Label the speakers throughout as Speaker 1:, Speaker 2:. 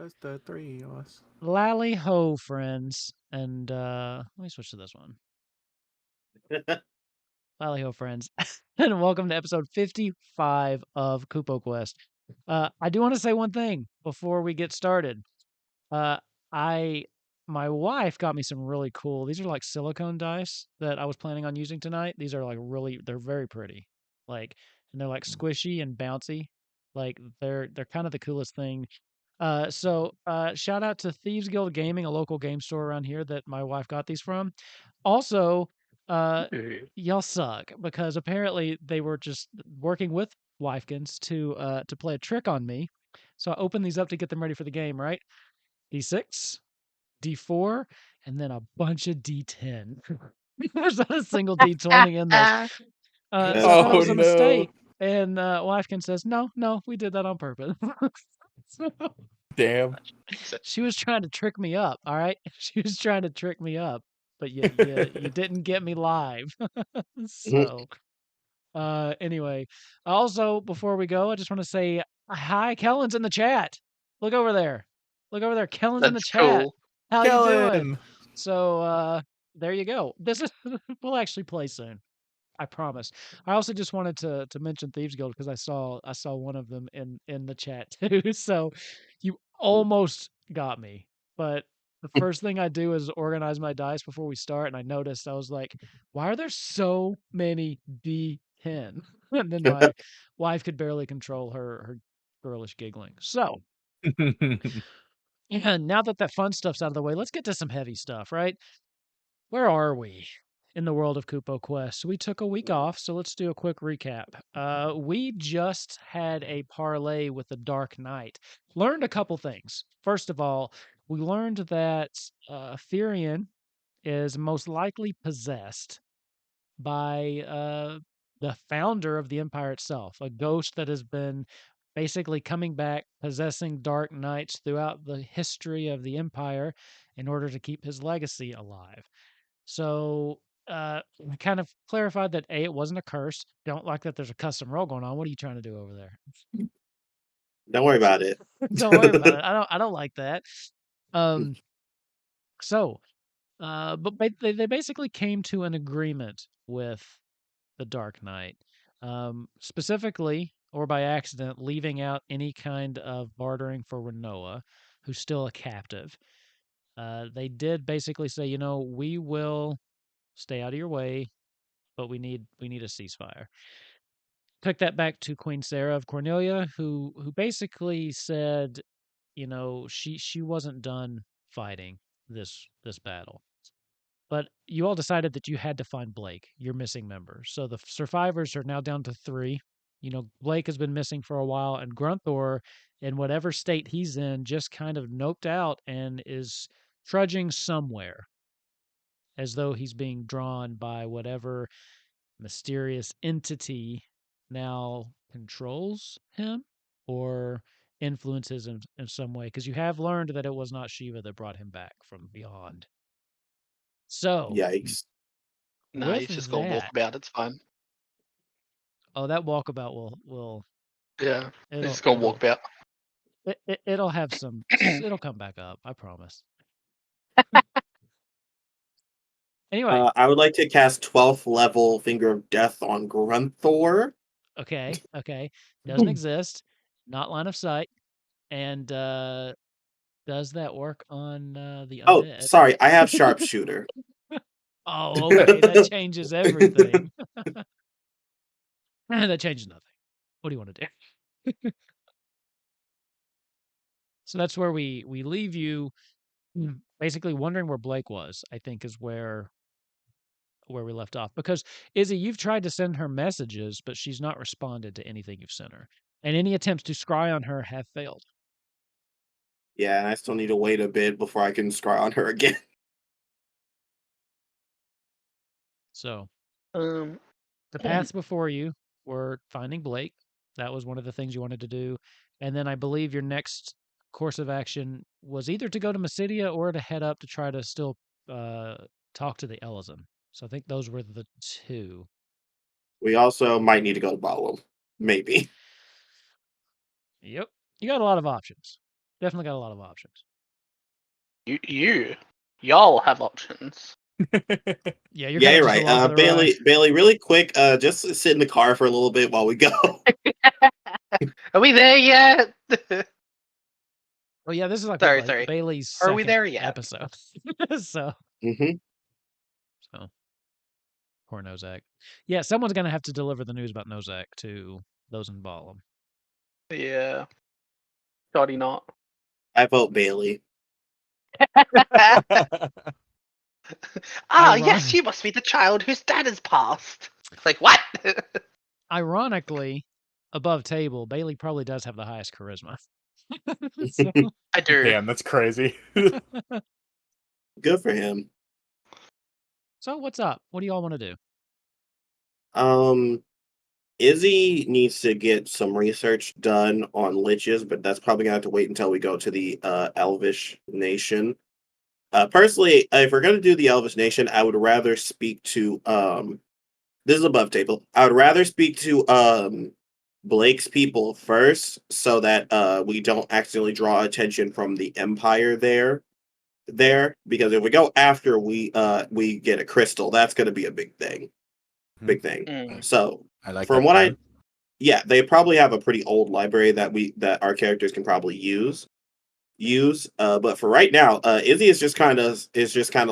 Speaker 1: was the three of us.
Speaker 2: Lally ho, friends. And let me switch to this one. Lally ho, friends. And welcome to episode 55 of Kupo Quest. I do want to say one thing before we get started. Uh, my wife got me some really cool. These are like silicone dice that I was planning on using tonight. These are like they're very pretty. Like, and they're like squishy and bouncy. Like they're kind of the coolest thing. Shout out to Thieves Guild Gaming, a local game store around here that my wife got these from. Also, uh, y'all suck because apparently they were just working with Wifekins to play a trick on me. So I opened these up to get them ready for the game, right? D6, D4, and then a bunch of D10. There's not a single D20 in this. So I thought it
Speaker 1: Oh
Speaker 2: was a
Speaker 1: no!
Speaker 2: mistake. And Wifekin says, no, we did that on purpose. So
Speaker 1: Damn.
Speaker 2: she was trying to trick me up, all right? She was trying to trick me up, but you didn't get me live. So anyway, also before we go, I just want to say hi. Kellen's in the chat. Look over there. Look over there. Kellen's in the
Speaker 3: That's
Speaker 2: chat.
Speaker 3: cool.
Speaker 2: How you doing?
Speaker 1: Kellen!
Speaker 2: So there you go. This is we'll actually play soon. I promise. I also just wanted to mention Thieves Guild because I saw one of them in the chat too. So you almost got me. But the first thing I do is organize my dice before we start, and I noticed I was like, why are there so many D10? And then my wife could barely control her girlish giggling. So yeah, now that that fun stuff's out of the way, let's get to some heavy stuff, right? Where are we in the world of Kupo Quest? We took a week off, so let's do a quick recap. We just had a parlay with the Dark Knight. Learned a couple things. First of all, we learned that Therian is most likely possessed by the founder of the Empire itself, a ghost that has been basically coming back, possessing Dark Knights throughout the history of the Empire in order to keep his legacy alive. So we kind of clarified that A, it wasn't a curse. Don't like that there's a custom roll going on. What are you trying to do over there?
Speaker 4: Don't worry about it.
Speaker 2: Don't worry about it. I don't like that. Um so but they basically came to an agreement with the Dark Knight. Specifically or by accident leaving out any kind of bartering for Renoa, who's still a captive. They did basically say, we will stay out of your way, but we need a ceasefire. Took that back to Queen Sarah of Cornelia, who basically said, she wasn't done fighting this battle. But you all decided that you had to find Blake, your missing member. So the survivors are now down to 3. Blake has been missing for a while, and Grunthor, in whatever state he's in, just kind of noped out and is trudging somewhere, as though he's being drawn by whatever mysterious entity now controls him or influences him in some way, because you have learned that it was not Shiva that brought him back from beyond. So
Speaker 4: Yikes.
Speaker 3: Nah,
Speaker 2: with
Speaker 3: he's just gonna walk
Speaker 2: that,
Speaker 3: about. It's fine.
Speaker 2: that walkabout will
Speaker 3: Yeah, he's
Speaker 2: it'll
Speaker 3: just gonna walk about.
Speaker 2: it'll have some it'll come back up, I promise. Anyway,
Speaker 4: I would like to cast 12th level Finger of Death on Grunthor.
Speaker 2: okay, doesn't exist, not line of sight, and does that work on the
Speaker 4: Oh,
Speaker 2: undead?
Speaker 4: sorry, I have Sharpshooter.
Speaker 2: Oh, okay, that changes everything. That changes nothing. What do you want to do? So that's where we leave you, basically wondering where Blake was, I think is where we left off. Because Izzy, you've tried to send her messages, but she's not responded to anything you've sent her. And any attempts to scry on her have failed.
Speaker 4: Yeah, and I still need to wait a bit before I can scry on her again.
Speaker 2: So
Speaker 3: Um,
Speaker 2: the paths before you were finding Blake. That was one of the things you wanted to do. And then I believe your next course of action was either to go to Mysidia or to head up to try to still talk to the Ellison. So I think those were the 2.
Speaker 4: We also might need to go to Balam. Maybe.
Speaker 2: Yep. You got a lot of options. Definitely got a lot of options.
Speaker 3: Y'all have options.
Speaker 2: Yeah, you're
Speaker 4: Yeah,
Speaker 2: kind
Speaker 4: you're
Speaker 2: of just
Speaker 4: right.
Speaker 2: along for the ride.
Speaker 4: Bailey, really quick, just sit in the car for a little bit while we go.
Speaker 3: Are we there yet?
Speaker 2: Oh yeah, this is like
Speaker 3: Sorry.
Speaker 2: Bailey's
Speaker 3: Are we
Speaker 2: second
Speaker 3: there yet?
Speaker 2: episode. so
Speaker 4: hmm
Speaker 2: poor Nozak. Yeah, someone's gonna have to deliver the news about Nozak to those in Balam.
Speaker 3: Yeah. Shoddy not.
Speaker 4: I vote Bailey.
Speaker 3: Yes, you must be the child whose dad has passed. Like, what?
Speaker 2: Ironically, above table, Bailey probably does have the highest charisma. So,
Speaker 3: I do.
Speaker 1: Damn, that's crazy.
Speaker 4: Good for him.
Speaker 2: so what's up? What do y'all want to do?
Speaker 4: Izzy needs to get some research done on liches, but that's probably gonna have to wait until we go to the Elvish Nation. Personally, if we're gonna do the Elvish Nation, I would rather speak to this is above table. I would rather speak to Blake's people first, so that we don't accidentally draw attention from the Empire there. Because if we go after we get a crystal, that's gonna be a big thing. Big thing.
Speaker 3: Mm.
Speaker 4: So
Speaker 1: I like
Speaker 4: from
Speaker 1: that
Speaker 4: what
Speaker 1: plan.
Speaker 4: yeah, they probably have a pretty old library that our characters can probably use. But for right now, Izzy is just kind of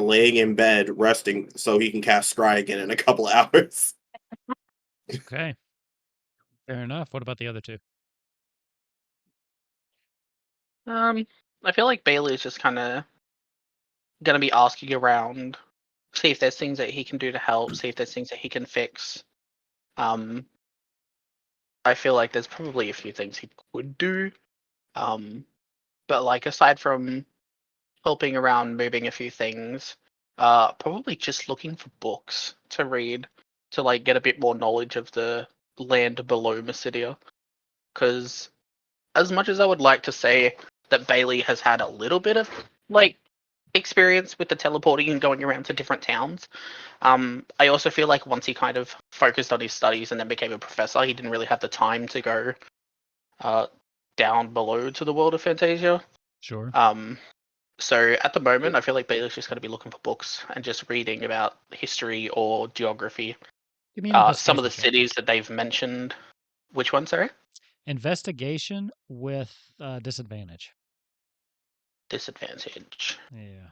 Speaker 4: laying in bed resting so he can cast Scry again in a couple hours.
Speaker 2: Okay. Fair enough. What about the other two?
Speaker 3: I feel like Bailey is just kind of gonna be asking around, see if there's things that he can do to help, see if there's things that he can fix. I feel like there's probably a few things he could do. But like aside from helping around moving a few things, probably just looking for books to read to like get a bit more knowledge of the land below Mysidia. Because as much as I would like to say that Bailey has had a little bit of like experience with the teleporting and going around to different towns, I also feel like once he kind of focused on his studies and then became a professor, he didn't really have the time to go down below to the world of Fantasia.
Speaker 2: Sure.
Speaker 3: So at the moment, I feel like Bailey's just going to be looking for books and just reading about history or geography.
Speaker 2: Give me an
Speaker 3: Some of the
Speaker 2: investigation check.
Speaker 3: cities that they've mentioned. Which one, sorry?
Speaker 2: Investigation with disadvantage.
Speaker 3: Disadvantage.
Speaker 2: Yeah.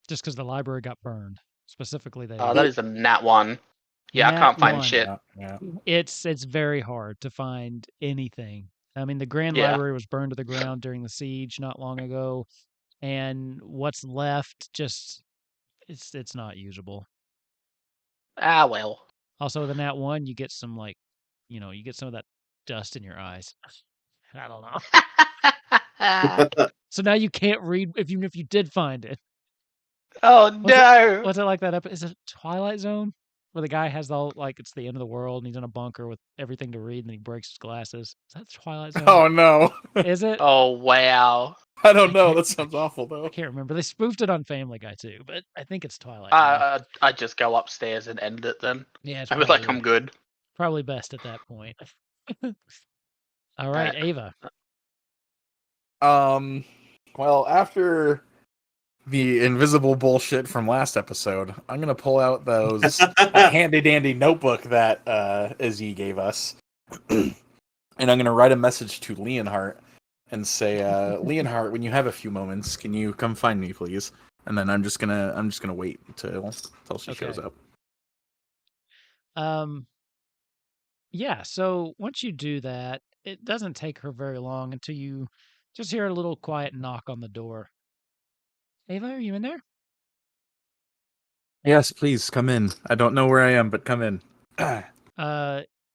Speaker 2: Just because the library got burned. Specifically,
Speaker 3: That is a nat one. Yeah, I
Speaker 2: Nat
Speaker 3: can't find
Speaker 2: 1.
Speaker 3: shit.
Speaker 1: Yeah.
Speaker 2: It's very hard to find anything. I mean, the Grand
Speaker 3: Yeah.
Speaker 2: Library was burned to the ground during the siege not long ago, and what's left just it's not usable.
Speaker 3: Ah, well.
Speaker 2: Also, the Nat 1, you get some you get some of that dust in your eyes. I don't know. So now you can't read even if you did find it.
Speaker 3: Oh no!
Speaker 2: What's it like that is it Twilight Zone? Where the guy has it's the end of the world and he's in a bunker with everything to read and then he breaks his glasses. Is that Twilight Zone?
Speaker 1: Oh no.
Speaker 2: Is it?
Speaker 3: Oh wow.
Speaker 1: I don't know. That sounds awful though.
Speaker 2: I can't remember. They spoofed it on Family Guy too, but I think it's Twilight Zone.
Speaker 3: I just go upstairs and end it then.
Speaker 2: Yeah, it's
Speaker 3: I feel like I'm good.
Speaker 2: probably best at that point. All right, Ava.
Speaker 1: Well, after the invisible bullshit from last episode, I'm gonna pull out those handy dandy notebook that Izzy gave us, and I'm gonna write a message to Leonhardt and say, Leonhardt, when you have a few moments, can you come find me, please? And then I'm just gonna wait until she shows up.
Speaker 2: Yeah, so once you do that, it doesn't take her very long until you just hear a little quiet knock on the door. Ava, are you in there?
Speaker 1: Yes, please come in. I don't know where I am, but come in.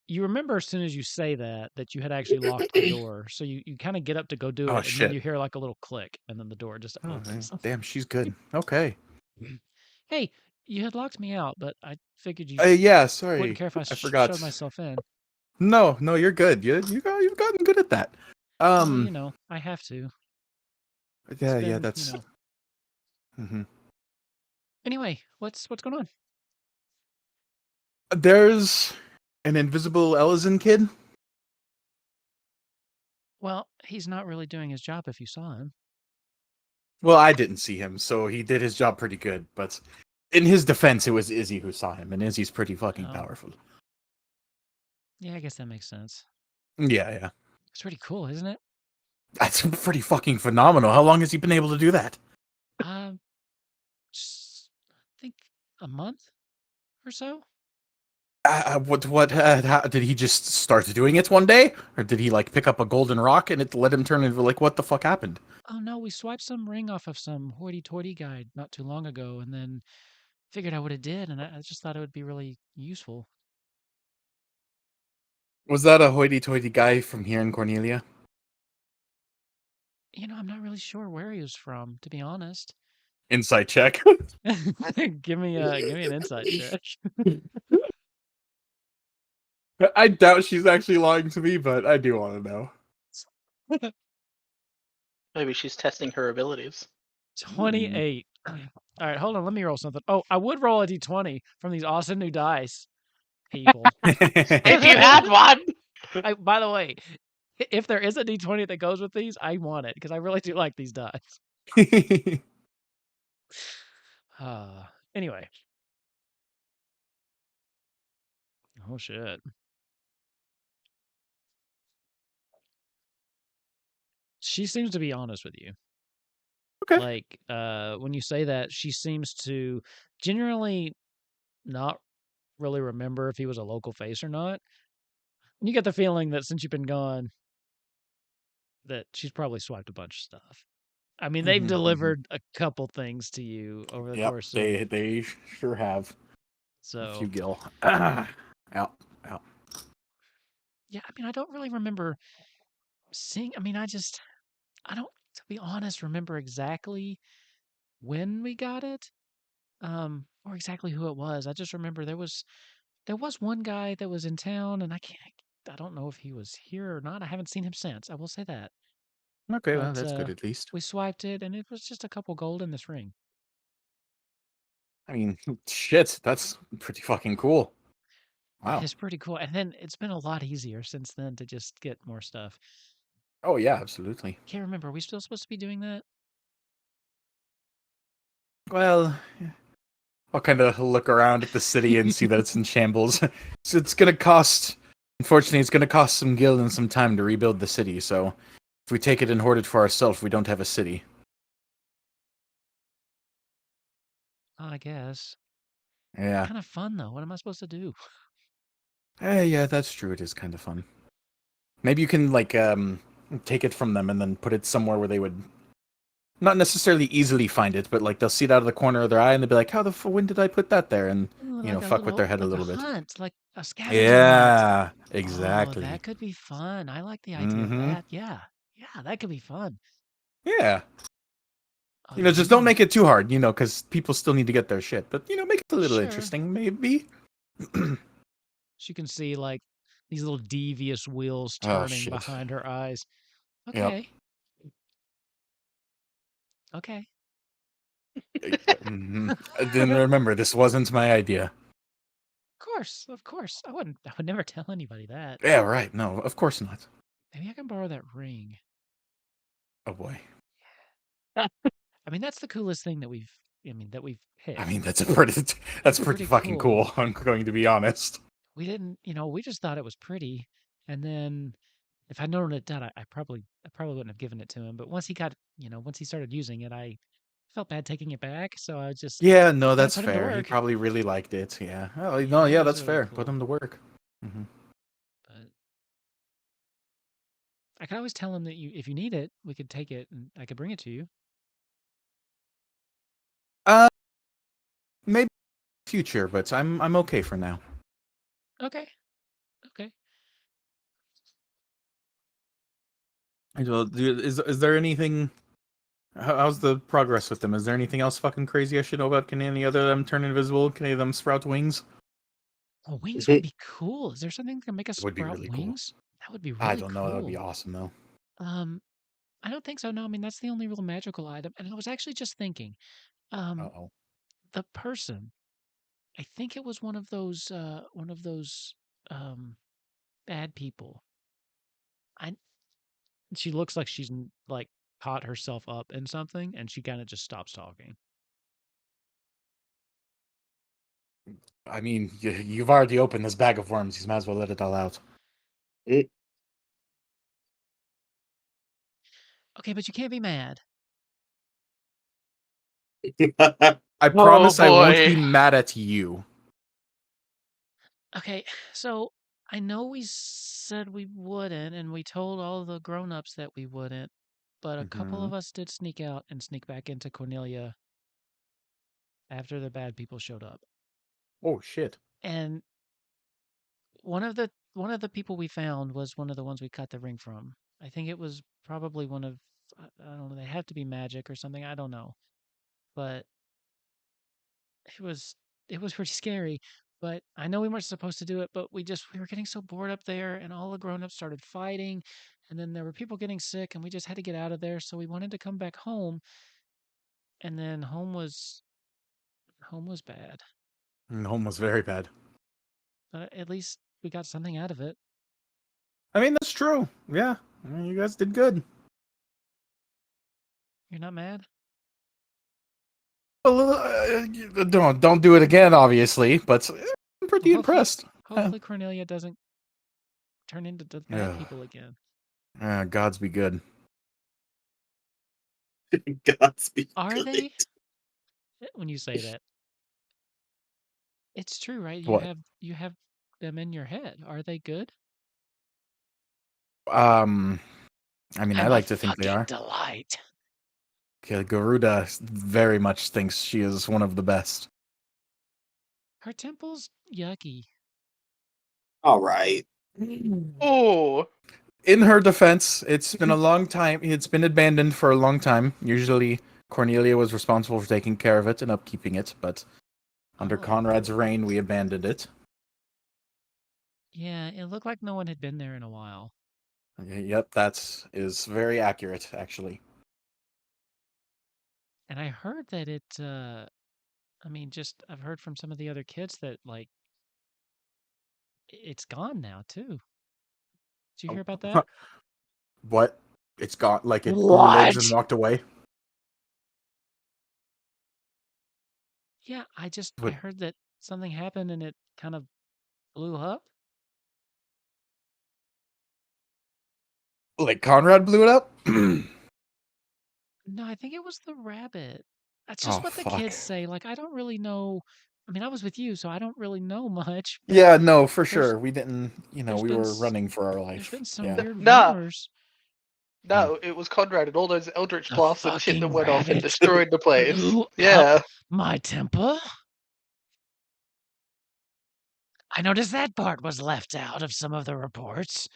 Speaker 2: You remember as soon as you say that you had actually locked the door, so you kind of get up to go do it, and then you hear like a little click, and then the door just opens.
Speaker 1: Damn, she's good. Okay.
Speaker 2: Hey, you had locked me out, but I figured you
Speaker 1: yeah, sorry.
Speaker 2: wouldn't care if I
Speaker 1: forgot.
Speaker 2: showed myself in.
Speaker 1: No, you're good. You've gotten good at that.
Speaker 2: Well, I have to.
Speaker 1: Yeah, that's.
Speaker 2: Anyway, what's going on?
Speaker 1: There's an invisible Ellison kid.
Speaker 2: Well, he's not really doing his job if you saw him.
Speaker 1: Well, I didn't see him, so he did his job pretty good. But in his defense, it was Izzy who saw him, and Izzy's pretty fucking
Speaker 2: Oh.
Speaker 1: powerful.
Speaker 2: Yeah, I guess that makes sense.
Speaker 1: Yeah.
Speaker 2: It's pretty cool, isn't it?
Speaker 1: That's pretty fucking phenomenal. How long has he been able to do that?
Speaker 2: Just, I think a month or so.
Speaker 1: How, did he just start doing it one day? Or did he, like, pick up a golden rock and it let him turn into, like, what the fuck happened?
Speaker 2: Oh no, we swiped some ring off of some hoity-toity guy not too long ago, and then figured out what it did, and I just thought it would be really useful.
Speaker 1: Was that a hoity-toity guy from here in Cornelia?
Speaker 2: I'm not really sure where he was from, to be honest.
Speaker 1: Insight check.
Speaker 2: Give me an insight check.
Speaker 1: I doubt she's actually lying to me, but I do want to know.
Speaker 3: Maybe she's testing her abilities.
Speaker 2: 28. All right, hold on. Let me roll something. Oh, I would roll a d20 from these awesome new dice, people.
Speaker 3: If you had one!
Speaker 2: By the way, if there is a d20 that goes with these, I want it because I really do like these dice. Anyway. Oh, shit. She seems to be honest with you.
Speaker 1: Okay.
Speaker 2: Like, when you say that, she seems to generally not really remember if he was a local face or not. And you get the feeling that since you've been gone, that she's probably swiped a bunch of stuff. I mean, they've delivered a couple things to you over the course of...
Speaker 1: they sure have.
Speaker 2: So...
Speaker 1: A few gil. Out.
Speaker 2: Yeah, I mean, I don't really remember seeing... I mean, I don't, to be honest, remember exactly when we got it. Or exactly who it was. I just remember there was one guy that was in town, and I don't know if he was here or not. I haven't seen him since. I will say that.
Speaker 1: Okay, well,
Speaker 2: But
Speaker 1: that's good at least.
Speaker 2: we swiped it, and it was just a couple gold in this ring.
Speaker 1: I mean, shit, that's pretty fucking cool. Wow.
Speaker 2: It's pretty cool. And then it's been a lot easier since then to just get more stuff.
Speaker 1: Oh, yeah, absolutely.
Speaker 2: Can't remember. Are we still supposed to be doing that?
Speaker 1: Well, I'll kind of look around at the city and see that it's in shambles. So it's going to cost, unfortunately, it's going to cost some gil and some time to rebuild the city. So if we take it and hoard it for ourselves, we don't have a city.
Speaker 2: I guess.
Speaker 1: Yeah.
Speaker 2: Kind of fun, though. What am I supposed to do?
Speaker 1: Yeah, that's true. It is kind of fun. Maybe you can, like, take it from them and then put it somewhere where they would not necessarily easily find it, but, like, they'll see it out of the corner of their eye and they'll be like, when did I put that there? And,
Speaker 2: Ooh,
Speaker 1: fuck with their head a little bit.
Speaker 2: Hunt, like a scavenger hunt.
Speaker 1: Yeah,
Speaker 2: Oh,
Speaker 1: exactly.
Speaker 2: that could be fun. I like the idea of that. Yeah, that could be fun.
Speaker 1: Yeah. Just don't make it too hard, because people still need to get their shit. But, make it a little interesting, maybe.
Speaker 2: She can see, like, these little devious wheels turning behind her eyes. Okay. Yep. Okay.
Speaker 1: Then remember, this wasn't my idea.
Speaker 2: Of course. I would never tell anybody that.
Speaker 1: Yeah, right. No, of course not.
Speaker 2: Maybe I can borrow that ring.
Speaker 1: Oh boy.
Speaker 2: I mean, that's the coolest thing that we've hit.
Speaker 1: I mean, that's pretty fucking cool. I'm going to be honest.
Speaker 2: We didn't, we just thought it was pretty, and then if I'd known it done, I probably wouldn't have given it to him. But once he started using it, I felt bad taking it back, so I just
Speaker 1: no, that's fair. He probably really liked it. Yeah. Oh no, yeah, that's fair. Cool. Put him to work. Mm-hmm.
Speaker 2: But I could always tell him that if you need it, we could take it and I could bring it to you.
Speaker 1: Maybe future, but I'm okay for now.
Speaker 2: Okay.
Speaker 1: Is there anything? How's the progress with them? Is there anything else fucking crazy I should know about? Can any other of them turn invisible? Can any of them sprout wings?
Speaker 2: Oh, wings would be cool. Is there something that can make us sprout
Speaker 1: really
Speaker 2: wings?
Speaker 1: Cool.
Speaker 2: That would be really cool.
Speaker 1: I don't know. That would be awesome, though.
Speaker 2: I don't think so. No, I mean that's the only real magical item. And I was actually just thinking, the person, I think it was one of those bad people. She looks like she's like caught herself up in something, and she kind of just stops talking.
Speaker 1: I mean, you've already opened this bag of worms. You might as well let it all out.
Speaker 2: Okay, but you can't be mad.
Speaker 1: I promise I won't
Speaker 3: boy.
Speaker 1: be mad at you.
Speaker 2: Okay, so I know we said we wouldn't, and we told all the grown-ups that we wouldn't, but a couple
Speaker 1: Mhm.
Speaker 2: of us did sneak out and sneak back into Cornelia after the bad people showed up.
Speaker 1: Oh shit.
Speaker 2: And one of the people we found was one of the ones we cut the ring from. I think it was probably one of, I don't know, they had to be magic or something, I don't know. But it was pretty scary. But I know we weren't supposed to do it, but we were getting so bored up there, and all the grown-ups started fighting, and then there were people getting sick, and we just had to get out of there, so we wanted to come back home, and then home was bad.
Speaker 1: Home was very bad.
Speaker 2: But at least we got something out of it.
Speaker 1: I mean, that's true. Yeah, I mean, you guys did good.
Speaker 2: You're not mad?
Speaker 1: Well, don't do it again, obviously. But I'm pretty
Speaker 2: Well,
Speaker 1: impressed.
Speaker 2: Hopefully Cornelia doesn't turn into the bad
Speaker 1: Yeah.
Speaker 2: people again.
Speaker 1: Gods be good.
Speaker 4: Godspeed.
Speaker 2: Are they? When you say that, it's true, right?
Speaker 1: What?
Speaker 2: You have them in your head. Are they good?
Speaker 1: I mean, I
Speaker 2: I'm
Speaker 1: like
Speaker 2: a
Speaker 1: to think they
Speaker 2: fucking
Speaker 1: are.
Speaker 2: delight.
Speaker 1: Okay, Garuda very much thinks she is one of the best.
Speaker 2: Her temple's yucky.
Speaker 4: All right.
Speaker 3: Oh,
Speaker 1: In her defense, it's been a long time. It's been abandoned for a long time. Usually, Cornelia was responsible for taking care of it and upkeeping it, but under
Speaker 2: Oh.
Speaker 1: Conrad's reign, we abandoned it.
Speaker 2: Yeah, it looked like no one had been there in a while.
Speaker 1: Yep, that is very accurate, actually.
Speaker 2: And I heard that I've heard from some of the other kids that, like, it's gone now, too. Did you hear about that?
Speaker 1: What? It's gone. Like it grew legs and walked away.
Speaker 2: Yeah, I
Speaker 1: What?
Speaker 2: heard that something happened and it kind of blew up.
Speaker 1: Like Conrad blew it up?
Speaker 2: No, I think it was the rabbit. That's
Speaker 1: Oh,
Speaker 2: just what the
Speaker 1: fuck.
Speaker 2: kids say. Like, I don't really know. I mean, I was with you, so I don't really know much. But
Speaker 1: Yeah, no, for
Speaker 2: there's-
Speaker 1: sure. We didn't,
Speaker 2: there's
Speaker 1: we
Speaker 2: been
Speaker 1: were
Speaker 2: s-
Speaker 1: running for our
Speaker 2: There's
Speaker 1: life.
Speaker 2: been some
Speaker 1: Yeah.
Speaker 2: weird
Speaker 3: Nah.
Speaker 2: rumors.
Speaker 3: no, it was Conrad and all those Eldritch
Speaker 2: The
Speaker 3: blasts and shit that
Speaker 2: fucking
Speaker 3: went off and
Speaker 2: rabbit
Speaker 3: destroyed the place.
Speaker 2: blew
Speaker 3: Yeah.
Speaker 2: up my temple. I noticed that part was left out of some of the reports.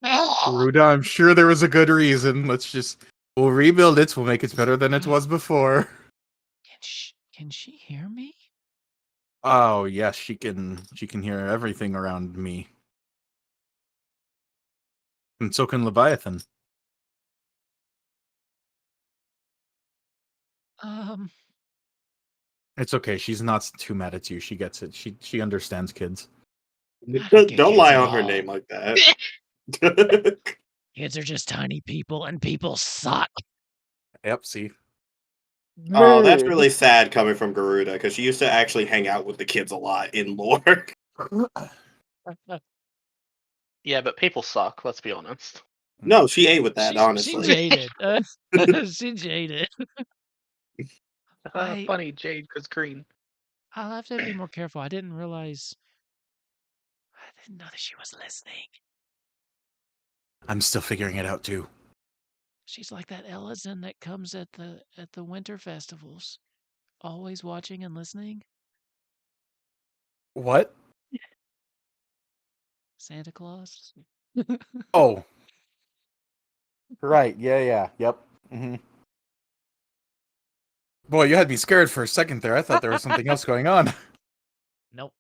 Speaker 1: Garuda, I'm sure there was a good reason. We'll rebuild it. We'll make it better than it was before.
Speaker 2: Can she hear me?
Speaker 1: Oh, yes, she can hear everything around me. And so can Leviathan. It's okay. She's not too mad at you. She gets it. She understands kids.
Speaker 2: don't get
Speaker 4: Don't
Speaker 2: kids
Speaker 4: lie on her
Speaker 2: involved.
Speaker 4: name like that.
Speaker 2: Kids are just tiny people, and people suck.
Speaker 1: Yep, see.
Speaker 4: Oh, that's really sad coming from Garuda, because she used to actually hang out with the kids a lot in lore.
Speaker 3: Yeah, but people suck, let's be honest.
Speaker 4: No, she ate with that,
Speaker 2: She
Speaker 4: honestly.
Speaker 2: jaded. She jaded.
Speaker 3: Funny, Jade, because green.
Speaker 2: I'll have to be more careful. I didn't know that she was listening.
Speaker 1: I'm still figuring it out too.
Speaker 2: She's like that Ellison that comes at the winter festivals, always watching and listening.
Speaker 1: What?
Speaker 2: Santa Claus.
Speaker 1: Oh. Right. Yeah. Yep. Mm-hmm. Boy, you had me scared for a second there. I thought there was something else going on.
Speaker 2: Nope.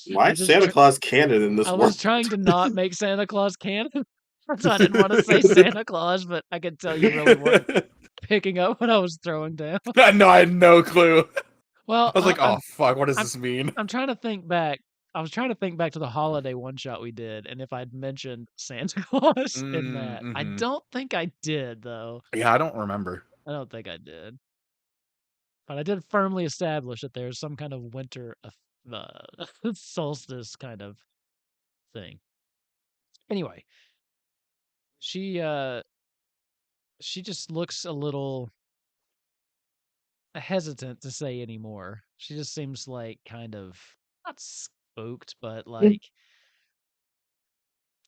Speaker 4: Why is Santa Claus canon in this
Speaker 2: I
Speaker 4: world?
Speaker 2: was trying to not make Santa Claus canon. So I didn't want to say Santa Claus, but I could tell you really weren't picking up what I was throwing down.
Speaker 1: No, I had no clue.
Speaker 2: Well,
Speaker 1: I was like, oh, fuck, what does this mean?
Speaker 2: I'm trying to think back. I was trying to think back to the holiday one shot we did, and if I'd mentioned Santa Claus in that. I
Speaker 1: Mm-hmm.
Speaker 2: don't think I did, though.
Speaker 1: Yeah, I don't remember.
Speaker 2: I don't think I did. But I did firmly establish that there's some kind of winter solstice kind of thing. Anyway, she just looks a little hesitant to say anymore. She just seems like kind of not spooked, but like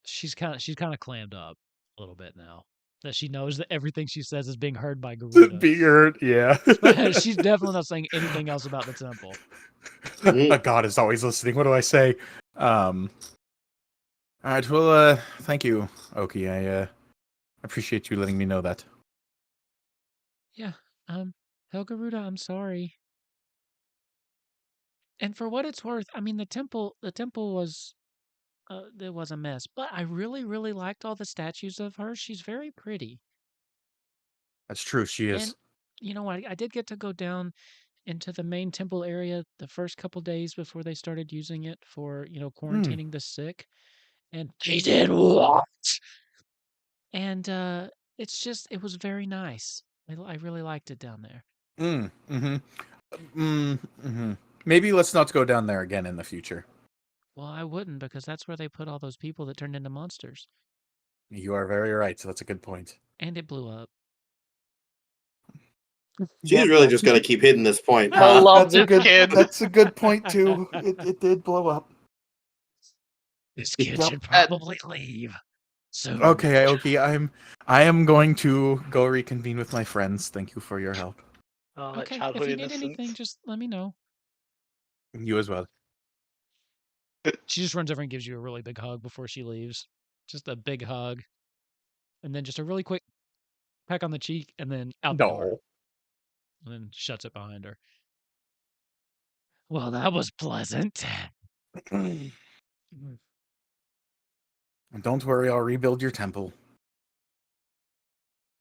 Speaker 2: she's kind of clammed up a little bit now that she knows that everything she says is being heard by Garuda.
Speaker 1: Being heard, yeah.
Speaker 2: She's definitely not saying anything else about the temple.
Speaker 1: God is always listening. What do I say? All right. Well, thank you, Oki. I appreciate you letting me know that.
Speaker 2: Yeah. Helgaruda, I'm sorry. And for what it's worth, I mean the temple was it was a mess, but I really, really liked all the statues of her. She's very pretty.
Speaker 1: That's true. She is.
Speaker 2: And you know what? I did get to go down into the main temple area the first couple days before they started using it for, quarantining the sick. And she did what? And it was very nice. I really liked it down there.
Speaker 1: Maybe let's not go down there again in the future.
Speaker 2: Well, I wouldn't, because that's where they put all those people that turned into monsters.
Speaker 1: You are very right. So that's a good point.
Speaker 2: And it blew up.
Speaker 4: She's really just gonna keep hitting this point.
Speaker 3: I love
Speaker 1: That's a
Speaker 3: this
Speaker 1: good.
Speaker 3: kid.
Speaker 1: That's a good point too. It did blow up.
Speaker 2: This kid
Speaker 1: Yep.
Speaker 2: should probably leave. So
Speaker 1: Okay, Oki. I am going to go reconvene with my friends. Thank you for your help.
Speaker 3: Oh, that
Speaker 2: okay, if
Speaker 3: childhood
Speaker 2: you need
Speaker 3: innocence.
Speaker 2: anything, just let me know.
Speaker 1: You as well.
Speaker 2: She just runs over and gives you a really big hug before she leaves. Just a big hug. And then just a really quick peck on the cheek, and then out the door. And then shuts it behind her. Well, that was pleasant.
Speaker 1: Don't worry, I'll rebuild your temple.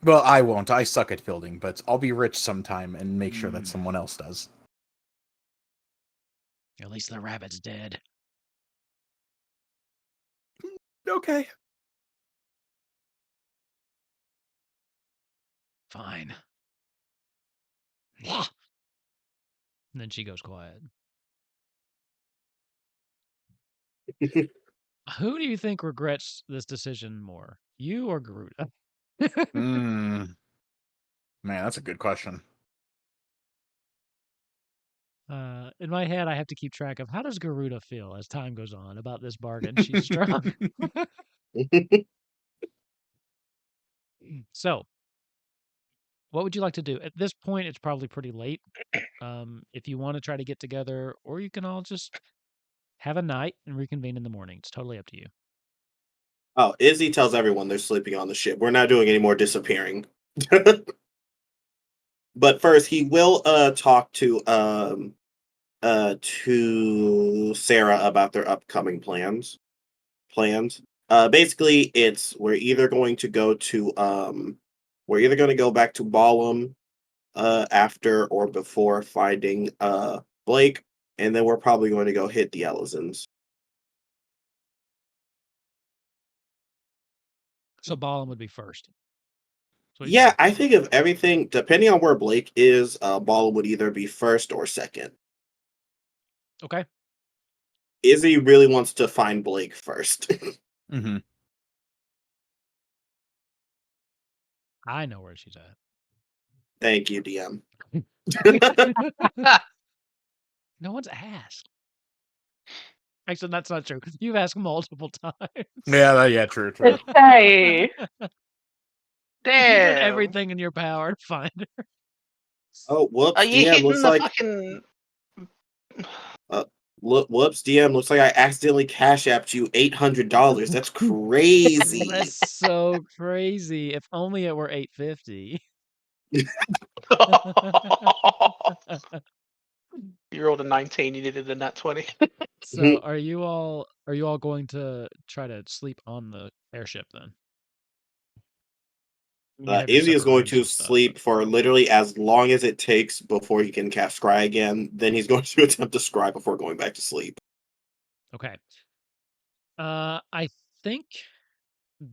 Speaker 1: Well, I won't. I suck at building, but I'll be rich sometime and make sure that someone else does.
Speaker 2: At least the rabbit's dead.
Speaker 1: Okay.
Speaker 2: Fine. And then she goes quiet. Who do you think regrets this decision more? You or Garuda?
Speaker 1: Man, that's a good question.
Speaker 2: In my head, I have to keep track of how does Garuda feel as time goes on about this bargain she's struck. So, what would you like to do? At this point, it's probably pretty late. If you want to try to get together, or you can all just have a night and reconvene in the morning. It's totally up to you.
Speaker 4: Oh, Izzy tells everyone they're sleeping on the ship. We're not doing any more disappearing. But first, he will talk to Sarah about their upcoming plans. Basically, we're either going to go back to Ballum after or before finding Blake, and then we're probably going to go hit the Elizons.
Speaker 2: So Ballum would be first.
Speaker 4: Yeah, I think of everything, depending on where Blake is, Ballum would either be first or second.
Speaker 2: Okay.
Speaker 4: Izzy really wants to find Blake first.
Speaker 2: I know where she's at.
Speaker 4: Thank you, DM.
Speaker 2: No one's asked. Actually, that's not true. You've asked multiple times.
Speaker 1: Yeah, true.
Speaker 3: Hey.
Speaker 2: You did
Speaker 3: Damn.
Speaker 2: everything in your power to find her.
Speaker 4: Oh, whoops,
Speaker 3: Are you
Speaker 4: DM
Speaker 3: hitting
Speaker 4: looks
Speaker 3: the
Speaker 4: like
Speaker 3: fucking...
Speaker 4: whoops, DM looks like I accidentally cash apped you $800. That's crazy.
Speaker 2: That's so crazy. If only it were $850.
Speaker 3: You rolled a 19, you needed a nat 20.
Speaker 2: So are you all going to try to sleep on the airship then? You have your
Speaker 4: Izzy is
Speaker 2: separate
Speaker 4: going
Speaker 2: rooms
Speaker 4: to
Speaker 2: and stuff,
Speaker 4: sleep
Speaker 2: but-
Speaker 4: for literally as long as it takes before he can cast Scry again. Then he's going to attempt to Scry before going back to sleep.
Speaker 2: Okay. I think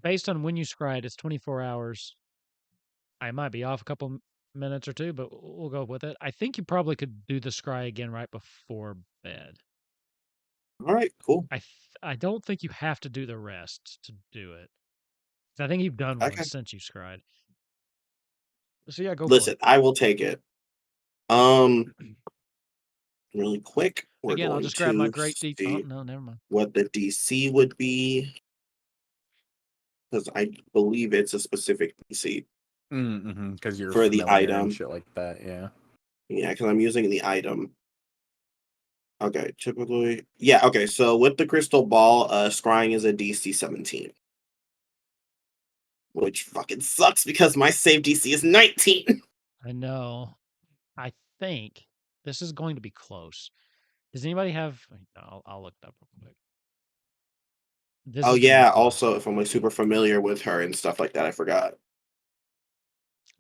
Speaker 2: based on when you scryed, it's 24 hours. I might be off a couple minutes or two, but we'll go with it. I think you probably could do the scry again right before bed.
Speaker 4: All right, cool.
Speaker 2: I don't think you have to do the rest to do it. 'Cause I think you've done one
Speaker 4: Okay.
Speaker 2: since you scryed. So yeah, go
Speaker 4: Listen,
Speaker 2: for
Speaker 4: I will take it. Really quick,
Speaker 2: it.
Speaker 4: we're
Speaker 2: Again, I'll
Speaker 4: going
Speaker 2: just grab my
Speaker 4: to
Speaker 2: great deep. Oh
Speaker 4: see
Speaker 2: no, never mind.
Speaker 4: what the DC would be, because I believe it's a specific DC
Speaker 1: Because you're
Speaker 4: for the
Speaker 1: familiar and
Speaker 4: item.
Speaker 1: shit like that, yeah.
Speaker 4: Yeah, because I'm using the item. Okay, typically, yeah. Okay, so with the crystal ball, scrying is a DC 17, which fucking sucks because my save DC is 19.
Speaker 2: I know. I think this is going to be close. Does anybody have? I'll look it up real quick. This
Speaker 4: Oh
Speaker 2: is going to be
Speaker 4: yeah.
Speaker 2: close.
Speaker 4: Also, if I'm like super familiar with her and stuff like that, I forgot.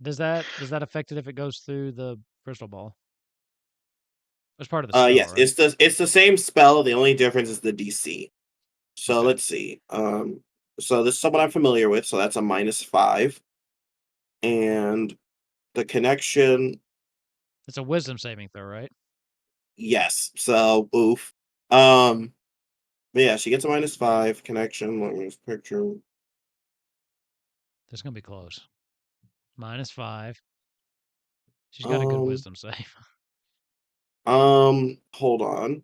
Speaker 2: Does that affect it if it goes through the crystal ball? It's part of the spell,
Speaker 4: Yes,
Speaker 2: right?
Speaker 4: it's the same spell. The only difference is the DC. So
Speaker 2: Okay.
Speaker 4: let's see. So this is someone I'm familiar with. So that's a -5, and the connection.
Speaker 2: It's a wisdom saving throw, right?
Speaker 4: Yes. So oof. But yeah, she gets a -5 connection. Let me just picture.
Speaker 2: This is going to be close. -5. She's got a good
Speaker 4: Um.
Speaker 2: wisdom save.
Speaker 4: Hold on.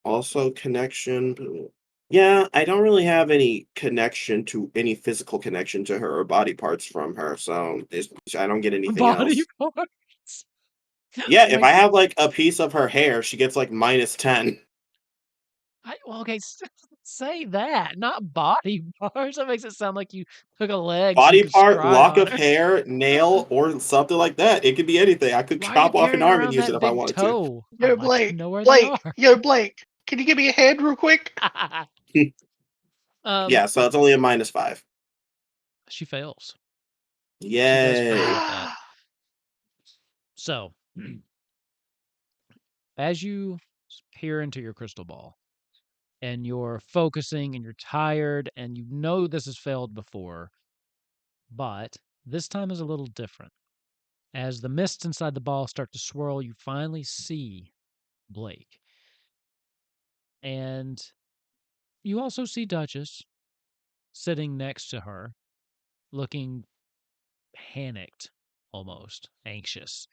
Speaker 4: Also connection. Yeah, I don't really have any connection to any physical connection to her or body parts from her, so I don't get anything
Speaker 2: Body
Speaker 4: else.
Speaker 2: parts.
Speaker 4: Yeah, if I
Speaker 2: Makes it.
Speaker 4: have like a piece of her hair, she gets like -10.
Speaker 2: Well, okay, say that, not body parts. That makes it sound like you took a leg so you
Speaker 4: Body
Speaker 2: could
Speaker 4: part,
Speaker 2: scry
Speaker 4: lock
Speaker 2: on
Speaker 4: of
Speaker 2: her.
Speaker 4: hair, nail, or something like that. It could be anything. I could
Speaker 2: Why are you
Speaker 4: chop off an
Speaker 2: carrying
Speaker 4: arm and
Speaker 2: around
Speaker 4: use it
Speaker 2: that
Speaker 4: if I
Speaker 2: big
Speaker 4: wanted to.
Speaker 2: toe?
Speaker 3: Yo,
Speaker 2: I'd like to
Speaker 3: Blake.
Speaker 2: know where they
Speaker 3: Blake.
Speaker 2: are.
Speaker 3: Yo, Blake. Can you give me a hand real quick?
Speaker 4: Yeah, so it's only a -5.
Speaker 2: She fails. She does fail
Speaker 4: Yay.
Speaker 2: at that. So, as you peer into your crystal ball and you're focusing and you're tired and you know this has failed before, but this time is a little different. As the mists inside the ball start to swirl, you finally see Blake. And you also see Duchess sitting next to her, looking panicked, almost anxious.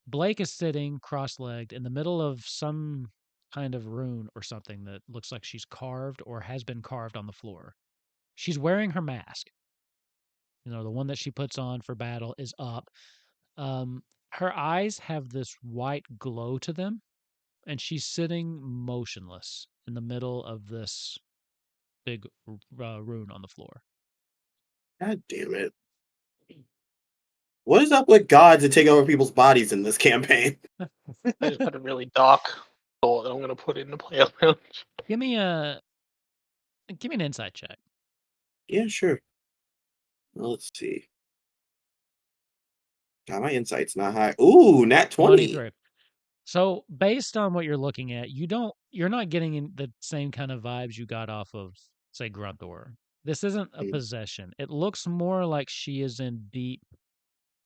Speaker 2: Blake is sitting cross-legged in the middle of some kind of rune or something that looks like she's carved or has been carved on the floor. She's wearing her mask. The one that she puts on for battle is up. Her eyes have this white glow to them, and she's sitting motionless in the middle of this big rune on the floor.
Speaker 4: God damn it. What is up with gods that take over people's bodies in this campaign?
Speaker 3: I just had a really dark thought that I'm going to put into player lounge.
Speaker 2: Give me an insight check.
Speaker 4: Yeah, sure. Well, let's see. God, my insight's not high. Ooh, nat 20.
Speaker 2: 23. So based on what you're looking at, you're not getting in the same kind of vibes you got off of, say, Grunthor. This isn't a possession. It looks more like she is in deep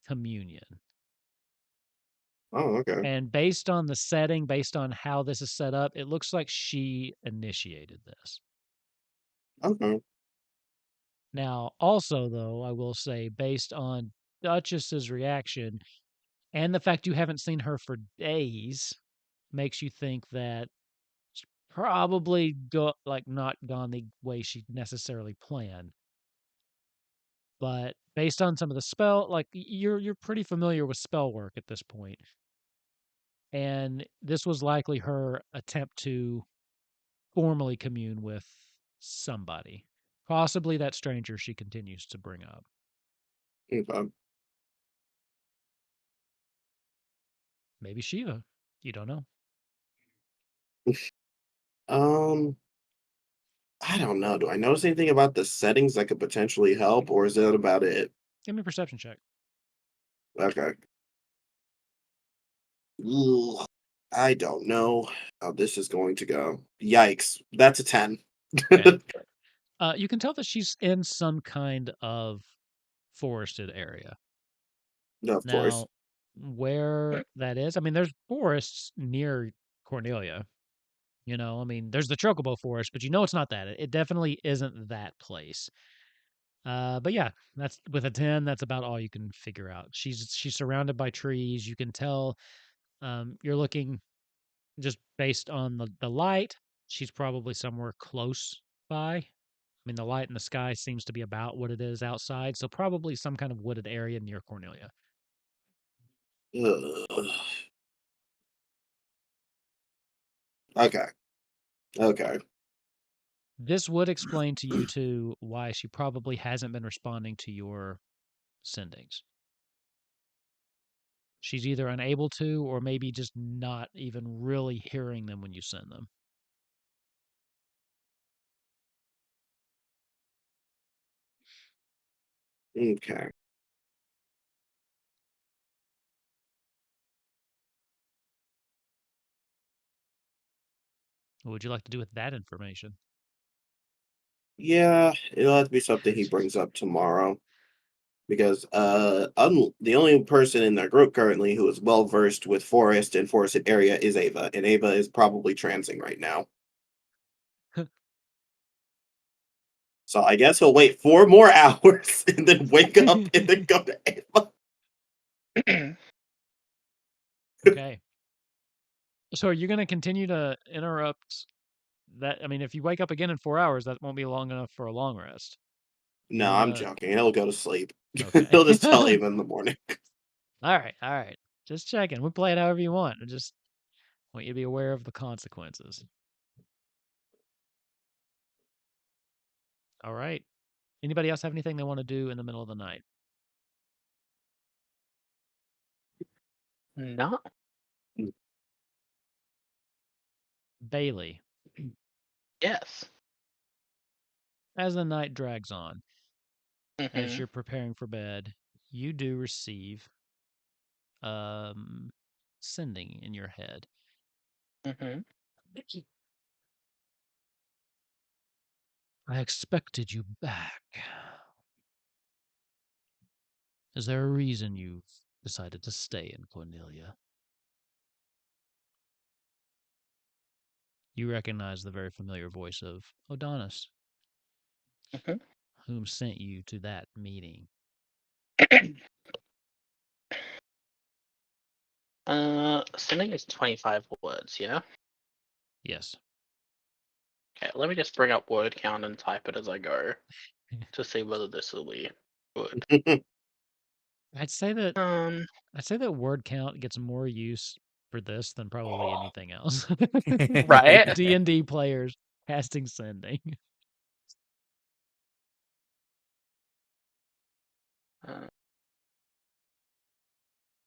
Speaker 2: communion.
Speaker 4: Oh, okay.
Speaker 2: And based on the setting, based on how this is set up, it looks like she initiated this.
Speaker 4: Okay.
Speaker 2: Now, also, though, I will say, based on Duchess's reaction and the fact you haven't seen her for days, makes you think that it's probably not gone the way she necessarily planned. But based on some of the spell, like you're pretty familiar with spell work at this point. And this was likely her attempt to formally commune with somebody. Possibly that stranger she continues to bring up.
Speaker 4: Okay.
Speaker 2: Maybe Shiva. You don't know.
Speaker 4: I don't know. Do I notice anything about the settings that could potentially help, or is that about it?
Speaker 2: Give me a perception check.
Speaker 4: Okay. Ugh. I don't know how this is going to go. Yikes. That's a 10.
Speaker 2: Okay. You can tell that she's in some kind of forested area.
Speaker 4: Of course.
Speaker 2: Now, where that is, I mean, there's forests near Cornelia. You know, I mean, there's the Chocobo Forest, but you know it's not that. It definitely isn't that place. But yeah, that's with a 10. That's about all you can figure out. She's surrounded by trees. You can tell. You're looking just based on the light. She's probably somewhere close by. I mean, the light in the sky seems to be about what it is outside, so probably some kind of wooded area near Cornelia.
Speaker 4: Ugh. Okay. Okay.
Speaker 2: This would explain to you too why she probably hasn't been responding to your sendings. She's either unable to, or maybe just not even really hearing them when you send them.
Speaker 4: Okay.
Speaker 2: What would you like to do with that information?
Speaker 4: Yeah, it'll have to be something he brings up tomorrow. Because I'm the only person in the group currently who is well versed with forest and forested area is Ava, and Ava is probably transing right now. So I guess he'll wait 4 more hours and then wake up and then go to Ava.
Speaker 2: Okay. So are you going to continue to interrupt that? I mean, if you wake up again in 4 hours, that won't be long enough for a long rest.
Speaker 4: No, I'm joking. He'll go to sleep.
Speaker 2: Okay.
Speaker 4: He'll just tell Ava in the morning.
Speaker 2: All right. Just checking. We play it however you want. I just want you to be aware of the consequences. All right. Anybody else have anything they want to do in the middle of the night?
Speaker 3: No.
Speaker 2: Bailey,
Speaker 3: Yes.
Speaker 2: as the night drags on, as
Speaker 3: Mm-hmm.
Speaker 2: you're preparing for bed, you do receive sending in your head.
Speaker 3: Mm-hmm.
Speaker 2: I expected you back. Is there a reason you've decided to stay in Cornelia? You recognize the very familiar voice of Odonis,
Speaker 3: Mm-hmm.
Speaker 2: whom sent you to that meeting.
Speaker 3: Sending is 25 words, yeah?
Speaker 2: Yes.
Speaker 3: Okay, let me just bring up word count and type it as I go to see whether this will be good.
Speaker 2: I'd say that word count gets more use for this than probably anything else.
Speaker 3: Right?
Speaker 2: D&D players casting sending.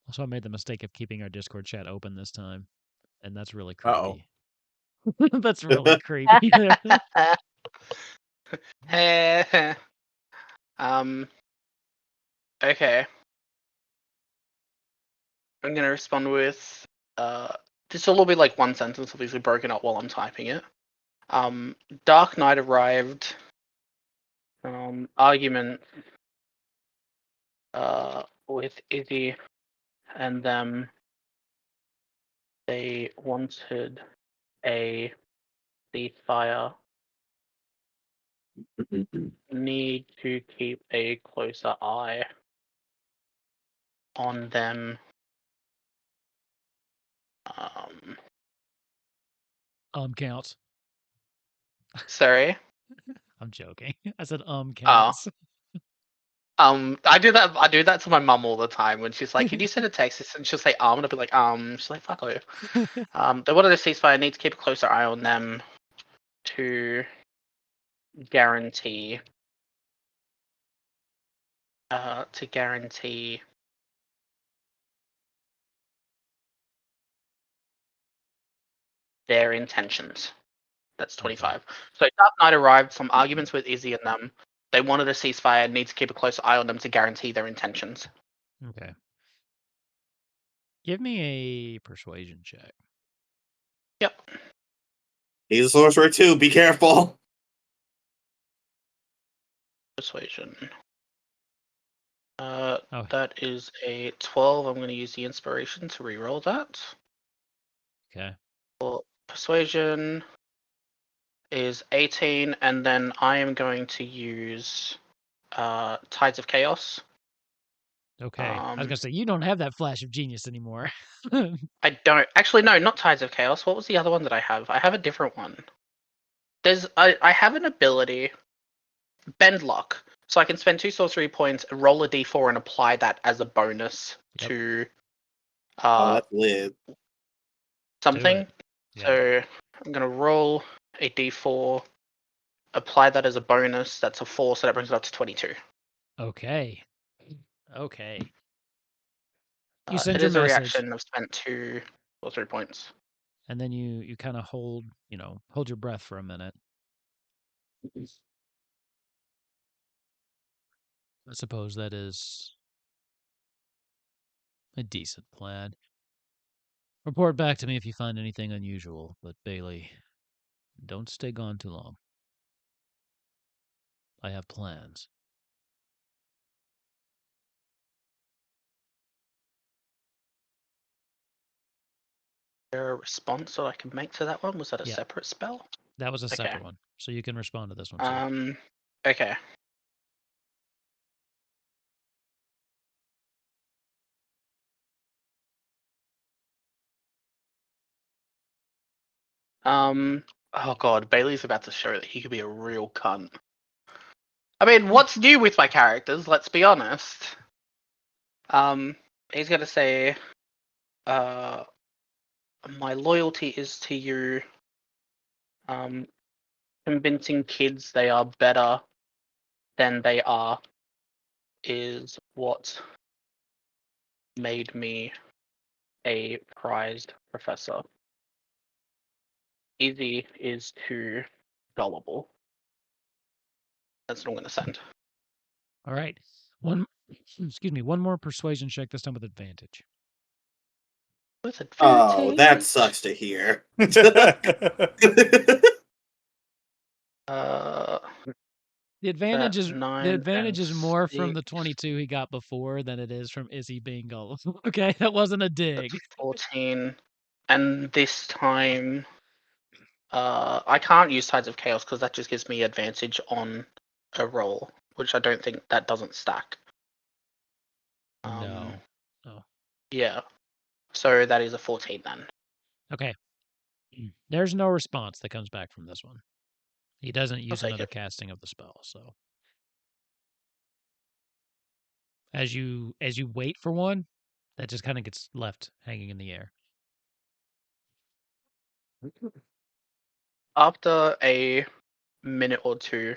Speaker 2: Also, I made the mistake of keeping our Discord chat open this time, and that's really
Speaker 1: Uh-oh.
Speaker 2: creepy. That's really creepy.
Speaker 3: Okay. I'm gonna respond with this will all be like one sentence, obviously broken up while I'm typing it. Dark Knight arrived. Argument with Izzy and them. They wanted a ceasefire. Need to keep a closer eye on them.
Speaker 2: Counts.
Speaker 3: Sorry.
Speaker 2: I'm joking. I said
Speaker 3: Oh.
Speaker 2: counts.
Speaker 3: I do that to my mum all the time when she's like, "Can you send a text?" And she'll say, and I'll be like, She's like, "Fuck off." They wanted a ceasefire. Need to keep a closer eye on them to guarantee their intentions. That's 25. Okay. So Dark Knight arrived. Some arguments with Izzy and them. They wanted a ceasefire. Need to keep a close eye on them to guarantee their intentions.
Speaker 2: Okay. Give me a persuasion check.
Speaker 4: He's a sorcerer too. Be careful.
Speaker 3: Persuasion.
Speaker 2: Oh.
Speaker 3: That is a 12. I'm going to use the inspiration to reroll that.
Speaker 2: Okay.
Speaker 3: For persuasion is 18, and then I am going to use Tides of Chaos.
Speaker 2: Okay. I was gonna say you don't have that flash of genius anymore.
Speaker 3: I don't actually. No, not Tides of Chaos. What was the other one that I have? I have a different one. I have an ability, Bend Lock, so I can spend 2 sorcery points, roll a d4, and apply that as a bonus to
Speaker 4: That's lit.
Speaker 3: something.
Speaker 2: Yeah.
Speaker 3: So I'm gonna roll a d4, apply that as a bonus. That's a 4, so that brings it up to 22.
Speaker 2: Okay. Okay. You send
Speaker 3: It
Speaker 2: your
Speaker 3: is a
Speaker 2: message,
Speaker 3: reaction. I've spent 2 sorcery points.
Speaker 2: and then you kind of hold your breath for a minute. I suppose that is a decent plan. Report back to me if you find anything unusual, but Bailey, don't stay gone too long. I have plans.
Speaker 3: Is there a response that I can make to that one? Was that a
Speaker 2: Yeah.
Speaker 3: separate spell?
Speaker 2: That was a
Speaker 3: Okay.
Speaker 2: separate one, so you can respond to this one too.
Speaker 3: Okay. Oh god, Bailey's about to show that he could be a real cunt. I mean, what's new with my characters? Let's be honest. He's gonna say, my loyalty is to you. Convincing kids they are better than they are is what made me a prized professor. Easy is too gullible. That's what I'm gonna send.
Speaker 2: All right. One more persuasion check, this time with advantage.
Speaker 3: With advantage.
Speaker 4: Oh, that sucks to hear.
Speaker 2: The advantage is
Speaker 3: 9
Speaker 2: the advantage
Speaker 3: and
Speaker 2: is more from
Speaker 3: 6.
Speaker 2: the 22 he got before than it is from Izzy being gullible. Okay, that wasn't a dig.
Speaker 3: That's 14. And this time, I can't use Tides of Chaos because that just gives me advantage on a roll, which I don't think that doesn't stack.
Speaker 2: No. Oh.
Speaker 3: Yeah. So that is a 14 then.
Speaker 2: Okay. There's no response that comes back from this one. He doesn't use
Speaker 3: take
Speaker 2: another
Speaker 3: it.
Speaker 2: casting of the spell, so as you wait for one, that just kind of gets left hanging in the air.
Speaker 3: After a minute or two,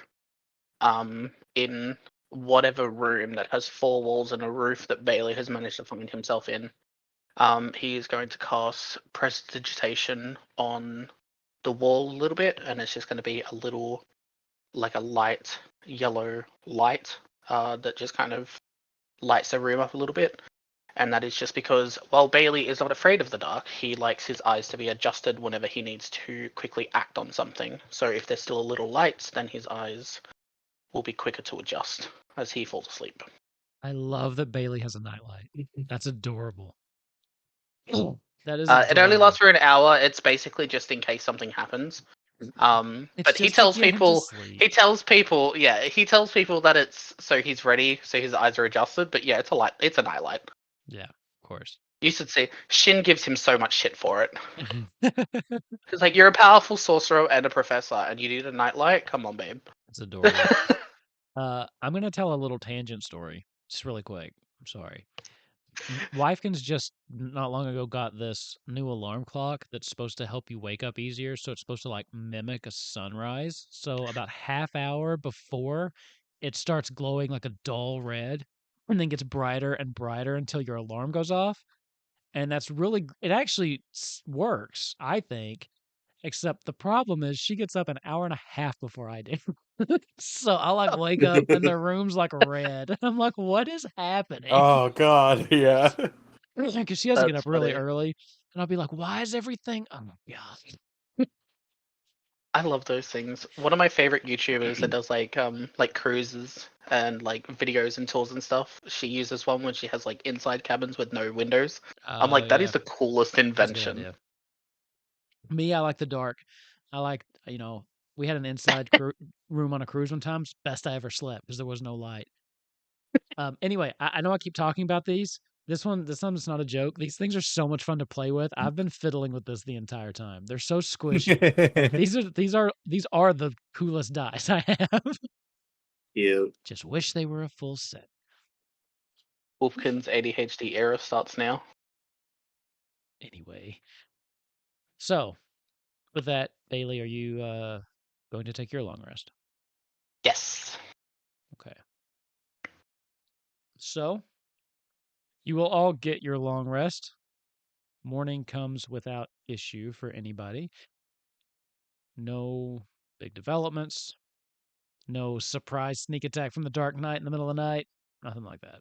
Speaker 3: in whatever room that has 4 walls and a roof that Bailey has managed to find himself in, he is going to cast Prestidigitation on the wall a little bit, and it's just going to be a little, like a light yellow light that just kind of lights the room up a little bit. And that is just because while Bailey is not afraid of the dark, he likes his eyes to be adjusted whenever he needs to quickly act on something. So if there's still a little light, then his eyes will be quicker to adjust as he falls asleep.
Speaker 2: I love that Bailey has a nightlight. That's adorable. That is
Speaker 3: It only lasts
Speaker 2: adorable.
Speaker 3: for an hour. It's basically just in case something happens.
Speaker 2: It's
Speaker 3: But he
Speaker 2: just to
Speaker 3: tells
Speaker 2: get him to
Speaker 3: people,
Speaker 2: sleep.
Speaker 3: he tells people that it's so he's ready, so his eyes are adjusted. But yeah, it's a nightlight.
Speaker 2: Yeah, of course.
Speaker 3: You should see. Shin gives him so much shit for it. It's like, you're a powerful sorcerer and a professor, and you need a nightlight? Come on, babe.
Speaker 2: It's adorable. I'm going to tell a little tangent story, just really quick. I'm sorry. Wifekins just not long ago got this new alarm clock that's supposed to help you wake up easier. So it's supposed to like mimic a sunrise. So about half hour before, it starts glowing like a dull red and then gets brighter and brighter until your alarm goes off. And that's really, it actually works, I think. Except the problem is she gets up an hour and a half before I do. So I like wake up and the room's like red. I'm like, what is happening?
Speaker 1: Oh god, yeah.
Speaker 2: Because she has to get
Speaker 3: That's
Speaker 2: up really
Speaker 3: funny.
Speaker 2: early. And I'll be like, why is everything? Oh my God.
Speaker 3: I love those things. One of my favorite YouTubers that does like cruises and like videos and tours and stuff. She uses one when she has like inside cabins with no windows. I'm like, that
Speaker 2: Yeah,
Speaker 3: is the coolest
Speaker 2: that's a good
Speaker 3: invention.
Speaker 2: idea. Me, I like the dark. I like, we had an inside room on a cruise one time. It's best I ever slept because there was no light. Anyway, I know I keep talking about these. This one's not a joke. These things are so much fun to play with. I've been fiddling with this the entire time. They're so squishy. These are the coolest dice I have.
Speaker 4: Yeah.
Speaker 2: Just wish they were a full set.
Speaker 3: Wolfkin's ADHD era starts now.
Speaker 2: Anyway, so with that, Bailey, are you going to take your long rest?
Speaker 3: Yes.
Speaker 2: Okay. So you will all get your long rest. Morning comes without issue for anybody. No big developments. No surprise sneak attack from the Dark Knight in the middle of the night. Nothing like that.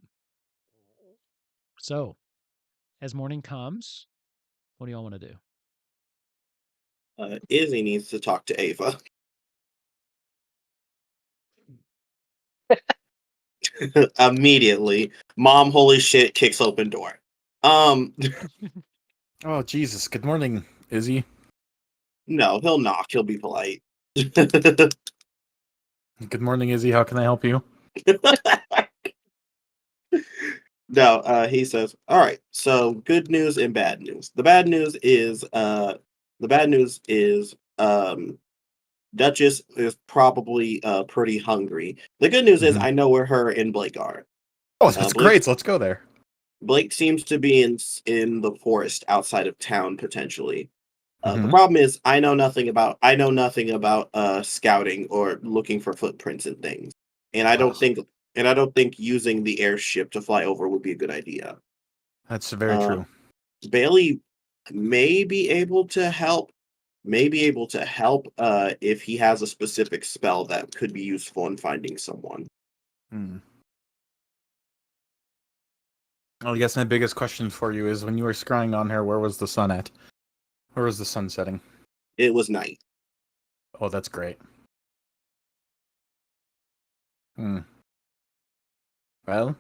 Speaker 2: So, as morning comes, what do y'all want to do?
Speaker 4: Izzy needs to talk to Ava. Immediately. Mom, holy shit, kicks open door.
Speaker 1: Oh, Jesus. Good morning, Izzy.
Speaker 4: No, he'll knock. He'll be polite.
Speaker 1: Good morning, Izzy. How can I help you?
Speaker 4: No, he says, all right, so good news and bad news. The bad news is Duchess is probably pretty hungry. The good news is
Speaker 1: Mhm.
Speaker 4: I know where her and Blake are.
Speaker 1: Oh, that's
Speaker 4: Blake
Speaker 1: great. So let's go there.
Speaker 4: Blake seems to be in the forest outside of town potentially. The
Speaker 1: Mhm.
Speaker 4: problem is I know nothing about scouting or looking for footprints and things. And I don't
Speaker 1: Ugh,
Speaker 4: think using the airship to fly over would be a good idea.
Speaker 1: that's very
Speaker 4: Uh,
Speaker 1: true.
Speaker 4: Bailey may be able to help. If he has a specific spell that could be useful in finding someone.
Speaker 1: Hmm. Well, I guess my biggest question for you is when you were scrying on her, where was the sun at? Where was the sun setting?
Speaker 4: It was night.
Speaker 1: Oh, that's great. Hmm. Well,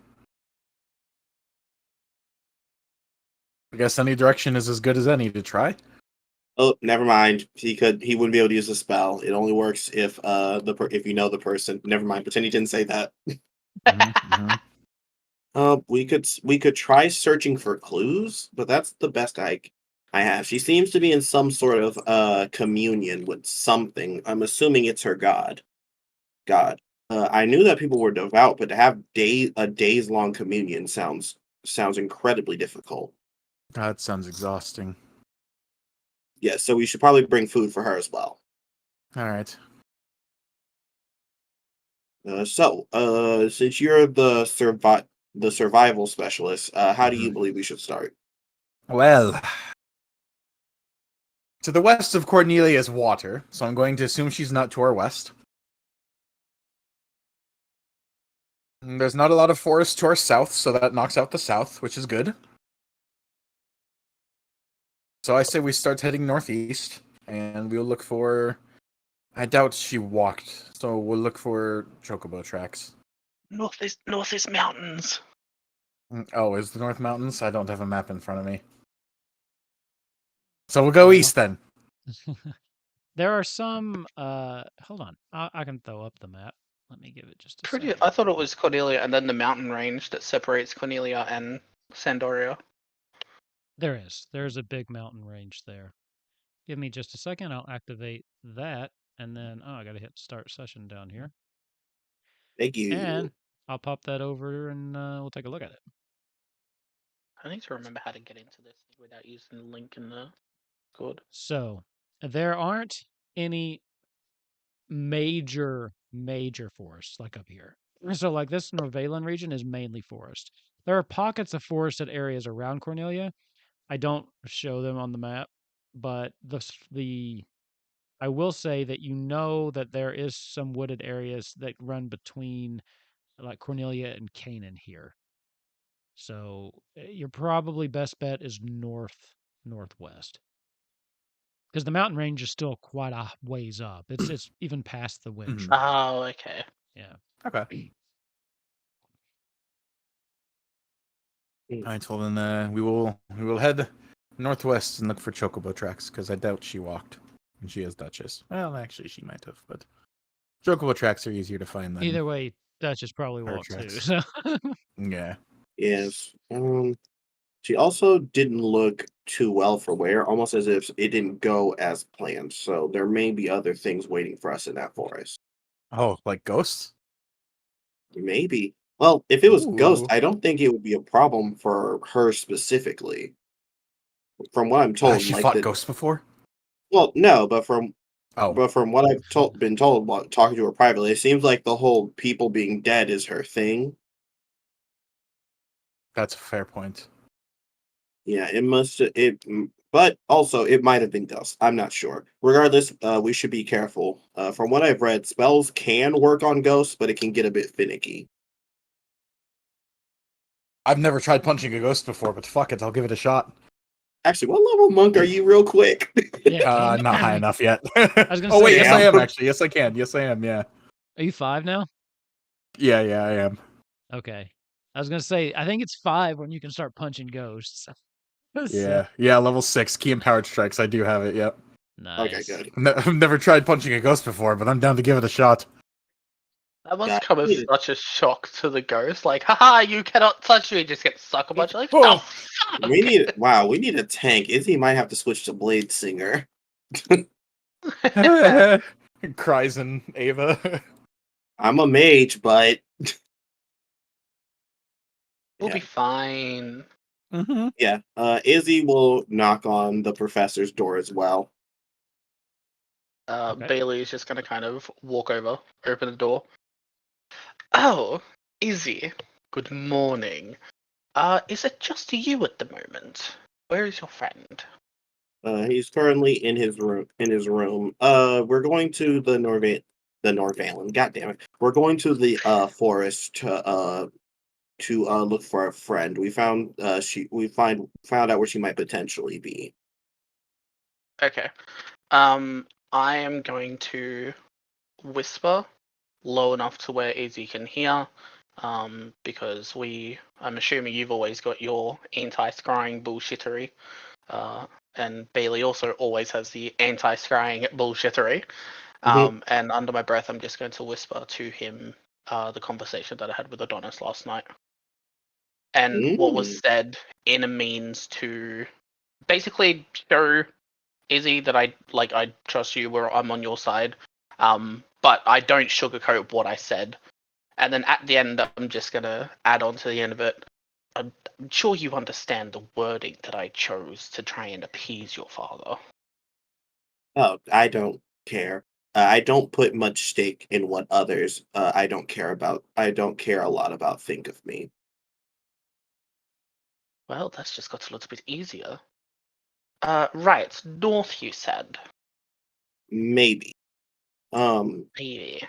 Speaker 1: I guess any direction is as good as any to try.
Speaker 4: Oh, never mind. He wouldn't be able to use the spell. It only works if if you know the person. Never mind. Pretend he didn't say that.
Speaker 1: Mhm.
Speaker 4: We could try searching for clues, but that's the best I have. She seems to be in some sort of communion with something. I'm assuming it's her god. God. I knew that people were devout, but to have a days long communion sounds incredibly difficult.
Speaker 1: That sounds exhausting.
Speaker 4: Yeah, so we should probably bring food for her as well.
Speaker 1: All right.
Speaker 4: Since you're the survival specialist, how do you
Speaker 1: Mhm.
Speaker 4: believe we should start?
Speaker 1: Well, to the west of Cornelia is water, so I'm going to assume she's not to our west. There's not a lot of forest to our south, so that knocks out the south, which is good. So I say we start heading northeast, and we'll look for... I doubt she walked, so we'll look for chocobo tracks.
Speaker 3: Northeast mountains.
Speaker 1: Oh, is the North Mountains? I don't have a map in front of me. So we'll go
Speaker 2: Well,
Speaker 1: east then.
Speaker 2: there are some. Hold on. I can throw up the map. Let me give it just a second.
Speaker 3: I thought it was Cornelia and then the mountain range that separates Cornelia and Sandoria.
Speaker 2: There's a big mountain range there. Give me just a second. I'll activate that, and then I gotta hit start session down here,
Speaker 4: Thank you.
Speaker 2: and I'll pop that over, and we'll take a look at it.
Speaker 3: I need to remember how to get into this without using the link in the Discord.
Speaker 2: So there aren't any major forests like up here. So like this Norvalen region is mainly forest. There are pockets of forested areas around Cornelia. I don't show them on the map, but the I will say that you know that there is some wooded areas that run between like Cornelia and Canaan here. So your probably best bet is northwest. because the mountain range is still quite a ways up. It's even past the wind
Speaker 1: Mhm.
Speaker 2: track.
Speaker 3: Oh, okay.
Speaker 2: Yeah.
Speaker 1: Okay.
Speaker 4: Mm.
Speaker 1: All right. Well, then we will head northwest and look for chocobo tracks because I doubt she walked. And she is Duchess. Well, actually, she might have, but chocobo tracks are easier to find than
Speaker 2: Either way, Duchess probably
Speaker 1: her
Speaker 2: walked too.
Speaker 1: tracks.
Speaker 2: So
Speaker 1: Yeah.
Speaker 4: Yes. She also didn't look too well for wear, almost as if it didn't go as planned. So there may be other things waiting for us in that forest.
Speaker 1: Oh, like ghosts?
Speaker 4: Maybe. Well, if it was Ghost,
Speaker 1: Ooh.
Speaker 4: I don't think it would be a problem for her specifically. From what I'm
Speaker 1: Has
Speaker 4: told,
Speaker 1: she
Speaker 4: like
Speaker 1: fought
Speaker 4: the
Speaker 1: ghosts before?
Speaker 4: well, no, but
Speaker 1: Oh.
Speaker 4: from what I've been told while talking to her privately, it seems like the whole people being dead is her thing.
Speaker 1: That's a fair point.
Speaker 4: Yeah, but also it might have been Ghost. I'm not sure. Regardless, we should be careful. From what I've read, spells can work on ghosts, but it can get a bit finicky.
Speaker 1: I've never tried punching a ghost before, but fuck it, I'll give it a shot.
Speaker 4: Actually, what level monk are you, real quick?
Speaker 2: yeah,
Speaker 1: Not high enough yet.
Speaker 2: was gonna
Speaker 1: Oh
Speaker 2: say,
Speaker 1: wait, yes I
Speaker 4: Damn.
Speaker 1: am actually. Yes I can. Yes I am. Yeah.
Speaker 2: are you 5 now?
Speaker 1: Yeah, I am.
Speaker 2: Okay. I was gonna say, I think it's 5 when you can start punching ghosts. So,
Speaker 1: Yeah. Level 6 key empowered strikes. I do have it. Yep.
Speaker 4: Okay,
Speaker 2: nice.
Speaker 4: good.
Speaker 1: I've never tried punching a ghost before, but I'm down to give it a shot.
Speaker 3: That must
Speaker 4: Yeah,
Speaker 3: come as
Speaker 4: we need
Speaker 3: such a shock to the ghost. Like, haha, you cannot touch me. Just get sucked a bunch. Like,
Speaker 1: Oh.
Speaker 3: oh, fuck.
Speaker 4: we need a tank. Izzy might have to switch to Blade Singer.
Speaker 1: Cries in Ava.
Speaker 4: I'm a mage, but
Speaker 3: We'll
Speaker 4: yeah.
Speaker 3: be fine.
Speaker 1: Mm-hmm.
Speaker 4: Yeah, Izzy will knock on the professor's door as well.
Speaker 2: Okay.
Speaker 3: Bailey is just gonna kind of walk over, open the door. Oh, Izzy. Good morning. Is it just you at the moment? Where is your friend?
Speaker 4: He's currently in his room. We're going to the Norvalen. God damn it! We're going to the forest to look for a friend. We found found out where she might potentially be.
Speaker 3: Okay. I am going to whisper low enough to where Izzy can hear. Because I'm assuming you've always got your anti-scrying bullshittery. And Bailey also always has the anti-scrying bullshittery. And under my breath, I'm just going to whisper to him the conversation that I had with Adonis last night. And what was said in a means to basically show Izzy that I trust you, where I'm on your side. But I don't sugarcoat what I said. And then at the end, I'm just gonna add on to the end of it. I'm sure you understand the wording that I chose to try and appease your father.
Speaker 4: Oh, I don't care. I don't put much stake in what others I don't care about. I don't care a lot about think of me.
Speaker 3: Well, that's just got a little bit easier. Right, north, you said.
Speaker 4: Maybe.
Speaker 3: Maybe.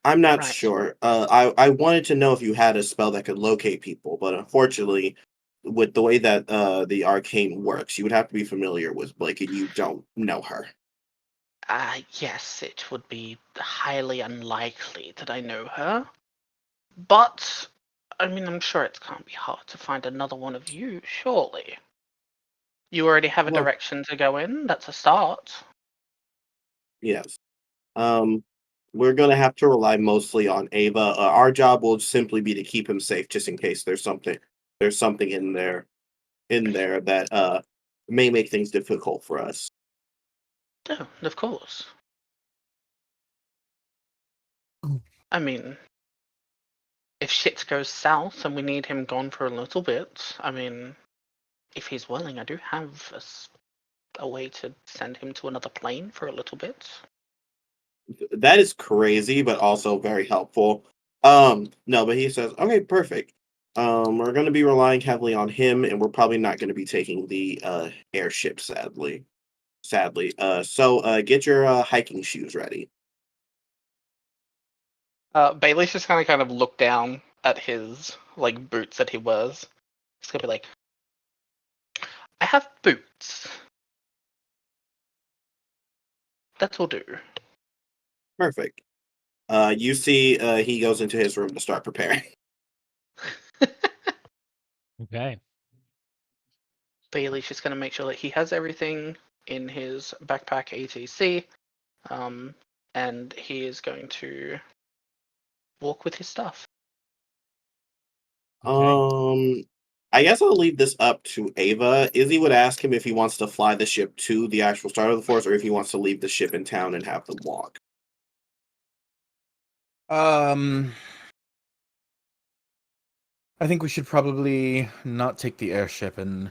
Speaker 4: I'm not
Speaker 3: Right.
Speaker 4: sure. I wanted to know if you had a spell that could locate people, but unfortunately, with the way that the arcane works, you would have to be familiar with Blake, and you don't know her.
Speaker 3: Yes, it would be highly unlikely that I know her. But, I mean, I'm sure it can't be hard to find another one of you, surely. You already have a
Speaker 4: Well,
Speaker 3: direction to go in? That's a start.
Speaker 4: yes. Um, we're gonna have to rely mostly on Ava. Our job will simply be to keep him safe, just in case there's something in there that may make things difficult for us.
Speaker 3: Oh, of course. I mean, if shit goes south and we need him gone for a little bit, I mean, if he's willing, I do have a way to send him to another plane for a little bit.
Speaker 4: That is crazy, but also very helpful. No, but he says, okay, perfect. We're going to be relying heavily on him, and we're probably not going to be taking the airship, sadly. So get your hiking shoes ready.
Speaker 3: Bailey's just gonna kind of look down at his boots that he wears. He's gonna be like, I have boots. That'll do.
Speaker 4: Perfect. You see, he goes into his room to start preparing.
Speaker 2: Okay.
Speaker 3: Bailey's just going to make sure that he has everything in his backpack etc. And he is going to walk with his stuff.
Speaker 2: Okay.
Speaker 4: I guess I'll leave this up to Ava. Izzy would ask him if he wants to fly the ship to the actual start of the forest, or if he wants to leave the ship in town and have them walk.
Speaker 1: I think we should probably not take the airship, and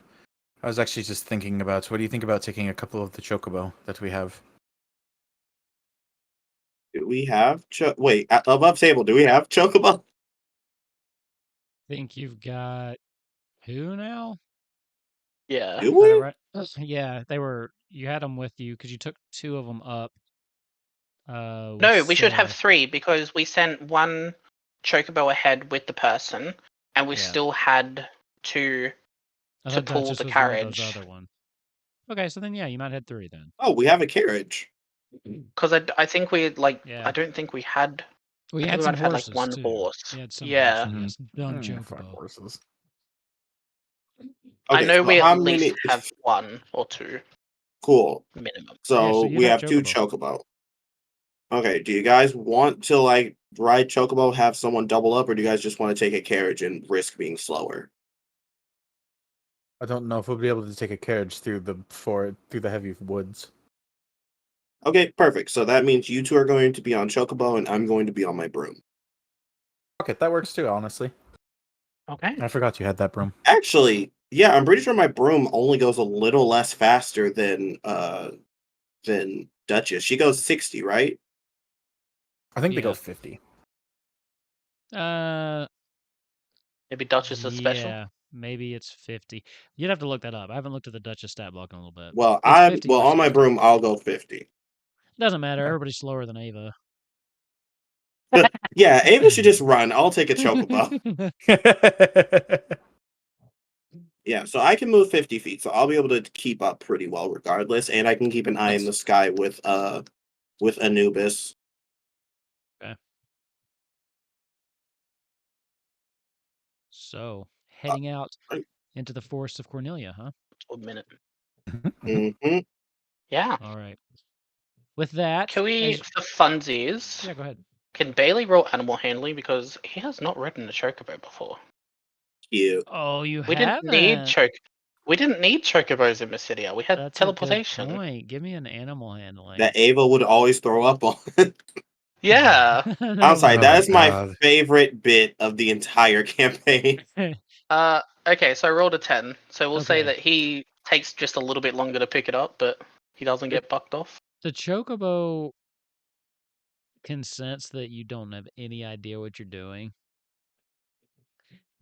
Speaker 1: I was actually just thinking about, what do you think about taking a couple of the chocobo that we have?
Speaker 4: Do we have wait, above table, do we have chocobo?
Speaker 2: Think you've got who now?
Speaker 3: Yeah.
Speaker 4: Do
Speaker 2: Is that
Speaker 4: we?
Speaker 2: right? Yeah, you had them with you because you took 2 of them up. With
Speaker 3: No, we should have
Speaker 2: Seth.
Speaker 3: 3 because we sent 1 chocobo ahead with the person, and we
Speaker 2: Yeah.
Speaker 3: still had 2
Speaker 2: I
Speaker 3: to
Speaker 2: thought
Speaker 3: pull
Speaker 2: Duchess
Speaker 3: the
Speaker 2: was one of those
Speaker 3: carriage.
Speaker 2: other one. Okay, so then yeah, you might have 3 then.
Speaker 4: Oh, we have a carriage.
Speaker 3: Because I think we
Speaker 2: Yeah.
Speaker 3: I don't think we had.
Speaker 2: We
Speaker 3: I think
Speaker 2: had
Speaker 3: we
Speaker 2: some
Speaker 3: might have had
Speaker 2: horses
Speaker 3: like 1
Speaker 2: too.
Speaker 3: horse.
Speaker 2: We had some
Speaker 3: Yeah.
Speaker 2: horses. Yes, dumb
Speaker 1: Fuck
Speaker 2: chocobo.
Speaker 1: horses.
Speaker 3: I
Speaker 4: Okay,
Speaker 3: know
Speaker 4: so
Speaker 3: we
Speaker 4: how
Speaker 3: at least
Speaker 4: many?
Speaker 3: have 1 or 2
Speaker 4: Cool.
Speaker 3: minimum.
Speaker 2: Yeah, so
Speaker 4: So
Speaker 2: you'd
Speaker 4: we
Speaker 2: have
Speaker 4: have 2 chocobo. Okay, do you guys want to like ride chocobo, have someone double up, or do you guys just want to take a carriage and risk being slower?
Speaker 1: I don't know if we'll be able to take a carriage through the heavy woods.
Speaker 4: Okay, perfect. So that means you 2 are going to be on chocobo, and I'm going to be on my broom.
Speaker 1: Okay, that works too, honestly.
Speaker 3: Okay.
Speaker 1: I forgot you had that broom.
Speaker 4: Actually, yeah, I'm pretty sure my broom only goes a little less faster than Duchess. She goes 60, right?
Speaker 1: I think they
Speaker 2: Yeah.
Speaker 1: go 50.
Speaker 3: Maybe Duchess is special.
Speaker 2: Yeah, maybe it's 50. You'd have to look that up. I haven't looked at the Duchess stat block in a little bit.
Speaker 4: Well,
Speaker 2: It's 50 for
Speaker 4: on my
Speaker 2: 60.
Speaker 4: broom, I'll go 50.
Speaker 2: Doesn't matter.
Speaker 1: Okay.
Speaker 2: Everybody's slower than Ava.
Speaker 4: Yeah, Ava should just run. I'll take a chocobo. Yeah, so I can move 50 feet, so I'll be able to keep up pretty well regardless, and I can keep an eye in the sky with Anubis.
Speaker 2: Okay. So, heading out into the forest of Cornelia, huh?
Speaker 3: 1 minute.
Speaker 4: Mm-hmm.
Speaker 3: Yeah.
Speaker 2: All right. With that,
Speaker 3: Can we, for funsies,
Speaker 2: yeah, go ahead.
Speaker 3: can Bailey roll animal handling because he has not ridden a chocobo before?
Speaker 4: Cute.
Speaker 2: Oh, you
Speaker 3: We
Speaker 2: haven't.
Speaker 3: We didn't need chocobos in Mysidia. We had
Speaker 2: That's
Speaker 3: teleportation.
Speaker 2: a good point. Give me an animal handling.
Speaker 4: That Ava would always throw up on.
Speaker 3: Yeah.
Speaker 4: I'm sorry, that is my
Speaker 1: God.
Speaker 4: favorite bit of the entire campaign.
Speaker 3: Okay, so I rolled a 10. So we'll say
Speaker 2: Okay.
Speaker 3: that he takes just a little bit longer to pick it up, but he doesn't get bucked off.
Speaker 2: The chocobo can sense that you don't have any idea what you're doing.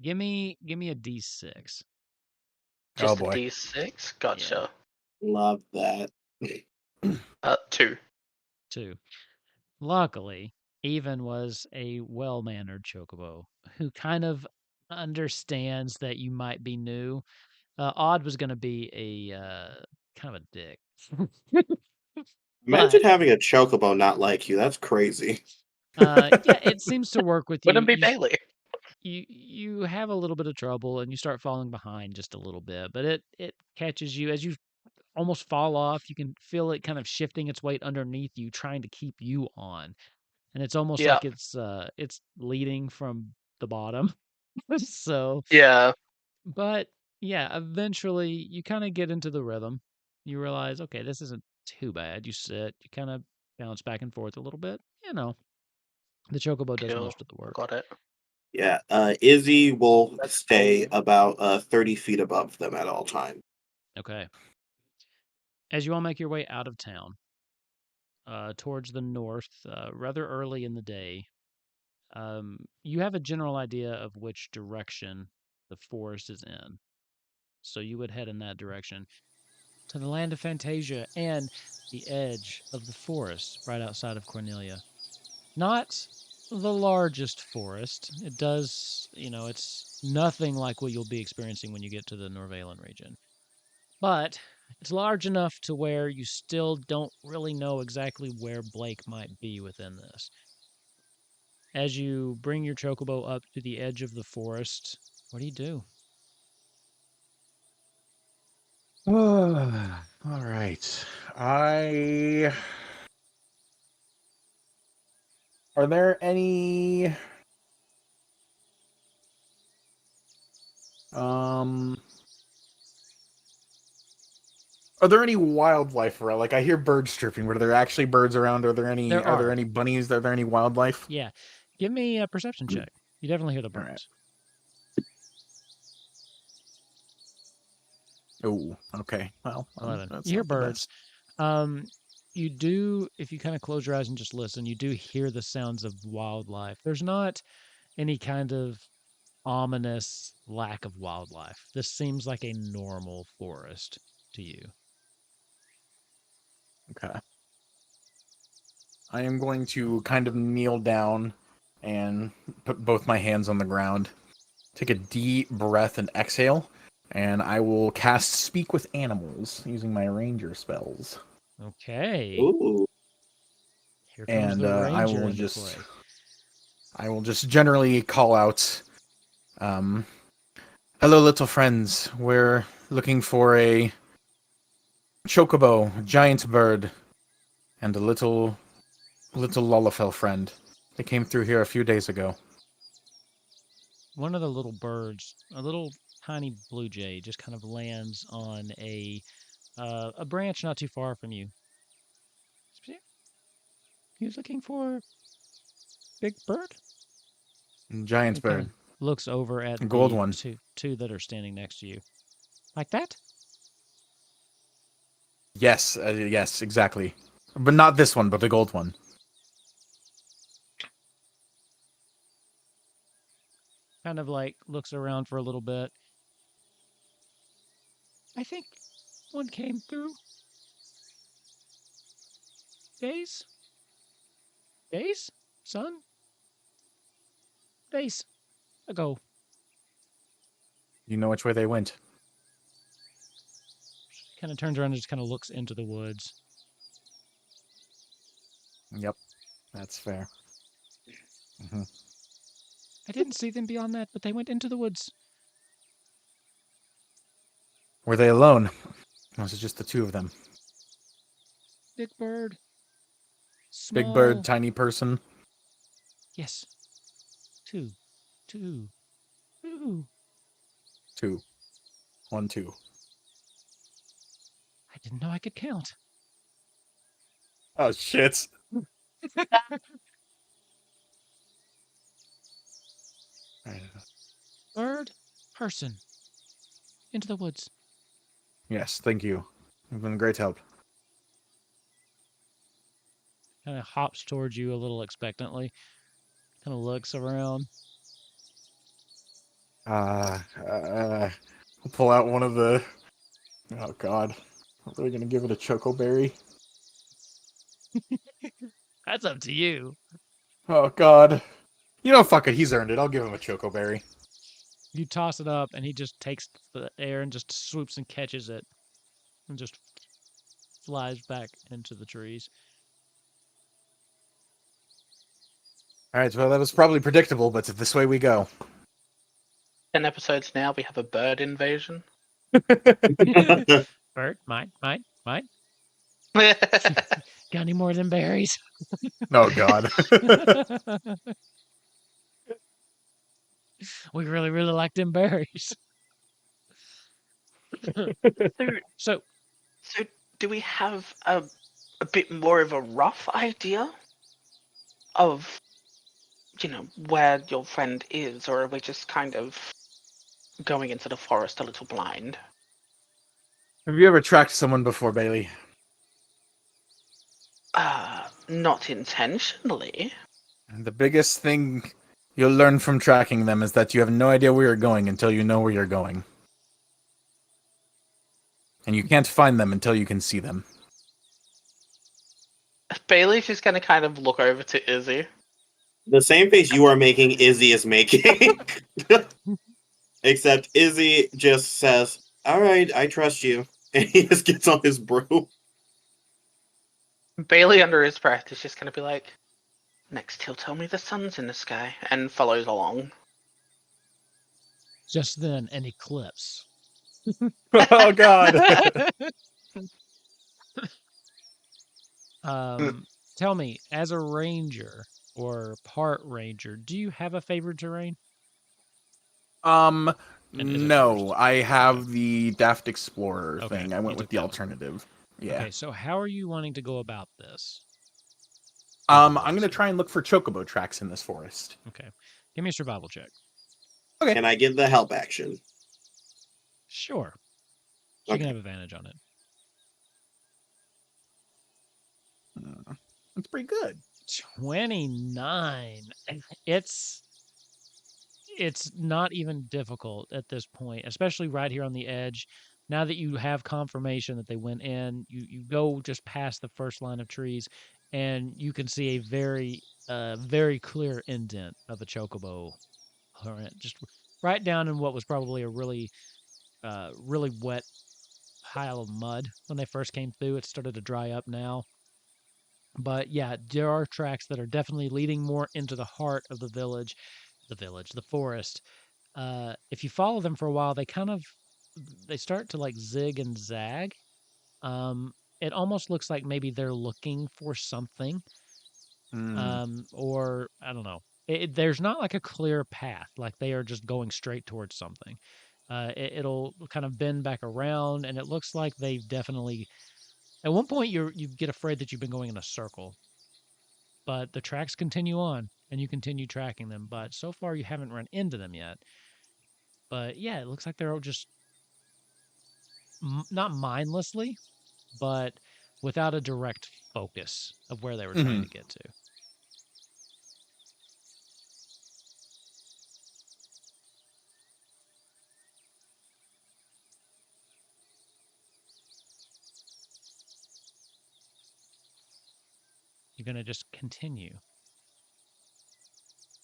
Speaker 2: Give me a D6.
Speaker 3: Just
Speaker 1: Oh
Speaker 3: a
Speaker 1: boy.
Speaker 3: D6? Gotcha.
Speaker 4: Love that.
Speaker 3: 2.
Speaker 2: 2. Luckily, Even was a well-mannered chocobo who kind of understands that you might be new. Odd was going to be a kind of a dick.
Speaker 4: Imagine
Speaker 2: But
Speaker 4: having a chocobo not like you. That's crazy.
Speaker 2: yeah, it seems to work with you.
Speaker 3: Wouldn't be Bailey.
Speaker 2: You have a little bit of trouble and you start falling behind just a little bit, but it catches you as you almost fall off. You can feel it kind of shifting its weight underneath you, trying to keep you on. And it's almost
Speaker 3: Yeah.
Speaker 2: like it's leading from the bottom. So,
Speaker 3: Yeah.
Speaker 2: but yeah, eventually you kind of get into the rhythm. You realize, okay, this isn't too bad. You sit, you kind of bounce back and forth a little bit. You know, the chocobo does
Speaker 3: Cool.
Speaker 2: most of the work.
Speaker 3: Got it.
Speaker 4: Yeah, Izzy will
Speaker 3: That's
Speaker 4: stay
Speaker 3: cool.
Speaker 4: about 30 feet above them at all times.
Speaker 2: Okay. As you all make your way out of town, towards the north, rather early in the day, you have a general idea of which direction the forest is in. So you would head in that direction to the land of Fantasia and the edge of the forest right outside of Cornelia. Not the largest forest. It does, it's nothing like what you'll be experiencing when you get to the Norvalen region. But It's large enough to where you still don't really know exactly where Blake might be within this. As you bring your chocobo up to the edge of the forest, what do you do?
Speaker 1: All right. Are there any are there any wildlife around? Like I hear birds chirping. Were there actually birds around? Are there any
Speaker 2: There are.
Speaker 1: any bunnies? Are there any wildlife?
Speaker 2: Yeah. Give me a perception check. You definitely hear the
Speaker 1: All right.
Speaker 2: birds.
Speaker 1: Oh, okay. Well,
Speaker 2: 11.
Speaker 1: that's
Speaker 2: You hear
Speaker 1: not the
Speaker 2: birds.
Speaker 1: best.
Speaker 2: You do, if you kind of close your eyes and just listen, you do hear the sounds of wildlife. There's not any kind of ominous lack of wildlife. This seems like a normal forest to you.
Speaker 1: Okay. I am going to kind of kneel down and put both my hands on the ground. Take a deep breath and exhale, and I will cast Speak with Animals using my ranger spells.
Speaker 2: Okay.
Speaker 4: Ooh.
Speaker 2: Here comes
Speaker 1: And
Speaker 2: the
Speaker 1: I
Speaker 2: ranger
Speaker 1: will
Speaker 2: into
Speaker 1: just
Speaker 2: play.
Speaker 1: I will just generally call out, hello, little friends. We're looking for a chocobo, giant bird, and a little Lullafell friend. They came through here a few days ago.
Speaker 2: One of the little birds, a little tiny blue jay, just kind of lands on a branch not too far from you. He's looking for big bird.
Speaker 1: Giant
Speaker 2: He kind
Speaker 1: bird.
Speaker 2: of looks over at
Speaker 1: A gold
Speaker 2: the
Speaker 1: one.
Speaker 2: two that are standing next to you, like that.
Speaker 1: Yes, yes, exactly. But not this one, but the gold one.
Speaker 2: Kind of like looks around for a little bit. I think one came through days, son, days ago.
Speaker 1: You know which way they went.
Speaker 2: Kind of turns around and just kind of looks into the woods.
Speaker 1: Yep, that's fair. Mm-hmm.
Speaker 2: I didn't see them beyond that, but they went into the woods.
Speaker 1: Were they alone? Or was it just the two of them?
Speaker 2: Big bird. Small.
Speaker 1: Big bird, tiny person.
Speaker 2: Yes. Two.
Speaker 1: 2. 1, 2.
Speaker 2: I didn't know I could count.
Speaker 1: Oh shit!
Speaker 2: Bird, person. Into the woods.
Speaker 1: Yes, thank you. You've been a great help.
Speaker 2: Kind of hops towards you a little expectantly. Kind of looks around.
Speaker 1: I'll pull out one of the. Oh god, I'm really gonna give it a choco berry.
Speaker 2: That's up to you.
Speaker 1: Oh god, you know, fuck it, he's earned it. I'll give him a choco berry.
Speaker 2: You toss it up, and he just takes the air and just swoops and catches it, and just flies back into the trees.
Speaker 1: All right, well that was probably predictable, but this way we go.
Speaker 3: 10 episodes now, we have a bird invasion.
Speaker 2: Bird, mine.
Speaker 3: Yeah.
Speaker 2: Got any more than berries?
Speaker 1: Oh god.
Speaker 2: We really, really like them berries. So,
Speaker 3: So do we have a bit more of a rough idea of, where your friend is, or are we just kind of going into the forest a little blind?
Speaker 1: Have you ever tracked someone before, Bailey?
Speaker 3: Not intentionally.
Speaker 1: The biggest thing you'll learn from tracking them is that you have no idea where you're going until you know where you're going. And you can't find them until you can see them.
Speaker 3: Bailey's just going to kind of look over to Izzy.
Speaker 4: The same face you are making, Izzy is making. Except Izzy just says, "All right, I trust you." And he just gets on his broom.
Speaker 3: Bailey, under his breath, is just going to be like, next he'll tell me the sun's in the sky, and follows along.
Speaker 2: Just then, an eclipse.
Speaker 1: Oh God.
Speaker 2: Tell me, as a ranger or part ranger, do you have a favorite terrain? And is it
Speaker 1: No,
Speaker 2: forest?
Speaker 1: I have the Daft Explorer
Speaker 2: Okay,
Speaker 1: thing. I
Speaker 2: you
Speaker 1: went with
Speaker 2: took
Speaker 1: the
Speaker 2: that one.
Speaker 1: alternative. Yeah.
Speaker 2: Okay, so how are you wanting to go about this?
Speaker 1: I'm gonna try and look for chocobo tracks in this forest.
Speaker 2: Okay, give me a survival check.
Speaker 1: Okay.
Speaker 4: Can I give the help action?
Speaker 2: Sure. She can have advantage on it.
Speaker 1: That's pretty good.
Speaker 2: 29. It's not even difficult at this point, especially right here on the edge. Now that you have confirmation that they went in, you go just past the first line of trees, and you can see a very clear indent of a chocobo, just right down in what was probably a really wet pile of mud when they first came through. It started to dry up now. But yeah, there are tracks that are definitely leading more into the heart of the forest. If you follow them for a while, they start to like zig and zag. It almost looks like maybe they're looking for something, or I don't know. There's not like a clear path, like they are just going straight towards something. It'll kind of bend back around, and it looks like they've definitely. At one point, you get afraid that you've been going in a circle, but the tracks continue on, and you continue tracking them. But so far, you haven't run into them yet. But yeah, it looks like they're all just not mindlessly, but without a direct focus of where they were trying to get to. You're going to just continue.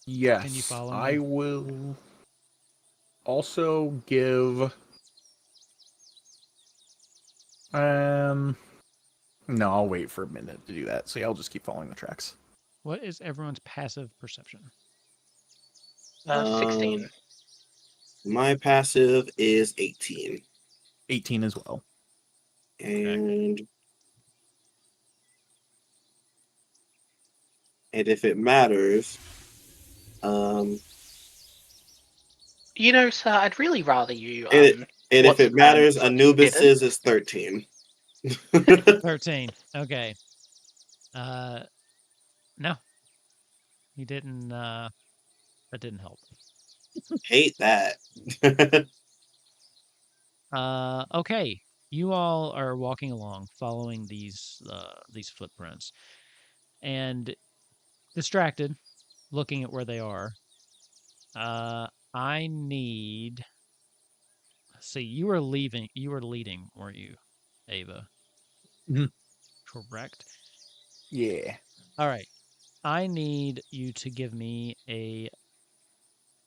Speaker 1: Yes.
Speaker 2: Can you follow me?
Speaker 1: I will also give. No, I'll wait for a minute to do that. So yeah, I'll just keep following the tracks.
Speaker 2: What is everyone's passive perception?
Speaker 3: 16.
Speaker 4: My passive is 18.
Speaker 1: 18 as well.
Speaker 4: And if it matters,
Speaker 3: You know, sir, I'd really rather you.
Speaker 4: and if
Speaker 3: what's
Speaker 4: it
Speaker 3: the
Speaker 4: matters,
Speaker 3: brand?
Speaker 4: Anubis's is 13.
Speaker 2: 13. Okay. No. You didn't, that didn't help.
Speaker 4: Hate that.
Speaker 2: Okay. You all are walking along, following these footprints, and distracted, looking at where they are. I need. See, you were leading, weren't you, Ava?
Speaker 1: Mhm.
Speaker 2: Correct.
Speaker 1: Yeah.
Speaker 2: All right. I need you to give me a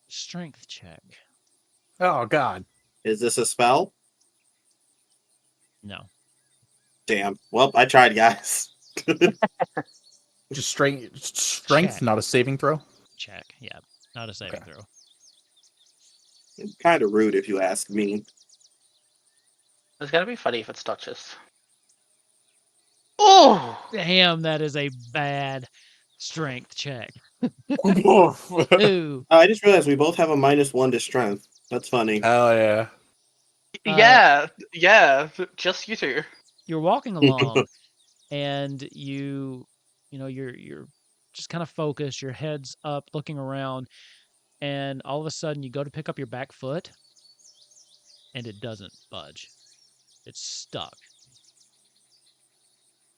Speaker 2: strength check.
Speaker 1: Oh God.
Speaker 4: Is this a spell?
Speaker 2: No.
Speaker 4: Damn. Well, I tried, guys.
Speaker 1: Just strength,
Speaker 2: Check.
Speaker 1: not a saving throw.
Speaker 2: Check. Yeah. Not a saving throw.
Speaker 4: Kind of rude if you ask me.
Speaker 3: It's gonna be funny if it's Duchess. Oh!
Speaker 2: Damn, that is a bad strength check. Ooh.
Speaker 4: I just realized we both have a -1 to strength. That's funny.
Speaker 1: Oh yeah.
Speaker 3: Yeah, just you two.
Speaker 2: You're walking along, and you're just kind of focused. Your head's up, looking around, and all of a sudden you go to pick up your back foot, and it doesn't budge. It's stuck.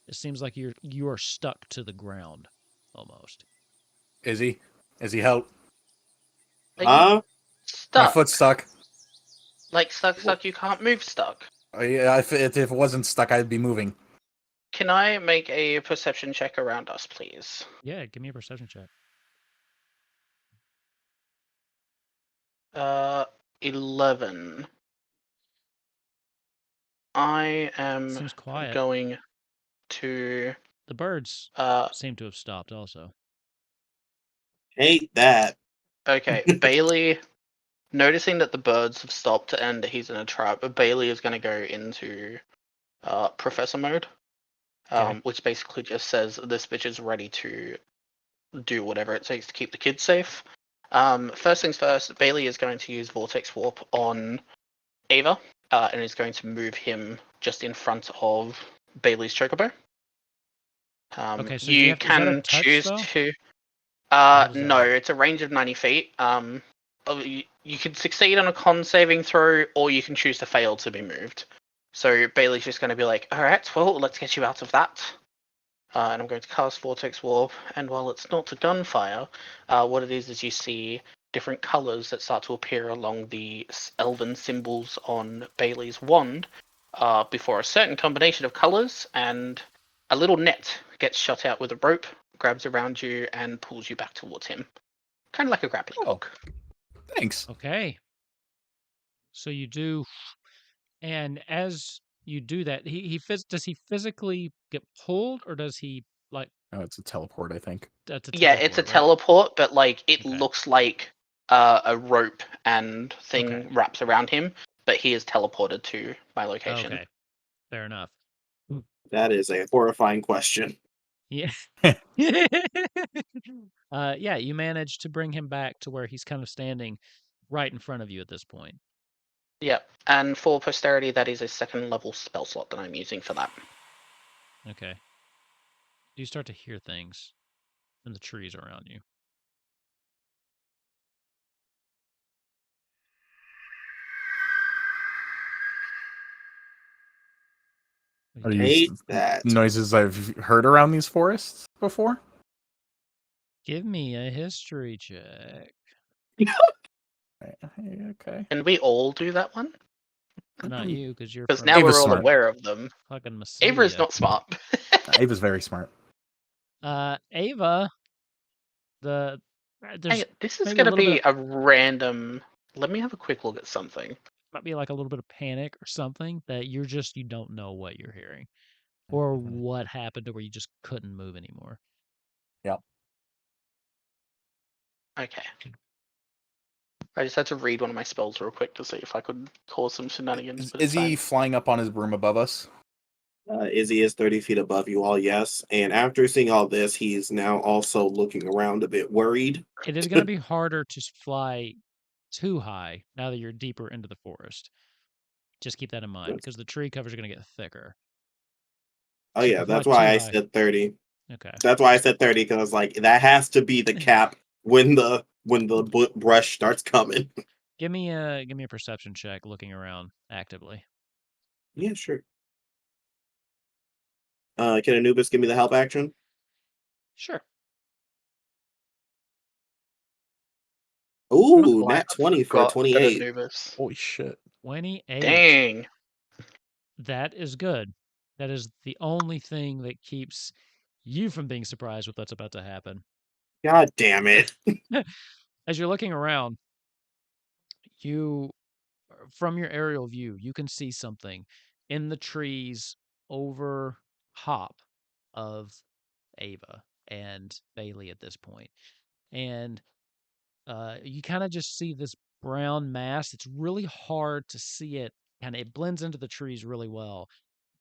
Speaker 2: It seems like you are stuck to the ground, almost.
Speaker 1: Is he? Is he help?
Speaker 3: Are you
Speaker 1: My
Speaker 3: stuck?
Speaker 1: foot's stuck.
Speaker 3: Like stuck, you can't move stuck.
Speaker 1: Yeah, if it wasn't stuck, I'd be moving.
Speaker 3: Can I make a perception check around us, please?
Speaker 2: Yeah, give me a perception check.
Speaker 3: 11. I am
Speaker 2: Seems quiet.
Speaker 3: going to.
Speaker 2: The birds
Speaker 3: Uh,
Speaker 2: seem to have stopped also.
Speaker 4: Hate that.
Speaker 3: okay, Bailey. Noticing that the birds have stopped and he's in a trap, Bailey is going to go into Professor mode,
Speaker 2: Okay.
Speaker 3: which basically just says this bitch is ready to do whatever it takes to keep the kids safe. First things first, Bailey is going to use Vortex Warp on Ava, and is going to move him just in front of Bailey's Chocobo.
Speaker 2: Okay, so
Speaker 3: you
Speaker 2: is that a
Speaker 3: can
Speaker 2: touch
Speaker 3: choose
Speaker 2: spell?
Speaker 3: to.
Speaker 2: How does that
Speaker 3: No,
Speaker 2: work?
Speaker 3: it's a range of 90 feet. You can succeed on a con saving throw, or you can choose to fail to be moved. So Bailey's just going to be like, all right, well, let's get you out of that. And I'm going to cast Vortex Warp, and while it's not a gunfire, what it is you see different colors that start to appear along the elven symbols on Bailey's wand before a certain combination of colors, and a little net gets shot out with a rope, grabs around you, and pulls you back towards him. Kind of like a grappling hook.
Speaker 1: Thanks.
Speaker 2: Okay. So you do, and as you do that, does he physically get pulled, or does he like
Speaker 1: Oh, it's a teleport, I think.
Speaker 2: that's a
Speaker 3: Yeah,
Speaker 2: teleport,
Speaker 3: it's a
Speaker 2: right?
Speaker 3: teleport, but like it
Speaker 2: Okay.
Speaker 3: looks like a rope and thing
Speaker 2: Okay.
Speaker 3: wraps around him, but he is teleported to my location.
Speaker 2: Okay. Fair enough.
Speaker 4: That is a horrifying question.
Speaker 2: Yeah. Yeah, you managed to bring him back to where he's kind of standing right in front of you at this point.
Speaker 3: Yep, and for posterity, that is a second level spell slot that I'm using for that.
Speaker 2: Okay. You start to hear things in the trees around you.
Speaker 1: Are
Speaker 2: Yeah.
Speaker 1: these
Speaker 4: Hate that.
Speaker 1: noises I've heard around these forests before?
Speaker 2: Give me a history check.
Speaker 1: Okay.
Speaker 3: Can we all do that one?
Speaker 2: Not you, because you're
Speaker 3: Because
Speaker 2: from
Speaker 3: now
Speaker 1: Ava's
Speaker 3: we're all
Speaker 1: smart.
Speaker 3: aware of them.
Speaker 2: fucking
Speaker 3: Avery is
Speaker 2: Macedonia.
Speaker 3: not smart.
Speaker 1: Ava's very smart.
Speaker 2: Ava, there's
Speaker 3: Hey, this is
Speaker 2: maybe a
Speaker 3: going to
Speaker 2: little bit
Speaker 3: be
Speaker 2: of,
Speaker 3: a random. Let me have a quick look at something.
Speaker 2: might be like a little bit of panic or something that you don't know what you're hearing or what happened to where you just couldn't move anymore.
Speaker 1: Yep.
Speaker 3: Okay. I just had to read one of my spells real quick to see if I could cause some shenanigans. But
Speaker 1: Is
Speaker 3: it's
Speaker 1: he
Speaker 3: fine.
Speaker 1: flying up on his broom above us?
Speaker 4: Izzy is 30 feet above you all, yes. And after seeing all this, he's now also looking around a bit worried.
Speaker 2: It is going to be harder to fly too high now that you're deeper into the forest. Just keep that in mind because the tree cover is going to get thicker.
Speaker 4: Oh
Speaker 2: So you
Speaker 4: yeah,
Speaker 2: can fly
Speaker 4: that's why
Speaker 2: too
Speaker 4: I
Speaker 2: high.
Speaker 4: said 30.
Speaker 2: Okay.
Speaker 4: That's why I said 30, because I was like, that has to be the cap when the brush starts coming.
Speaker 2: Give me a perception check looking around actively.
Speaker 4: Yeah, sure. Can Anubis give me the help action?
Speaker 2: Sure.
Speaker 4: Ooh,
Speaker 3: Oh, I
Speaker 4: nat 20 for a
Speaker 3: forgot that
Speaker 4: 28.
Speaker 3: Anubis.
Speaker 1: Holy shit.
Speaker 2: 28.
Speaker 3: Dang.
Speaker 2: That is good. That is the only thing that keeps you from being surprised with what's about to happen.
Speaker 4: God damn it.
Speaker 2: As you're looking around, from your aerial view, you can see something in the trees over top of Ava and Bailey at this point. And you kind of just see this brown mass. It's really hard to see it, and it blends into the trees really well.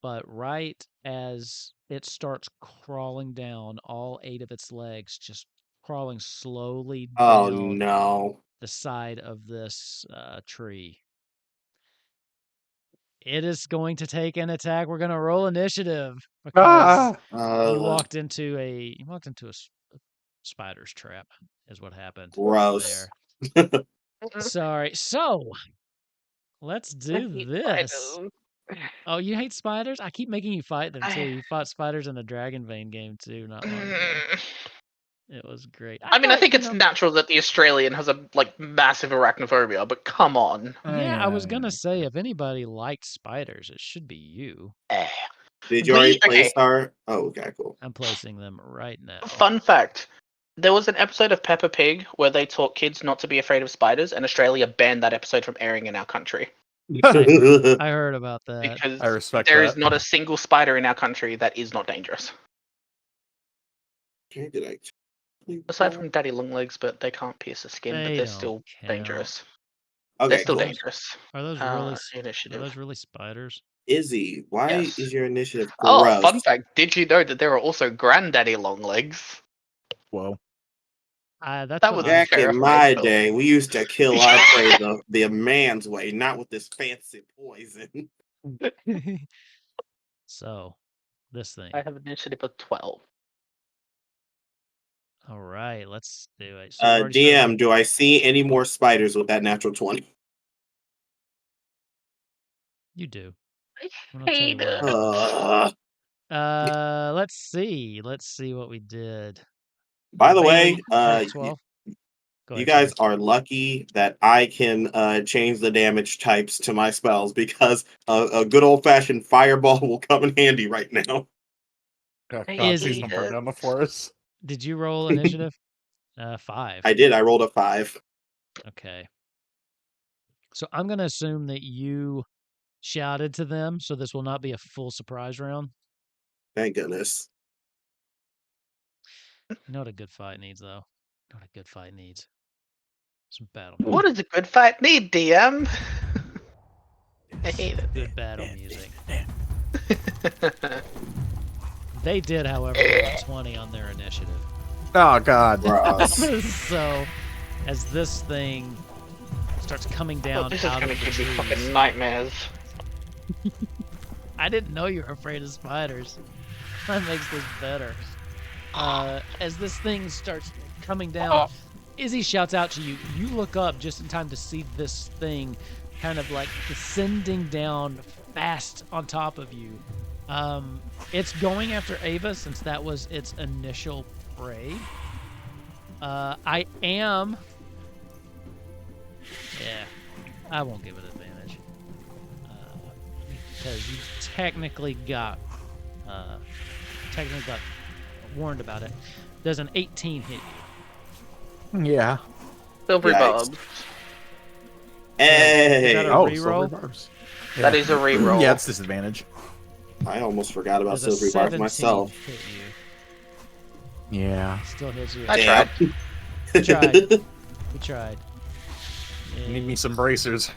Speaker 2: But right as it starts crawling down, all 8 of its legs just crawling slowly
Speaker 4: Oh
Speaker 2: down
Speaker 4: no.
Speaker 2: the side of this tree. It is going to take an attack. We're going to roll initiative because you walked into a spider's trap is what happened
Speaker 4: Gross.
Speaker 2: there. Sorry. So, let's
Speaker 3: I
Speaker 2: do
Speaker 3: hate
Speaker 2: this.
Speaker 3: spiders.
Speaker 2: Oh, you hate spiders? I keep making you fight them too.
Speaker 3: I-
Speaker 2: You fought spiders in the Dragon Vein game too not long ago. It was great.
Speaker 3: I mean, I
Speaker 2: thought,
Speaker 3: think it's natural that the Australian has a massive arachnophobia, but come on.
Speaker 2: Yeah, I was gonna say if anybody liked spiders, it should be you.
Speaker 4: Did you already play
Speaker 3: Okay.
Speaker 4: Star? Oh, okay, cool.
Speaker 2: I'm placing them right now.
Speaker 3: Fun fact: there was an episode of Peppa Pig where they taught kids not to be afraid of spiders, and Australia banned that episode from airing in our country.
Speaker 2: I heard about that.
Speaker 3: because
Speaker 1: I respect
Speaker 3: there
Speaker 1: that.
Speaker 3: is not a single spider in our country that is not dangerous.
Speaker 4: Okay, did I?
Speaker 3: Aside from daddy longlegs, but they can't pierce the skin, but
Speaker 2: They
Speaker 3: they're
Speaker 2: don't
Speaker 3: still
Speaker 2: count.
Speaker 3: dangerous.
Speaker 4: Okay,
Speaker 3: They're still
Speaker 4: cool.
Speaker 3: dangerous.
Speaker 2: Are those really? Are
Speaker 3: Initiative.
Speaker 2: those really spiders?
Speaker 4: Izzy, why
Speaker 3: Yes.
Speaker 4: is your initiative
Speaker 3: Oh,
Speaker 4: gross?
Speaker 3: fun fact! Did you know that there are also granddaddy longlegs?
Speaker 1: Whoa.
Speaker 2: That's
Speaker 3: That
Speaker 2: what
Speaker 3: was
Speaker 2: I'm-
Speaker 4: Back in
Speaker 3: terrifying,
Speaker 4: my
Speaker 3: Phil.
Speaker 4: day, we used to kill our prey the man's way, not with this fancy poison.
Speaker 2: So, this thing.
Speaker 3: I have an initiative of 12.
Speaker 2: All right, let's do it. So you've already started
Speaker 4: DM,
Speaker 2: rolling-
Speaker 4: do I see any more spiders with that natural 20?
Speaker 2: You do.
Speaker 3: I
Speaker 2: I'm gonna tell you
Speaker 3: hate it.
Speaker 2: what.
Speaker 4: Uh,
Speaker 2: Let's see. Let's see what we did.
Speaker 4: by the
Speaker 2: Bailey,
Speaker 4: way,
Speaker 2: you're at 12. Go
Speaker 4: you
Speaker 2: ahead,
Speaker 4: guys
Speaker 2: sorry.
Speaker 4: are lucky that I can change the damage types to my spells because a good old fashioned fireball will come in handy right now.
Speaker 1: Oh,
Speaker 3: Hey,
Speaker 1: God,
Speaker 2: Izzy.
Speaker 1: please don't burn down the forest.
Speaker 2: Did you roll initiative? 5.
Speaker 4: I did. I rolled a 5.
Speaker 2: Okay. So I'm gonna assume that you shouted to them, so this will not be a full surprise round.
Speaker 4: Thank goodness.
Speaker 2: You know what a good fight needs, though. You know what a good fight needs? Some battle.
Speaker 3: What does a good fight need, DM? I hate
Speaker 2: Good battle music. They did, however, roll a 20 on their initiative.
Speaker 1: Oh, God.
Speaker 4: Gross.
Speaker 2: So, as this thing starts coming down
Speaker 3: this is
Speaker 2: out
Speaker 3: gonna
Speaker 2: of the
Speaker 3: give me
Speaker 2: trees,
Speaker 3: fucking nightmares.
Speaker 2: I didn't know you were afraid of spiders. That makes this better. As this thing starts coming down, Izzy shouts out to you. You look up just in time to see this thing kind of like descending down fast on top of you. It's going after Ava since that was its initial prey. I won't give it advantage. Because you technically got warned about it. Does an 18 hit you?
Speaker 1: Yeah.
Speaker 3: Silvery
Speaker 4: Yikes.
Speaker 3: barbs.
Speaker 4: Hey,
Speaker 2: Is that a
Speaker 1: Oh,
Speaker 2: reroll?
Speaker 1: silver barbs.
Speaker 3: That is a reroll.
Speaker 1: Yeah, it's disadvantage.
Speaker 4: I almost forgot about
Speaker 2: Does a
Speaker 4: silvery barbs
Speaker 2: 17
Speaker 4: myself.
Speaker 2: hit you?
Speaker 1: Yeah.
Speaker 2: Still hits you.
Speaker 3: I
Speaker 4: Damn.
Speaker 3: tried.
Speaker 2: We tried. We tried.
Speaker 1: Need me some bracers.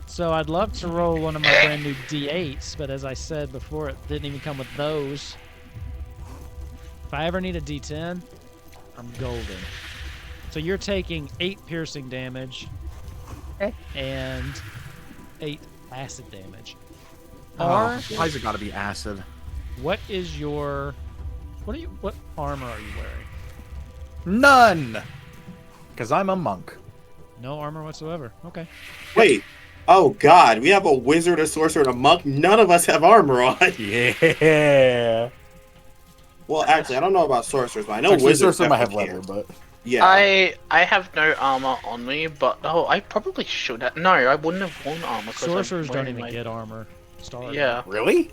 Speaker 2: So I'd love to roll one of my brand new D8s, but as I said before, it didn't even come with those. If I ever need a D10, I'm golden. So you're taking 8 piercing damage and 8 acid damage. Or
Speaker 1: Why's it gotta be acid?
Speaker 2: what armor are you wearing?
Speaker 1: None! Because I'm a monk.
Speaker 2: No armor whatsoever. Okay.
Speaker 4: Wait. Oh God, we have a wizard, a sorcerer, and a monk. None of us have armor on.
Speaker 1: Yeah.
Speaker 4: Well, actually, I don't know about sorcerers, but I know
Speaker 1: Actually,
Speaker 4: wizards
Speaker 1: sorcerer might have
Speaker 4: definitely
Speaker 1: leather,
Speaker 4: can.
Speaker 1: but
Speaker 4: Yeah.
Speaker 3: I have no armor on me, but I probably should have. No, I wouldn't have worn armor. 'Cause I'm
Speaker 2: Sorcerers don't
Speaker 3: wearing
Speaker 2: even
Speaker 3: my-
Speaker 2: get armor. Started.
Speaker 3: Yeah.
Speaker 1: really?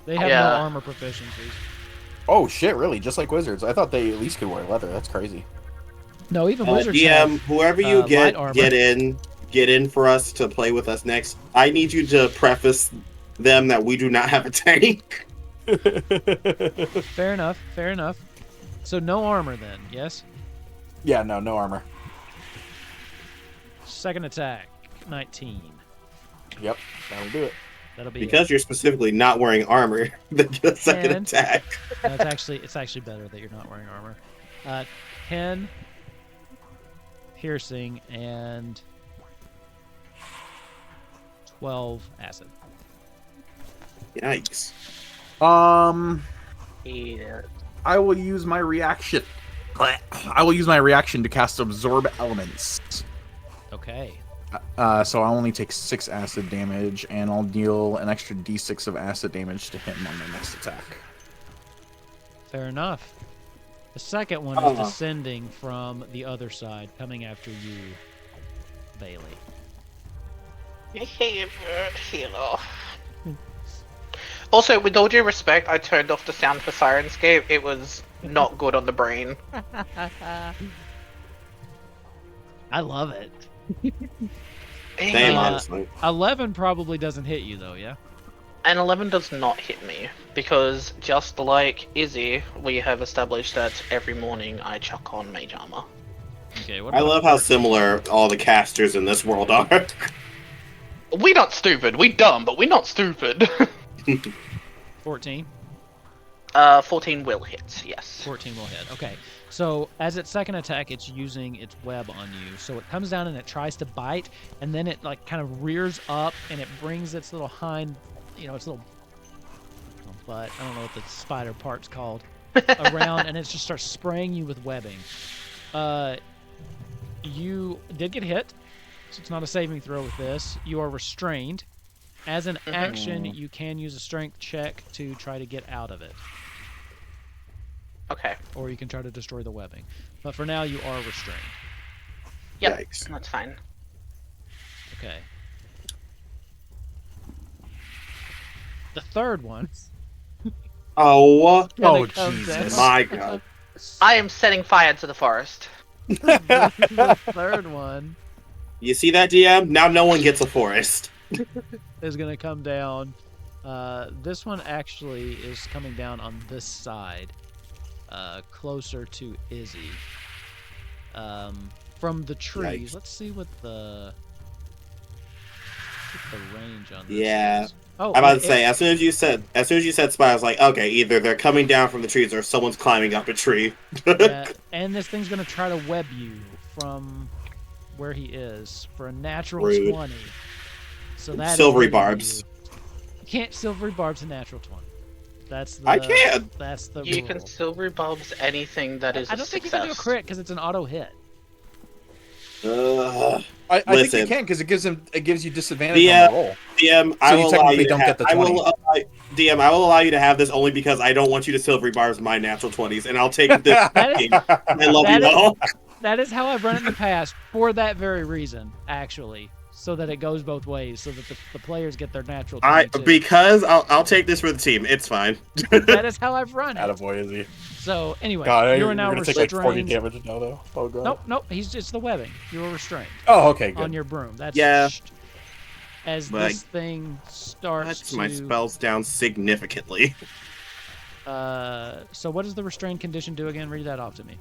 Speaker 2: They have
Speaker 3: Yeah.
Speaker 2: no armor proficiencies.
Speaker 1: Oh shit! Really? Just like wizards? I thought they at least could wear leather. That's crazy.
Speaker 2: No, even wizards
Speaker 4: DM,
Speaker 2: have
Speaker 4: whoever you
Speaker 2: light armor.
Speaker 4: get in for us to play with us next. I need you to preface them that we do not have a tank.
Speaker 2: Fair enough. Fair enough. So no armor then, yes?
Speaker 1: Yeah, no armor.
Speaker 2: Second attack, 19.
Speaker 1: Yep, that'll do it.
Speaker 2: That'll be
Speaker 4: Because you're specifically not wearing armor, they get a second
Speaker 2: And-
Speaker 4: attack.
Speaker 2: No, it's actually better that you're not wearing armor. 10 piercing and 12 acid.
Speaker 4: Yikes.
Speaker 3: Yeah.
Speaker 1: I will use my reaction. I will use my reaction to cast Absorb Elements.
Speaker 2: Okay.
Speaker 1: So I'll only take 6 acid damage, and I'll deal an extra d6 of acid damage to him on my next attack.
Speaker 2: Fair enough. The second one is descending from the other side, coming after you, Bailey.
Speaker 3: Also, with all due respect, I turned off the sound for Sirenscape. It was not good on the brain.
Speaker 2: I love it.
Speaker 4: Same,
Speaker 2: Uh,
Speaker 4: honestly.
Speaker 2: 11 probably doesn't hit you though, yeah?
Speaker 3: And 11 does not hit me, because just like Izzy, we have established that every morning I chuck on mage armor.
Speaker 2: Okay, what
Speaker 4: I
Speaker 2: about
Speaker 4: love how similar all the casters in this world are.
Speaker 3: We not stupid, we dumb, but we not stupid.
Speaker 2: 14?
Speaker 3: 14 will hit, yes.
Speaker 2: 14 will hit. Okay. So as its second attack, it's using its web on you. So it comes down and it tries to bite, and then it like kind of rears up and it brings its little hind, its little butt. I don't know what the spider part's called. Around, and it just starts spraying you with webbing. You did get hit, so it's not a saving throw with this. You are restrained. As an action, you can use a strength check to try to get out of it.
Speaker 3: Okay.
Speaker 2: Or you can try to destroy the webbing. But for now, you are restrained.
Speaker 3: Yep,
Speaker 4: Yikes.
Speaker 3: that's fine.
Speaker 2: Okay. The third one.
Speaker 4: Oh,
Speaker 1: Oh,
Speaker 2: comes
Speaker 1: Jesus.
Speaker 2: down.
Speaker 4: my God.
Speaker 3: I am setting fire to the forest.
Speaker 2: The third one
Speaker 4: You see that, DM? Now no one gets a forest.
Speaker 2: is going to come down. This one actually is coming down on this side, closer to Izzy. From the trees.
Speaker 4: Yikes.
Speaker 2: Let's see what the range on this
Speaker 4: Yeah.
Speaker 2: is. Oh,
Speaker 4: I'm about to
Speaker 2: yeah,
Speaker 4: say, as soon as you said spy, I was like, okay, either they're coming down from the trees or someone's climbing up a tree.
Speaker 2: yeah, and this thing's going to try to web you from where he is for a natural
Speaker 4: Rude.
Speaker 2: 20. So that is
Speaker 4: Silvery
Speaker 2: hitting
Speaker 4: barbs.
Speaker 2: You can't silvery barbs a natural 20. That's the
Speaker 4: I can.
Speaker 2: That's the
Speaker 3: You
Speaker 2: rule.
Speaker 3: can silver bulbs anything that is
Speaker 2: I don't
Speaker 3: a
Speaker 2: think
Speaker 3: success.
Speaker 2: you can do a crit because it's an auto hit.
Speaker 1: I think
Speaker 4: Listen.
Speaker 1: you can because it gives you disadvantage
Speaker 4: Yeah.
Speaker 1: on the roll.
Speaker 4: DM,
Speaker 1: So
Speaker 4: I
Speaker 1: you
Speaker 4: will allow
Speaker 1: technically
Speaker 4: you to
Speaker 1: don't
Speaker 4: have,
Speaker 1: get the
Speaker 4: I
Speaker 1: 20.
Speaker 4: will DM, I will allow you to have this only because I don't want you to silvery bars my natural 20s, and I'll take this.
Speaker 2: That is-
Speaker 4: game. I love
Speaker 2: that
Speaker 4: you
Speaker 2: is-
Speaker 4: all.
Speaker 2: That is how I've run it in the past for that very reason, actually. So that it goes both ways, so that the players get their natural 22.
Speaker 4: Because I'll take this for the team. It's fine.
Speaker 2: That is how I've run it.
Speaker 1: Attaboy, is he?
Speaker 2: So anyway,
Speaker 1: God,
Speaker 2: you
Speaker 1: you're
Speaker 2: are now
Speaker 1: gonna take
Speaker 2: restrained.
Speaker 1: like 40 damage now, though. Oh god.
Speaker 2: Nope. It's the webbing. You were restrained
Speaker 1: Oh, okay, good.
Speaker 2: on your broom. That's
Speaker 4: Yeah.
Speaker 2: As
Speaker 4: But
Speaker 2: this thing starts
Speaker 4: That's
Speaker 2: to.
Speaker 4: my spells down significantly.
Speaker 2: So what does the restrained condition do again? Read that off to me.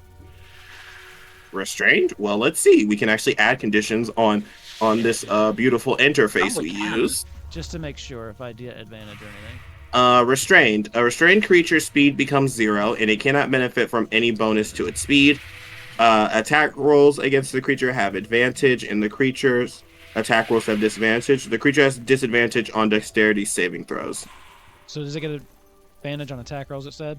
Speaker 4: Restrained? Well, let's see. We can actually add conditions on this beautiful interface
Speaker 3: Oh, we
Speaker 4: we
Speaker 3: can.
Speaker 4: use.
Speaker 2: Just to make sure if I get advantage or anything.
Speaker 4: Restrained. A restrained creature's speed becomes 0, and it cannot benefit from any bonus to its speed. Attack rolls against the creature have advantage, and the creature's attack rolls have disadvantage. The creature has disadvantage on dexterity saving throws.
Speaker 2: So does it get advantage on attack rolls? It said.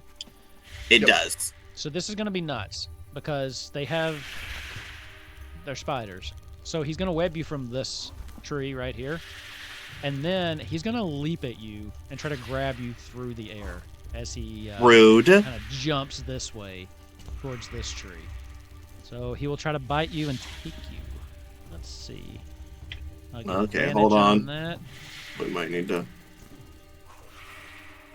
Speaker 4: It
Speaker 1: Yep.
Speaker 4: does.
Speaker 2: So this is going to be nuts because they're spiders. So he's going to web you from this tree right here, and then he's going to leap at you and try to grab you through the air as he
Speaker 4: Rude.
Speaker 2: kind of jumps this way towards this tree. So he will try to bite you and take you. Let's see. I'll get
Speaker 4: Okay,
Speaker 2: advantage
Speaker 4: hold on.
Speaker 2: that.
Speaker 4: We might need to.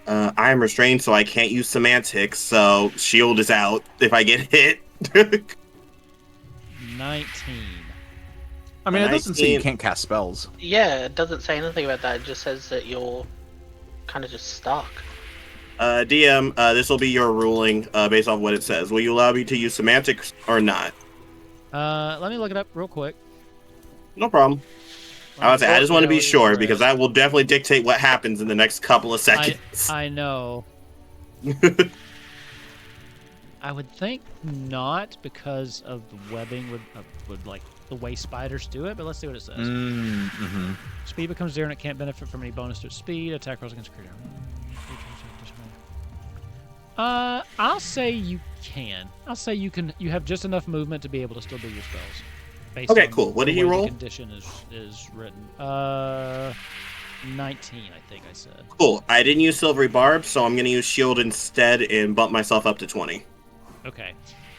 Speaker 4: I am restrained, so I can't use semantics. So shield is out if I get hit.
Speaker 2: 19.
Speaker 1: I mean, it doesn't say you
Speaker 4: 19.
Speaker 1: can't cast spells.
Speaker 3: Yeah, it doesn't say anything about that. It just says that you're kind of just stuck.
Speaker 4: DM, this will be your ruling based off what it says. Will you allow me to use semantics or not?
Speaker 2: Let me look it up real quick.
Speaker 4: No problem. I just want to be sure because that will definitely dictate what happens in the next couple of seconds.
Speaker 2: I know. I would think not because of the webbing would like the way spiders do it, but let's see what it says.
Speaker 1: Mm-hmm.
Speaker 2: Speed becomes 0 and it can't benefit from any bonus to its speed. Attack rolls against creature. I'll say you can. I'll say you can. You have just enough movement to be able to still do your spells. Based
Speaker 4: Okay,
Speaker 2: on
Speaker 4: cool. What
Speaker 2: the
Speaker 4: did he
Speaker 2: way
Speaker 4: roll?
Speaker 2: The condition is written. 19, I think I said.
Speaker 4: Cool. I didn't use silvery barb, so I'm going to use shield instead and bump myself up to 20.
Speaker 2: Okay.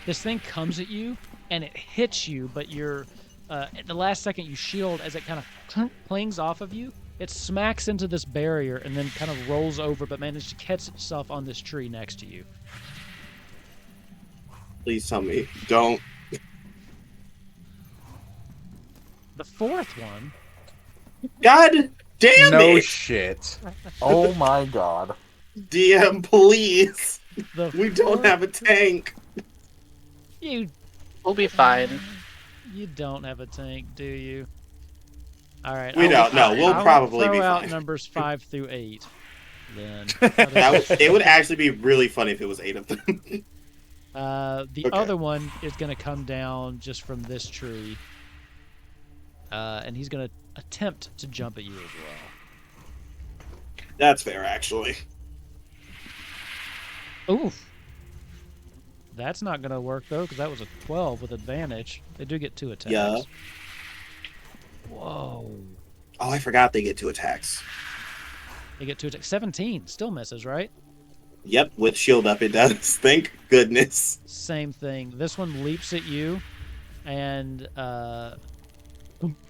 Speaker 2: This thing comes at you and it hits you, but you're at the last second you shield as it kind of clings off of you. It smacks into this barrier and then kind of rolls over, but manages to catch itself on this tree next to you.
Speaker 4: Please tell me. Don't.
Speaker 2: The fourth one
Speaker 4: God damn
Speaker 1: No
Speaker 4: it!
Speaker 1: shit. Oh my god.
Speaker 4: DM, please.
Speaker 2: The
Speaker 4: We don't have a tank.
Speaker 2: You
Speaker 3: We'll be fine.
Speaker 2: You don't have a tank, do you? All right.
Speaker 4: We don't. No, we'll
Speaker 2: I'll
Speaker 4: probably
Speaker 2: throw
Speaker 4: be
Speaker 2: out
Speaker 4: fine.
Speaker 2: numbers 5 through 8. Then
Speaker 4: It would actually be really funny if it was 8 of them.
Speaker 2: the
Speaker 4: Okay.
Speaker 2: other one is going to come down just from this tree, and he's going to attempt to jump at you as well.
Speaker 4: That's fair, actually.
Speaker 2: Oof. That's not going to work, though, because that was a 12 with advantage. They do get 2 attacks.
Speaker 4: Yeah.
Speaker 2: Whoa.
Speaker 4: Oh, I forgot they get 2 attacks.
Speaker 2: They get 2 attacks. 17 still misses, right?
Speaker 4: Yep, with shield up it does. Thank goodness.
Speaker 2: Same thing. This one leaps at you and kind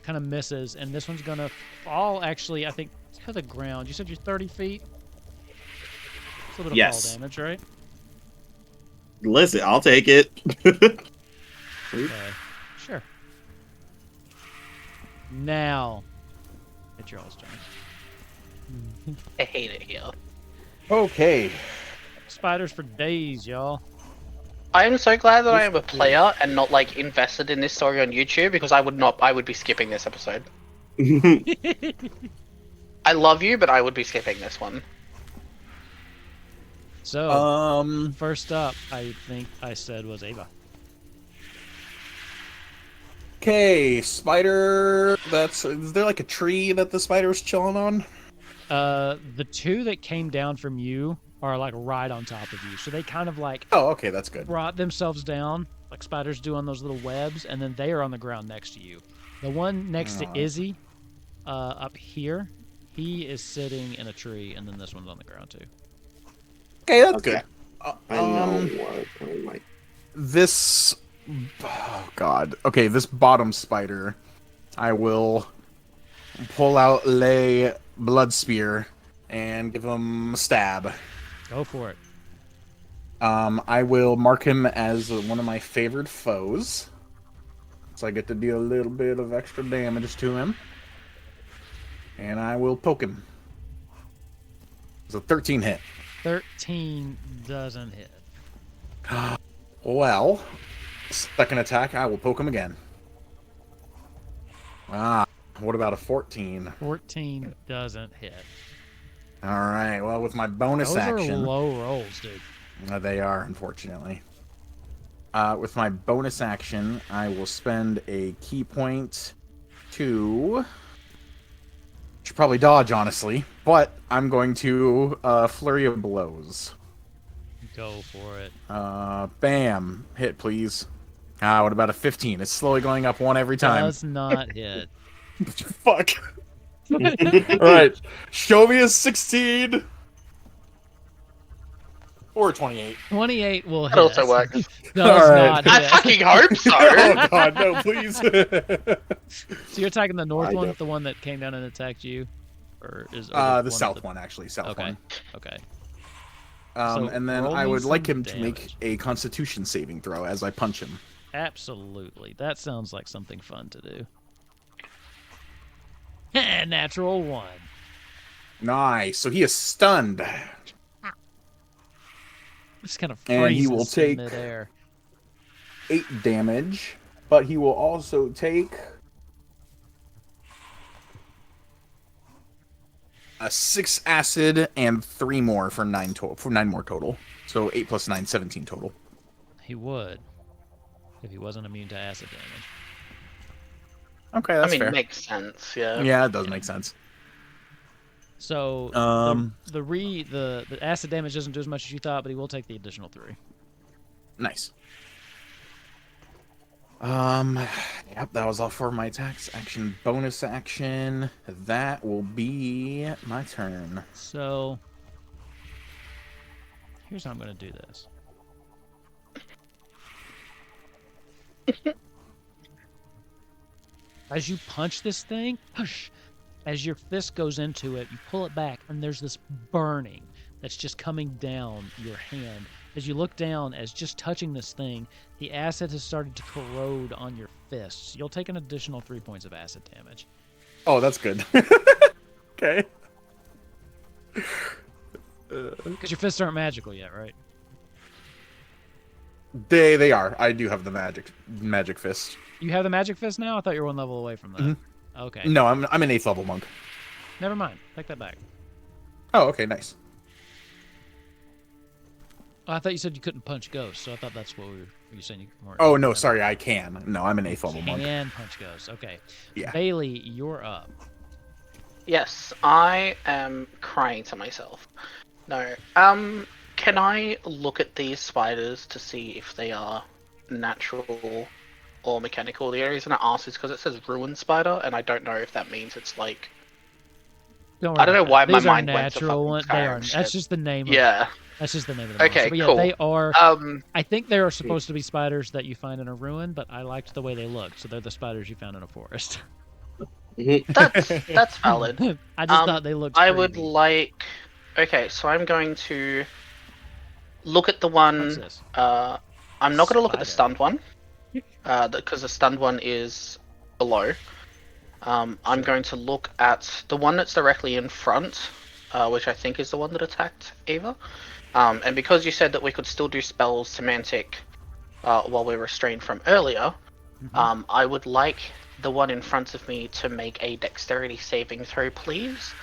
Speaker 2: of misses, and this one's going to fall, actually, I think, to the ground. You said you're 30 feet? It's a little bit of fall damage, right?
Speaker 4: Listen, I'll take it.
Speaker 2: Okay, sure. Now, it's your all's turn.
Speaker 3: I hate it here.
Speaker 1: Okay.
Speaker 2: Spiders for days, y'all.
Speaker 3: I am so glad that I am a player and not like invested in this story on YouTube, because I would be skipping this episode. I love you, but I would be skipping this one.
Speaker 2: So, first up, I think I said was Ava.
Speaker 1: Okay, spider. Is there like a tree that the spider's chilling on?
Speaker 2: The 2 that came down from you are like right on top of you, so they kind of like
Speaker 1: Oh, okay, that's good.
Speaker 2: brought themselves down like spiders do on those little webs, and then they are on the ground next to you. The one next to Izzy, up here, he is sitting in a tree, and then this one's on the ground too.
Speaker 1: Okay, that's
Speaker 4: Okay.
Speaker 1: good.
Speaker 4: I know what I might.
Speaker 1: This. Oh god. Okay, this bottom spider. I will pull out Lay Blood Spear and give him a stab.
Speaker 2: Go for it.
Speaker 1: I will mark him as one of my favored foes. So I get to deal a little bit of extra damage to him. And I will poke him. It's a 13 hit.
Speaker 2: 13 doesn't hit.
Speaker 1: Well, second attack, I will poke him again. What about a 14?
Speaker 2: 14 doesn't hit.
Speaker 1: Alright, well, with my bonus
Speaker 2: Those
Speaker 1: action...
Speaker 2: are low rolls, dude.
Speaker 1: They are, unfortunately. With my bonus action, I will spend a key point to... Should probably dodge, honestly. But I'm going to Flurry of Blows.
Speaker 2: Go for it.
Speaker 1: Bam. Hit, please. What about a 15? It's slowly going up one every time.
Speaker 2: Does not hit.
Speaker 1: Fuck. Alright. Show me a 16. Or 28.
Speaker 2: 28 will hit.
Speaker 3: That also works.
Speaker 2: Does
Speaker 1: All right.
Speaker 2: not
Speaker 3: I
Speaker 2: hit.
Speaker 3: fucking hope so.
Speaker 1: Oh god, no, please.
Speaker 2: So you're attacking the north
Speaker 4: I
Speaker 2: one,
Speaker 4: don't-
Speaker 2: the one that came down and attacked you? Or is
Speaker 1: The south one, actually. South
Speaker 2: Okay.
Speaker 1: one.
Speaker 2: Okay.
Speaker 1: And then
Speaker 2: roll
Speaker 1: I
Speaker 2: me
Speaker 1: would like
Speaker 2: some
Speaker 1: him to make
Speaker 2: damage.
Speaker 1: a constitution saving throw as I punch him.
Speaker 2: Absolutely. That sounds like something fun to do. Natural 1.
Speaker 1: Nice. So he is stunned.
Speaker 2: Just kind of
Speaker 1: And
Speaker 2: freezes
Speaker 1: he will take-
Speaker 2: in midair.
Speaker 1: 8 damage, but he will also take a 6 acid and 3 more for 9 more total. So 8 plus 9, 17 total.
Speaker 2: He would, if he wasn't immune to acid damage.
Speaker 1: Okay,
Speaker 3: I
Speaker 1: that's
Speaker 3: mean,
Speaker 1: fair.
Speaker 3: it makes sense, yeah.
Speaker 1: Yeah, it does make sense.
Speaker 2: So
Speaker 1: Um,
Speaker 2: the acid damage doesn't do as much as you thought, but he will take the additional 3.
Speaker 1: Nice. Yep, that was all for my attacks. Action, bonus action. That will be my turn.
Speaker 2: So here's how I'm going to do this. As you punch this thing, push. As your fist goes into it, you pull it back, and there's this burning that's just coming down your hand. As you look down, as just touching this thing, the acid has started to corrode on your fists. You'll take an additional 3 points of acid damage.
Speaker 1: Oh, that's good. Okay.
Speaker 2: Because your fists aren't magical yet, right?
Speaker 1: They are. I do have the magic fist.
Speaker 2: You have the magic fist now? I thought you were one level away from that.
Speaker 1: Mhm.
Speaker 2: Okay.
Speaker 1: No, I'm an 8th level monk.
Speaker 2: Never mind. Take that back.
Speaker 1: Oh, okay, nice.
Speaker 2: Oh, I thought you said you couldn't punch ghosts, so I thought that's what were you saying you weren't.
Speaker 1: Oh no,
Speaker 2: never
Speaker 1: sorry, I can. No, I'm an 8th level monk.
Speaker 2: can punch ghosts. Okay.
Speaker 1: Yeah.
Speaker 2: Bailey, you're up.
Speaker 3: Yes, I am crying to myself. No. Can I look at these spiders to see if they are natural or mechanical? The only reason I ask is because it says ruin spider, and I don't know if that means it's like.
Speaker 2: Don't worry
Speaker 3: I don't know
Speaker 2: about
Speaker 3: why
Speaker 2: that.
Speaker 3: my
Speaker 2: These are
Speaker 3: mind went to
Speaker 2: natural
Speaker 3: fucking
Speaker 2: ones. They are.
Speaker 3: Skyrim
Speaker 2: That's
Speaker 3: shit.
Speaker 2: just the name.
Speaker 3: Yeah.
Speaker 2: That's just the name of the monster.
Speaker 3: Okay.
Speaker 2: But yeah,
Speaker 3: Cool.
Speaker 2: they are.
Speaker 3: Um.
Speaker 2: I think they are supposed to be spiders that you find in a ruin, but I liked the way they looked, so they're the spiders you found in a forest.
Speaker 3: That's valid.
Speaker 2: I just thought they looked.
Speaker 3: I would
Speaker 2: creepy.
Speaker 3: like. Okay, so I'm going to look at the
Speaker 2: What's
Speaker 3: one.
Speaker 2: this?
Speaker 3: I'm not going to look at the
Speaker 2: Spider.
Speaker 3: stunned one, because the stunned one is below. I'm
Speaker 2: Sure.
Speaker 3: going to look at the one that's directly in front, which I think is the one that attacked Ava. And because you said that we could still do spells semantic while we're restrained from earlier,
Speaker 2: Mhm.
Speaker 3: I would like the one in front of me to make a dexterity saving throw, please.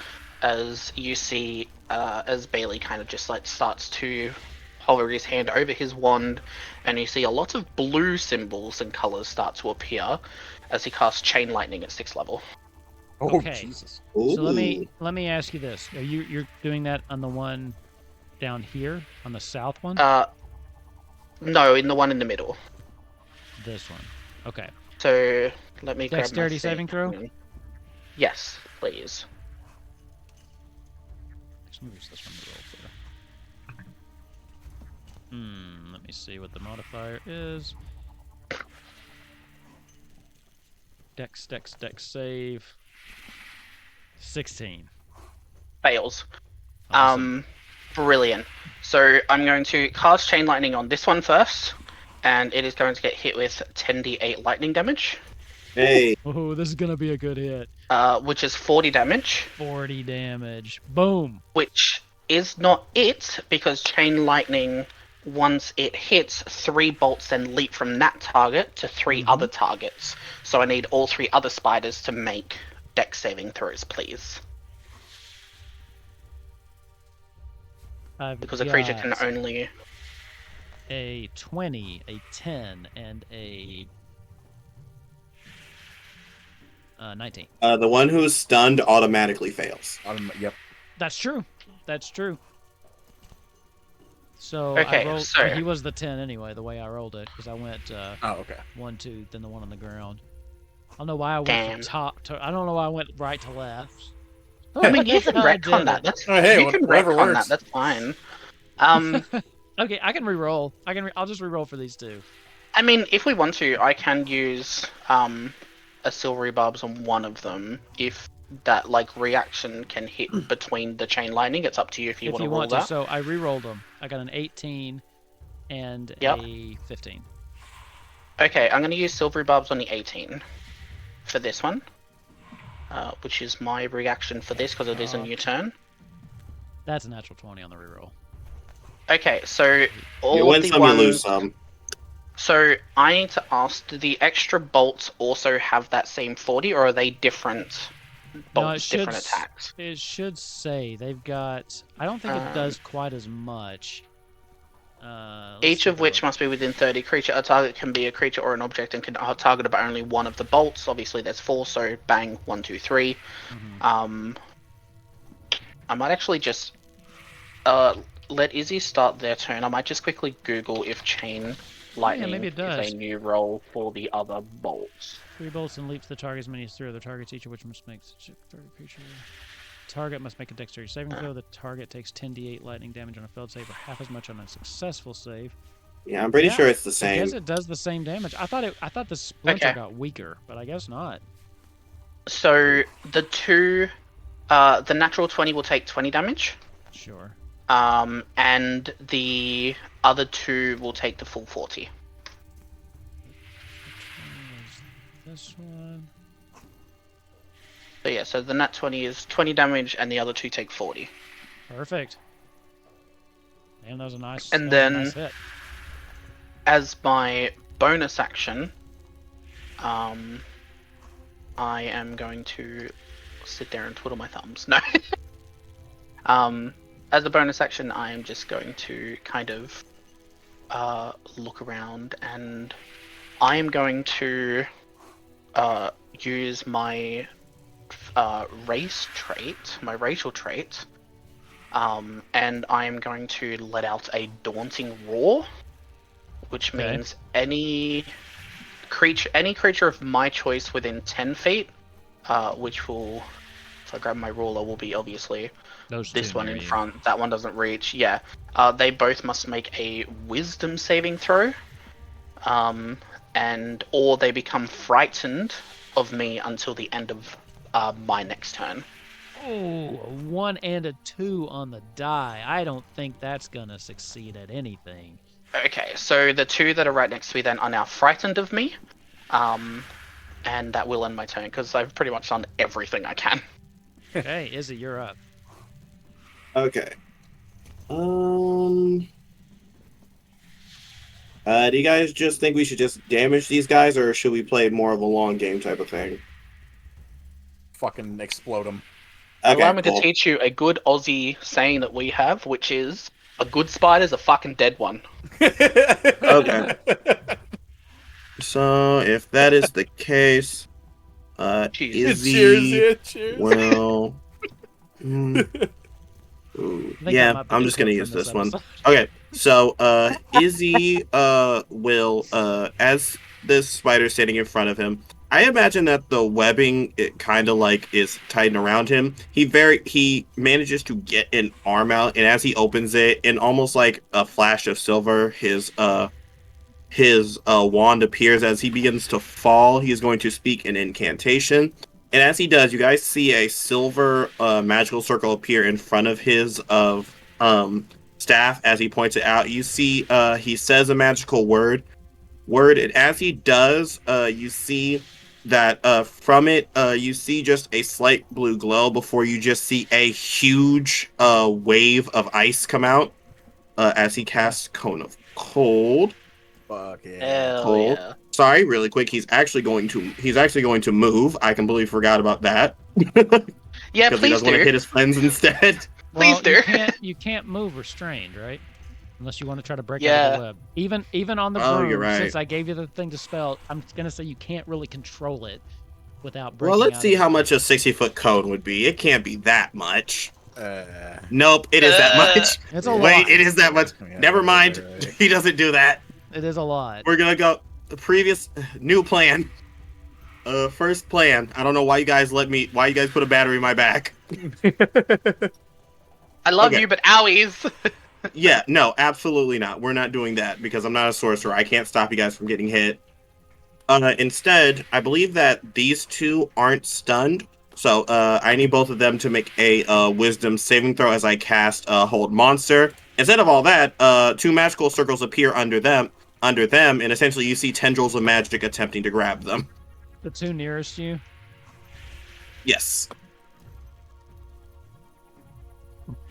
Speaker 3: As you see, as Bailey kind of just like starts to hover his hand over his wand, and you see a lot of blue symbols and colors start to appear as he casts chain lightning at 6th level.
Speaker 1: Oh
Speaker 2: Okay.
Speaker 1: Jesus.
Speaker 2: So let me ask you this: you're doing that on the one down here on the south one?
Speaker 3: No, in the one in the middle.
Speaker 2: This one. Okay.
Speaker 3: So let me grab my
Speaker 2: Dexterity
Speaker 3: thing.
Speaker 2: saving throw?
Speaker 3: Yes, please.
Speaker 2: Let's use this one to roll for. Let me see what the modifier is. Dex save. 16.
Speaker 3: Fails.
Speaker 2: Awesome.
Speaker 3: Brilliant. So I'm going to cast chain lightning on this one first, and it is going to get hit with 10d8 lightning damage,
Speaker 4: Hey,
Speaker 2: Oh, this is gonna be a good hit.
Speaker 3: which is 40 damage.
Speaker 2: 40 damage. Boom.
Speaker 3: Which is not it, because chain lightning, once it hits, 3 bolts then leap from that target to 3 other targets. So I need all 3 other spiders to make dex saving throws, please. Because a creature can only...
Speaker 2: a 20, a 10, and a 19.
Speaker 4: the one who's stunned automatically fails.
Speaker 1: Yep.
Speaker 2: That's true. That's true. So
Speaker 3: Okay,
Speaker 2: I rolled.
Speaker 3: so-
Speaker 2: He was the 10 anyway. The way I rolled it, because I went
Speaker 1: Oh, okay.
Speaker 2: 1, 2, then the one on the ground. I don't know why I went
Speaker 3: Damn.
Speaker 2: from top to. I don't know why I went right to left.
Speaker 3: I mean, you
Speaker 2: That's
Speaker 3: can
Speaker 2: how I
Speaker 3: retcon
Speaker 2: did
Speaker 3: that.
Speaker 2: it.
Speaker 3: That's,
Speaker 1: Oh, hey,
Speaker 3: you can
Speaker 1: whatever
Speaker 3: retcon
Speaker 1: works.
Speaker 3: that. That's fine.
Speaker 2: Okay, I can re-roll. I'll just re-roll for these two.
Speaker 3: I mean, if we want to, I can use a silvery barbs on one of them if that like reaction can hit between the chain lightning. It's up to you if you want to roll that.
Speaker 2: So I re-rolled them. I got an 18 and
Speaker 3: Yep.
Speaker 2: a 15.
Speaker 3: Okay, I'm going to use silvery barbs on the 18 for this one, which is my reaction for this because it is a new turn.
Speaker 2: That's a natural 20 on the re-roll.
Speaker 3: Okay, so all
Speaker 4: You win
Speaker 3: of the
Speaker 4: some,
Speaker 3: ones...
Speaker 4: you lose some.
Speaker 3: So I need to ask, do the extra bolts also have that same 40, or are they different bolts, different attacks?
Speaker 2: It should say they've got. I don't think it does quite as much.
Speaker 3: Each of which must be within 30 creature. A target can be a creature or an object and can target by only one of the bolts. Obviously, there's 4, so bang, 1, 2, 3.
Speaker 2: Mm-hmm.
Speaker 3: I might actually just let Izzy start their turn. I might just quickly Google if chain lightning
Speaker 2: maybe it does.
Speaker 3: is a new roll for the other bolts.
Speaker 2: 3 bolts and leaps the target as many as 3 other targets, each of which must make target creature. Target must make a dexterity saving throw. The target takes 10d8 lightning damage on a failed save, or half as much on a successful save.
Speaker 4: Yeah, I'm pretty sure it's the
Speaker 2: I
Speaker 4: same.
Speaker 2: guess it does the same damage. I thought the splinter got weaker, but I guess not.
Speaker 3: So the natural 20 will take 20 damage.
Speaker 2: Sure.
Speaker 3: And the other 2 will take the full 40.
Speaker 2: This one.
Speaker 3: So yeah, so the nat 20 is 20 damage, and the other two take 40.
Speaker 2: Perfect. Man, that was a nice.
Speaker 3: And
Speaker 2: that was a
Speaker 3: then-
Speaker 2: nice hit.
Speaker 3: As my bonus action, I am going to sit there and twiddle my thumbs. No. As a bonus action, I am just going to kind of look around, and I am going to use my race trait, my racial trait, and I am going to let out a daunting roar, which
Speaker 2: Okay.
Speaker 3: means any creature of my choice within 10 feet, which will, if I grab my ruler, will be obviously
Speaker 2: Those
Speaker 3: this
Speaker 2: two
Speaker 3: one
Speaker 2: near
Speaker 3: in
Speaker 2: you.
Speaker 3: front. That one doesn't reach. Yeah. They both must make a wisdom saving throw. And or they become frightened of me until the end of my next turn.
Speaker 2: Oh, a 1 and a 2 on the die. I don't think that's gonna succeed at anything.
Speaker 3: Okay, so the two that are right next to me then are now frightened of me. And that will end my turn because I've pretty much done everything I can.
Speaker 2: Okay, Izzy, you're up.
Speaker 4: Okay. Do you guys just think we should just damage these guys, or should we play more of a long game type of thing?
Speaker 1: Fucking explode them.
Speaker 3: Allow
Speaker 4: Okay,
Speaker 3: me
Speaker 4: cool.
Speaker 3: to teach you a good Aussie saying that we have, which is a good spider's a fucking dead one.
Speaker 4: Okay. So if that is the case,
Speaker 3: Cheers.
Speaker 4: Izzy
Speaker 1: Cheers, cheers.
Speaker 4: will. Ooh,
Speaker 2: I think that
Speaker 4: yeah,
Speaker 2: might be
Speaker 4: I'm
Speaker 2: the
Speaker 4: just gonna
Speaker 2: quote
Speaker 4: use
Speaker 2: from
Speaker 4: this one.
Speaker 2: episode.
Speaker 4: Okay, so Izzy will as this spider standing in front of him. I imagine that the webbing it kind of like is tightened around him. He manages to get an arm out, and as he opens it, in almost like a flash of silver, his wand appears. As he begins to fall, he is going to speak an incantation. And as he does, you guys see a silver magical circle appear in front of his staff. As he points it out, you see he says a magical word, and as he does, you see that from it, you see just a slight blue glow before you just see a huge wave of ice come out as he casts Cone of Cold.
Speaker 1: Fuck yeah.
Speaker 3: Hell
Speaker 4: Cold.
Speaker 3: yeah.
Speaker 4: Sorry, really quick. He's actually going to move. I completely forgot about that
Speaker 3: Yeah,
Speaker 4: because he
Speaker 3: please
Speaker 4: doesn't want to
Speaker 3: do.
Speaker 4: hit his friends instead.
Speaker 3: Please
Speaker 2: Well,
Speaker 3: do.
Speaker 2: you can't move restrained, right? Unless you want to try to break out
Speaker 3: Yeah.
Speaker 2: of the web. Even on the
Speaker 4: Oh,
Speaker 2: broom,
Speaker 4: you're right.
Speaker 2: since I gave you the thing to spell, I'm gonna say you can't really control it without breaking
Speaker 4: Well, let's
Speaker 2: out
Speaker 4: see
Speaker 2: of
Speaker 4: how
Speaker 2: the
Speaker 4: much a 60-foot cone would be. It can't be that much.
Speaker 1: Uh,
Speaker 4: Nope, it is that much.
Speaker 2: It's a
Speaker 4: Wait,
Speaker 2: lot.
Speaker 4: it is that much.
Speaker 1: Yeah,
Speaker 4: Never mind.
Speaker 1: right.
Speaker 4: He doesn't do that.
Speaker 2: It is a lot.
Speaker 4: We're gonna go the previous new plan. First plan. I don't know why you guys put a battery in my back.
Speaker 3: I love
Speaker 4: Okay.
Speaker 3: you, but owies.
Speaker 4: Yeah, no, absolutely not. We're not doing that because I'm not a sorcerer. I can't stop you guys from getting hit. Instead, I believe that these two aren't stunned, so I need both of them to make a wisdom saving throw as I cast Hold Monster. Instead of all that, two magical circles appear under them, and essentially you see tendrils of magic attempting to grab them.
Speaker 2: The two nearest you.
Speaker 4: Yes.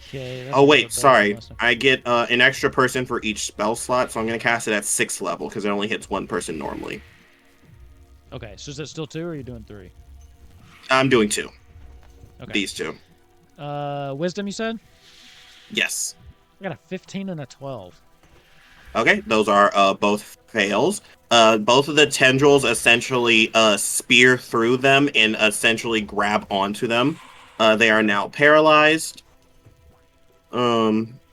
Speaker 2: Okay.
Speaker 4: Oh wait, sorry. I get an extra person for each spell slot, so I'm going to cast it at 6th level because it only hits one person normally.
Speaker 2: Okay, so is it still 2 or are you doing 3?
Speaker 4: I'm doing 2.
Speaker 2: Okay.
Speaker 4: These two.
Speaker 2: Wisdom, you said?
Speaker 4: Yes.
Speaker 2: I got a 15 and a 12.
Speaker 4: Okay, those are both fails. Both of the tendrils essentially spear through them and essentially grab onto them. They are now paralyzed,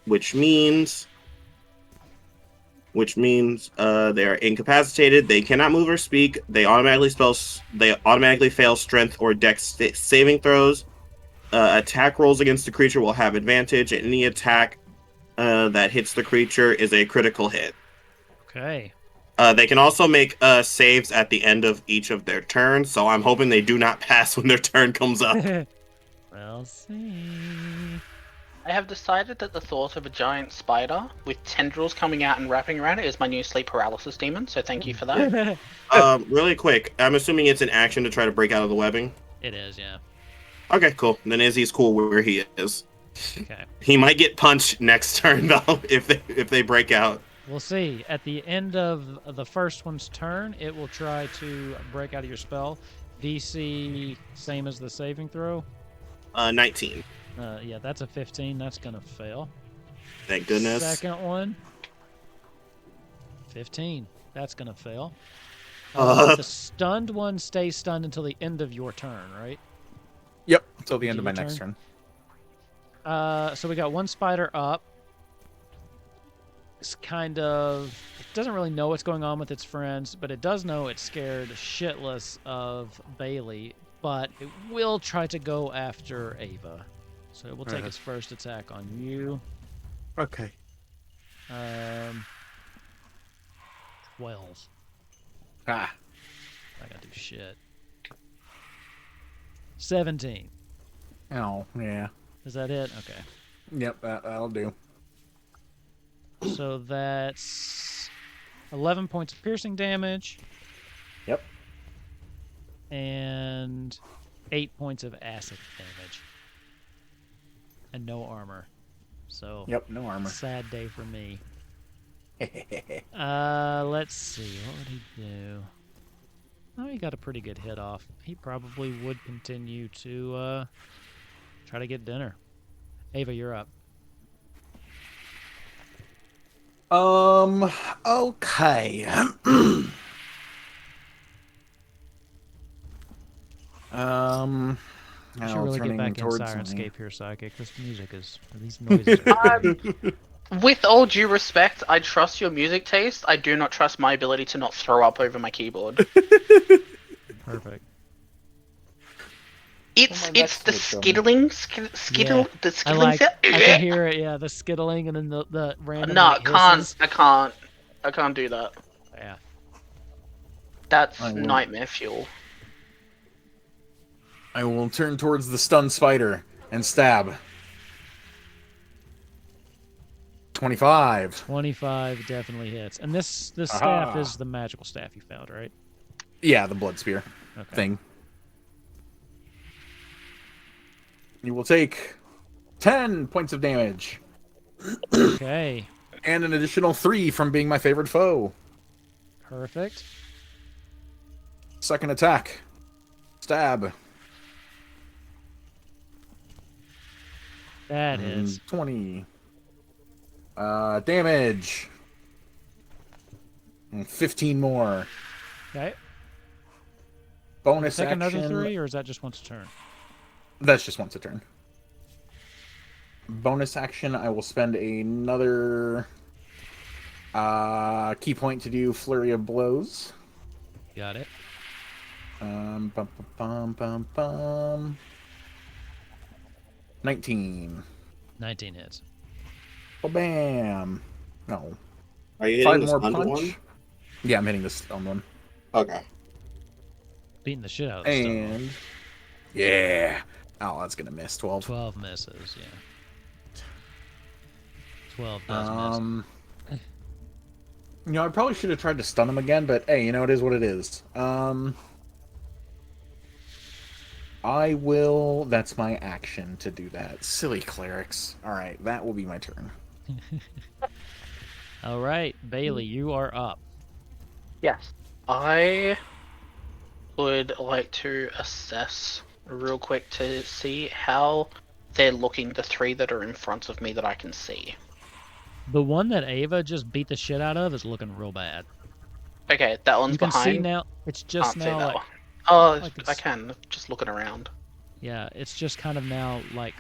Speaker 4: which means they are incapacitated. They cannot move or speak. They automatically fail strength or dex saving throws. Attack rolls against the creature will have advantage. Any attack that hits the creature is a critical hit.
Speaker 2: Okay.
Speaker 4: They can also make saves at the end of each of their turns, so I'm hoping they do not pass when their turn comes up.
Speaker 2: We'll see.
Speaker 3: I have decided that the thought of a giant spider with tendrils coming out and wrapping around it is my new sleep paralysis demon, so thank you for that.
Speaker 4: Really quick, I'm assuming it's an action to try to break out of the webbing.
Speaker 2: It is, yeah.
Speaker 4: Okay, cool. Then Izzy's cool where he is.
Speaker 2: Okay.
Speaker 4: He might get punched next turn though if they break out.
Speaker 2: We'll see. At the end of the first one's turn, it will try to break out of your spell. DC same as the saving throw.
Speaker 4: 19.
Speaker 2: Yeah, that's a 15. That's gonna fail.
Speaker 4: Thank goodness.
Speaker 2: Second one. 15. That's gonna fail. The stunned one stays stunned until the end of your turn, right?
Speaker 1: Yep, until the end of my next turn.
Speaker 2: So we got one spider up. It's kind of... It doesn't really know what's going on with its friends, but it does know it's scared shitless of Bailey, but it will try to go after Ava. So it will take its first attack on you.
Speaker 1: Okay.
Speaker 2: 12.
Speaker 1: Ah.
Speaker 2: I gotta do shit. 17.
Speaker 1: Oh, yeah.
Speaker 2: Is that it? Okay.
Speaker 1: Yep, that'll do.
Speaker 2: So that's 11 points of piercing damage.
Speaker 1: Yep.
Speaker 2: And 8 points of acid damage. And no armor. So
Speaker 1: Yep, no armor.
Speaker 2: sad day for me. Let's see. What would he do? Oh, he got a pretty good hit off. He probably would continue to try to get dinner. Ava, you're up.
Speaker 1: Okay.
Speaker 2: You should really get back in
Speaker 1: towards
Speaker 2: Sirenscape here, Psychic. This music is... These noises are...
Speaker 3: With all due respect, I trust your music taste. I do not trust my ability to not throw up over my keyboard.
Speaker 2: Perfect.
Speaker 3: It's the skittling, the skittling
Speaker 2: I
Speaker 3: sound.
Speaker 2: can hear it, yeah, the skittling and then the random
Speaker 3: No,
Speaker 2: like, hisses.
Speaker 3: I can't do that.
Speaker 2: Yeah.
Speaker 3: That's nightmare fuel.
Speaker 1: I will turn towards the stunned spider and stab. 25.
Speaker 2: 25 definitely hits. And this staff is the magical staff you found, right?
Speaker 1: Yeah, the blood spear thing. You will take 10 points of damage.
Speaker 2: Okay.
Speaker 1: And an additional 3 from being my favorite foe.
Speaker 2: Perfect.
Speaker 1: Second attack. Stab.
Speaker 2: That is
Speaker 1: 20. Damage. And 15 more.
Speaker 2: Okay.
Speaker 1: Bonus
Speaker 2: Take
Speaker 1: action.
Speaker 2: another 3, or is that just once a turn?
Speaker 1: That's just once a turn. Bonus action, I will spend another key point to do Flurry of Blows.
Speaker 2: Got it.
Speaker 1: Bum, bum, bum, bum, bum. 19.
Speaker 2: 19 hits.
Speaker 1: Oh, bam. No.
Speaker 4: Are you hitting
Speaker 1: 5
Speaker 4: the
Speaker 1: more
Speaker 4: stunned
Speaker 1: punch.
Speaker 4: one?
Speaker 1: Yeah, I'm hitting this on one.
Speaker 4: Okay.
Speaker 2: Beating the shit out of the stone.
Speaker 1: And yeah. Oh, that's gonna miss. 12.
Speaker 2: 12 misses, yeah. 12 does miss.
Speaker 1: You know, I probably should have tried to stun him again, but hey, you know, it is what it is. I will... That's my action to do that. Silly clerics. Alright, that will be my turn.
Speaker 2: All right, Bailey, you are up.
Speaker 3: Yes. I would like to assess real quick to see how they're looking, the 3 that are in front of me that I can see.
Speaker 2: The one that Ava just beat the shit out of is looking real bad.
Speaker 3: Okay, that one's
Speaker 2: You can
Speaker 3: behind.
Speaker 2: see now, it's just
Speaker 3: Can't see
Speaker 2: now
Speaker 3: that
Speaker 2: like...
Speaker 3: one. Oh,
Speaker 2: like
Speaker 3: I
Speaker 2: it's-
Speaker 3: can. Just looking around.
Speaker 2: Yeah, it's just kind of now like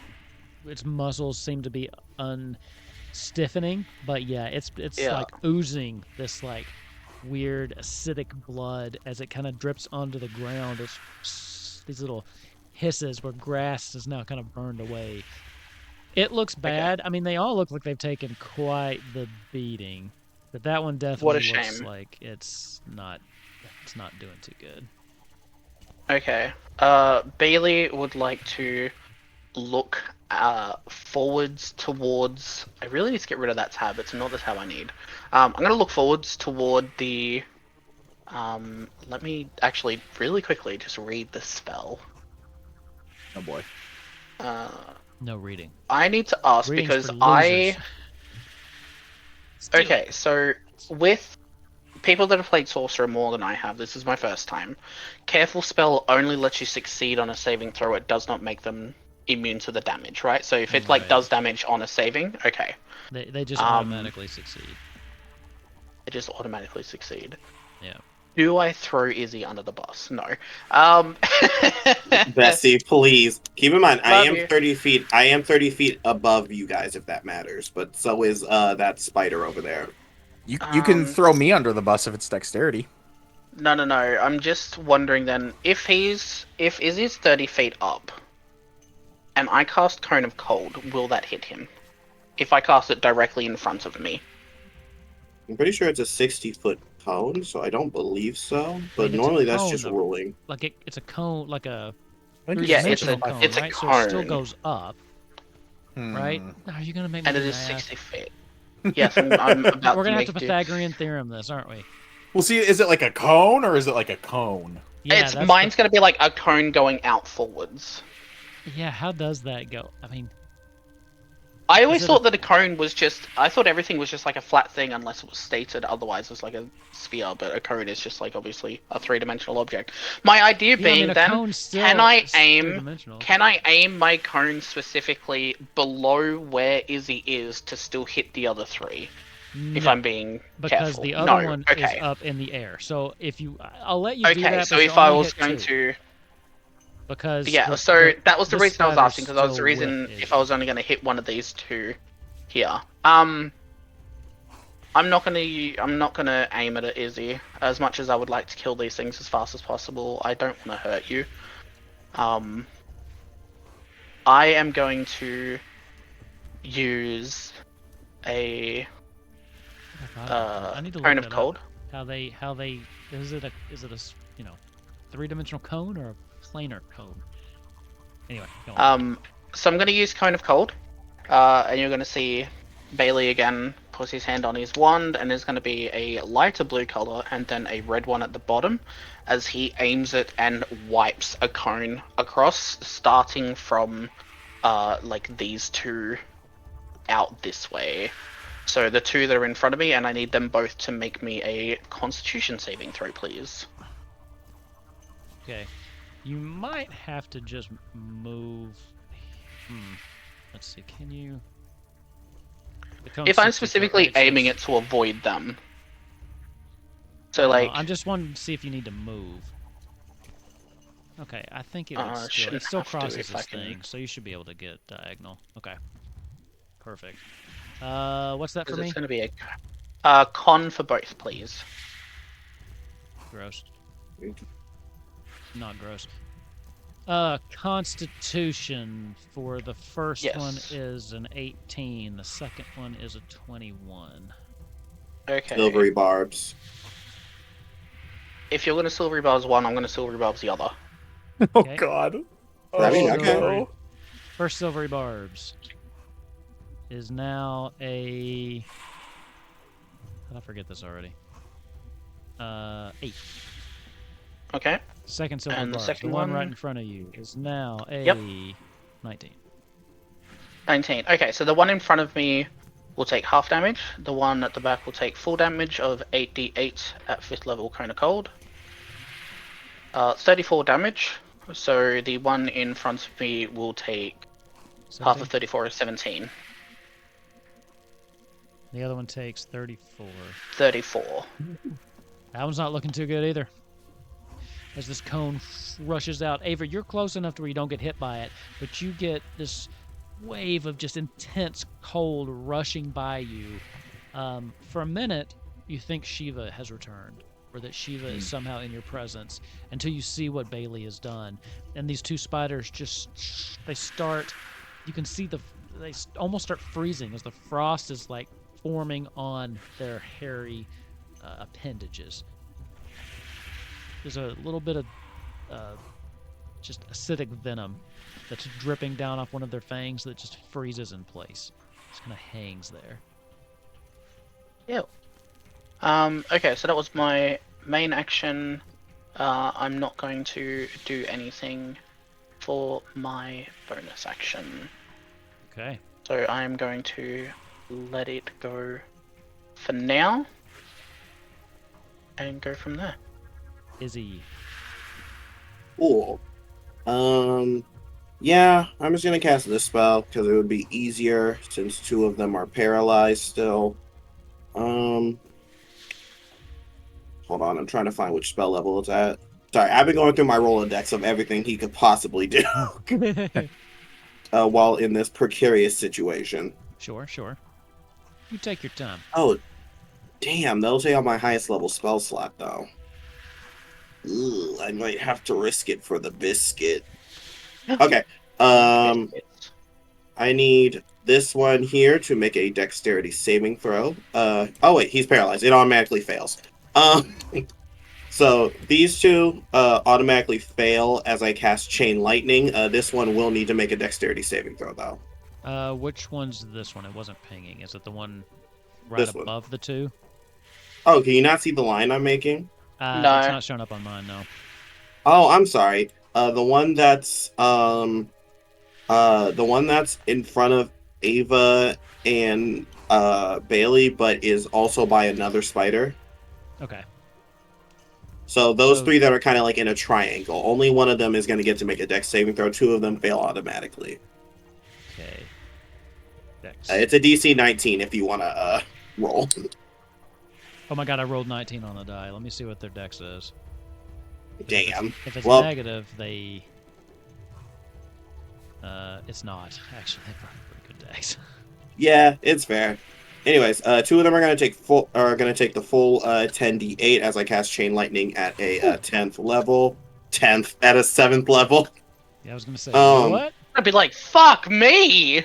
Speaker 2: its muscles seem to be unstiffening, but yeah, it's
Speaker 3: Yeah.
Speaker 2: like oozing this like weird acidic blood as it kind of drips onto the ground. It's these little hisses where grass is now kind of burned away. It looks bad. I mean, they all look like they've taken quite the beating, but that one definitely
Speaker 3: What a
Speaker 2: looks
Speaker 3: shame.
Speaker 2: like it's not doing too good.
Speaker 3: Okay. Bailey would like to look forwards towards... I really need to get rid of that tab. It's not the tab I need. I'm going to look forwards toward the... let me actually really quickly just read the spell.
Speaker 1: Oh boy.
Speaker 2: No reading.
Speaker 3: I need to ask
Speaker 2: Reading's
Speaker 3: because
Speaker 2: for losers. Steal
Speaker 3: Okay,
Speaker 2: it.
Speaker 3: so with people that have played Sorcerer more than I have, this is my first time. Careful spell only lets you succeed on a saving throw. It does not make them immune to the damage, right? So if it like
Speaker 2: Right.
Speaker 3: does damage on a saving, okay,
Speaker 2: They just automatically succeed.
Speaker 3: they just automatically succeed.
Speaker 2: Yeah.
Speaker 3: Do I throw Izzy under the bus? No.
Speaker 4: Bessie, please keep in mind, I
Speaker 3: Love
Speaker 4: am
Speaker 3: you.
Speaker 4: 30 feet. I am 30 feet above you guys, if that matters. But so is that spider over there.
Speaker 1: You can throw me under the bus if it's dexterity.
Speaker 3: No. I'm just wondering then if Izzy's 30 feet up, and I cast Cone of Cold, will that hit him? If I cast it directly in front of me.
Speaker 4: I'm pretty sure it's a 60-foot cone, so I don't believe so. But
Speaker 2: it's a
Speaker 4: normally that's
Speaker 2: cone,
Speaker 4: just
Speaker 2: though.
Speaker 4: ruling.
Speaker 2: Like it's a cone, like a
Speaker 1: I think
Speaker 3: Yeah,
Speaker 1: it's
Speaker 3: it's a
Speaker 2: three-dimensional cone,
Speaker 3: it's a
Speaker 2: right? So it still
Speaker 3: cone.
Speaker 2: goes up. Right? Are you gonna make me
Speaker 3: And it
Speaker 2: do
Speaker 3: is
Speaker 2: math?
Speaker 3: 60 feet. Yes, I'm about
Speaker 2: We're
Speaker 3: to
Speaker 2: gonna have
Speaker 3: make
Speaker 2: to
Speaker 3: do.
Speaker 2: Pythagorean theorem this, aren't we?
Speaker 1: Well, see, is it like a cone or is it like a cone?
Speaker 2: Yeah,
Speaker 3: It's
Speaker 2: that's
Speaker 3: mine's gonna be like a cone going out forwards.
Speaker 2: Yeah, how does that go? I mean,
Speaker 3: I always
Speaker 2: it
Speaker 3: thought
Speaker 2: a-
Speaker 3: that a cone was just. I thought everything was just like a flat thing unless it was stated otherwise. It's like a sphere, but a cone is just like obviously a three-dimensional object. My idea
Speaker 2: yeah, I
Speaker 3: being
Speaker 2: mean, a
Speaker 3: then,
Speaker 2: cone's still
Speaker 3: can I
Speaker 2: is
Speaker 3: aim?
Speaker 2: three-dimensional.
Speaker 3: Can I aim my cone specifically below where Izzy is to still hit the other three? If
Speaker 2: No,
Speaker 3: I'm being
Speaker 2: because
Speaker 3: careful.
Speaker 2: the other
Speaker 3: No.
Speaker 2: one
Speaker 3: Okay.
Speaker 2: is up in the air. So if you, I'll let you do
Speaker 3: Okay.
Speaker 2: that,
Speaker 3: So
Speaker 2: but
Speaker 3: if
Speaker 2: you
Speaker 3: I
Speaker 2: only
Speaker 3: was
Speaker 2: hit
Speaker 3: going
Speaker 2: two.
Speaker 3: to.
Speaker 2: Because
Speaker 3: Yeah, so that was the
Speaker 2: this
Speaker 3: reason I was
Speaker 2: spider's
Speaker 3: asking, because that was the
Speaker 2: still
Speaker 3: reason
Speaker 2: with
Speaker 3: if I
Speaker 2: Izzy.
Speaker 3: was only going to hit one of these two here. I'm not gonna aim at it, Izzy. As much as I would like to kill these things as fast as possible, I don't want to hurt you. I am going to use a
Speaker 2: I need to look
Speaker 3: Cone
Speaker 2: that
Speaker 3: of
Speaker 2: up.
Speaker 3: Cold.
Speaker 2: How they is it a three-dimensional cone or a planar cone? Anyway, go on.
Speaker 3: So I'm gonna use Cone of Cold, and you're gonna see Bailey again puts his hand on his wand, and there's going to be a lighter blue color and then a red one at the bottom as he aims it and wipes a cone across, starting from like these two out this way. So the two that are in front of me, and I need them both to make me a Constitution saving throw, please.
Speaker 2: Okay, you might have to just move. Let's see. Can you?
Speaker 3: If I'm specifically aiming it to avoid them. So like,
Speaker 2: I'm just wanting to see if you need to move. Okay, I think it would still. It still crosses this thing, so you should be able to get diagonal. Okay, perfect. What's that for me?
Speaker 3: It's going to be a con for both, please.
Speaker 2: Gross. Not gross. Constitution for the first one is an 18. The second one is a 21.
Speaker 3: Okay.
Speaker 4: Silvery barbs.
Speaker 3: If you're going to silvery barbs one, I'm going to silvery barbs the other.
Speaker 1: Oh God.
Speaker 4: I mean,
Speaker 2: okay. First silvery barbs is now a. How did I forget this already? 8.
Speaker 3: Okay.
Speaker 2: Second silver
Speaker 3: and
Speaker 2: bar,
Speaker 3: the
Speaker 2: one right in front of you, is now a 19.
Speaker 3: 19. Okay, so the one in front of me will take half damage. The one at the back will take full damage of 8d8 at 5th level Cone of Cold. 34 damage. So the one in front of me will take
Speaker 2: 17?
Speaker 3: half of 34 is 17.
Speaker 2: The other one takes 34.
Speaker 3: 34.
Speaker 2: That one's not looking too good either. As this cone rushes out. Ava, you're close enough to where you don't get hit by it, but you get this wave of just intense cold rushing by you. For a minute, you think Shiva has returned, or that Shiva is somehow in your presence, until you see what Bailey has done. And these two spiders they start, you can see they almost start freezing as the frost is like forming on their hairy appendages. There's a little bit of just acidic venom that's dripping down off one of their fangs that just freezes in place. Just kind of hangs there.
Speaker 3: Yeah. Okay, so that was my main action. I'm not going to do anything for my bonus action.
Speaker 2: Okay.
Speaker 3: So I am going to let it go for now and go from there.
Speaker 2: Izzy.
Speaker 4: Cool. Yeah, I'm just gonna cast this spell because it would be easier since 2 of them are paralyzed still. Hold on, I'm trying to find which spell level it's at. Sorry, I've been going through my Rolodex of everything he could possibly do while in this precarious situation.
Speaker 2: Sure. You take your time.
Speaker 4: Oh, damn, that'll take out my highest level spell slot, though. Ugh, I might have to risk it for the biscuit. Okay, I need this one here to make a dexterity saving throw. Oh wait, he's paralyzed. It automatically fails. So these 2 automatically fail as I cast Chain Lightning. This one will need to make a dexterity saving throw, though.
Speaker 2: Which one's this one? It wasn't pinging. Is it the one right
Speaker 4: This one.
Speaker 2: above the 2?
Speaker 4: Oh, can you not see the line I'm making?
Speaker 3: No.
Speaker 2: It's not showing up on mine, no.
Speaker 4: Oh, I'm sorry. The one that's in front of Ava and Bailey, but is also by another spider.
Speaker 2: Okay.
Speaker 4: So those 3 that are kind of like in a triangle. Only one of them is going to get to make a dex saving throw. 2 of them fail automatically.
Speaker 2: Okay. Dex.
Speaker 4: It's a DC 19 if you want to roll.
Speaker 2: Oh my god, I rolled 19 on the die. Let me see what their dex is.
Speaker 4: Damn.
Speaker 2: If it's
Speaker 4: Well,
Speaker 2: negative, they... it's not. Actually, they probably pretty good dex.
Speaker 4: Yeah, it's fair. Anyways, 2 of them are going to take the full 10d8 as I cast Chain Lightning at a 10th level. 10th at a 7th level.
Speaker 2: Yeah, I was gonna say, you know what?
Speaker 3: I'd be like, fuck me!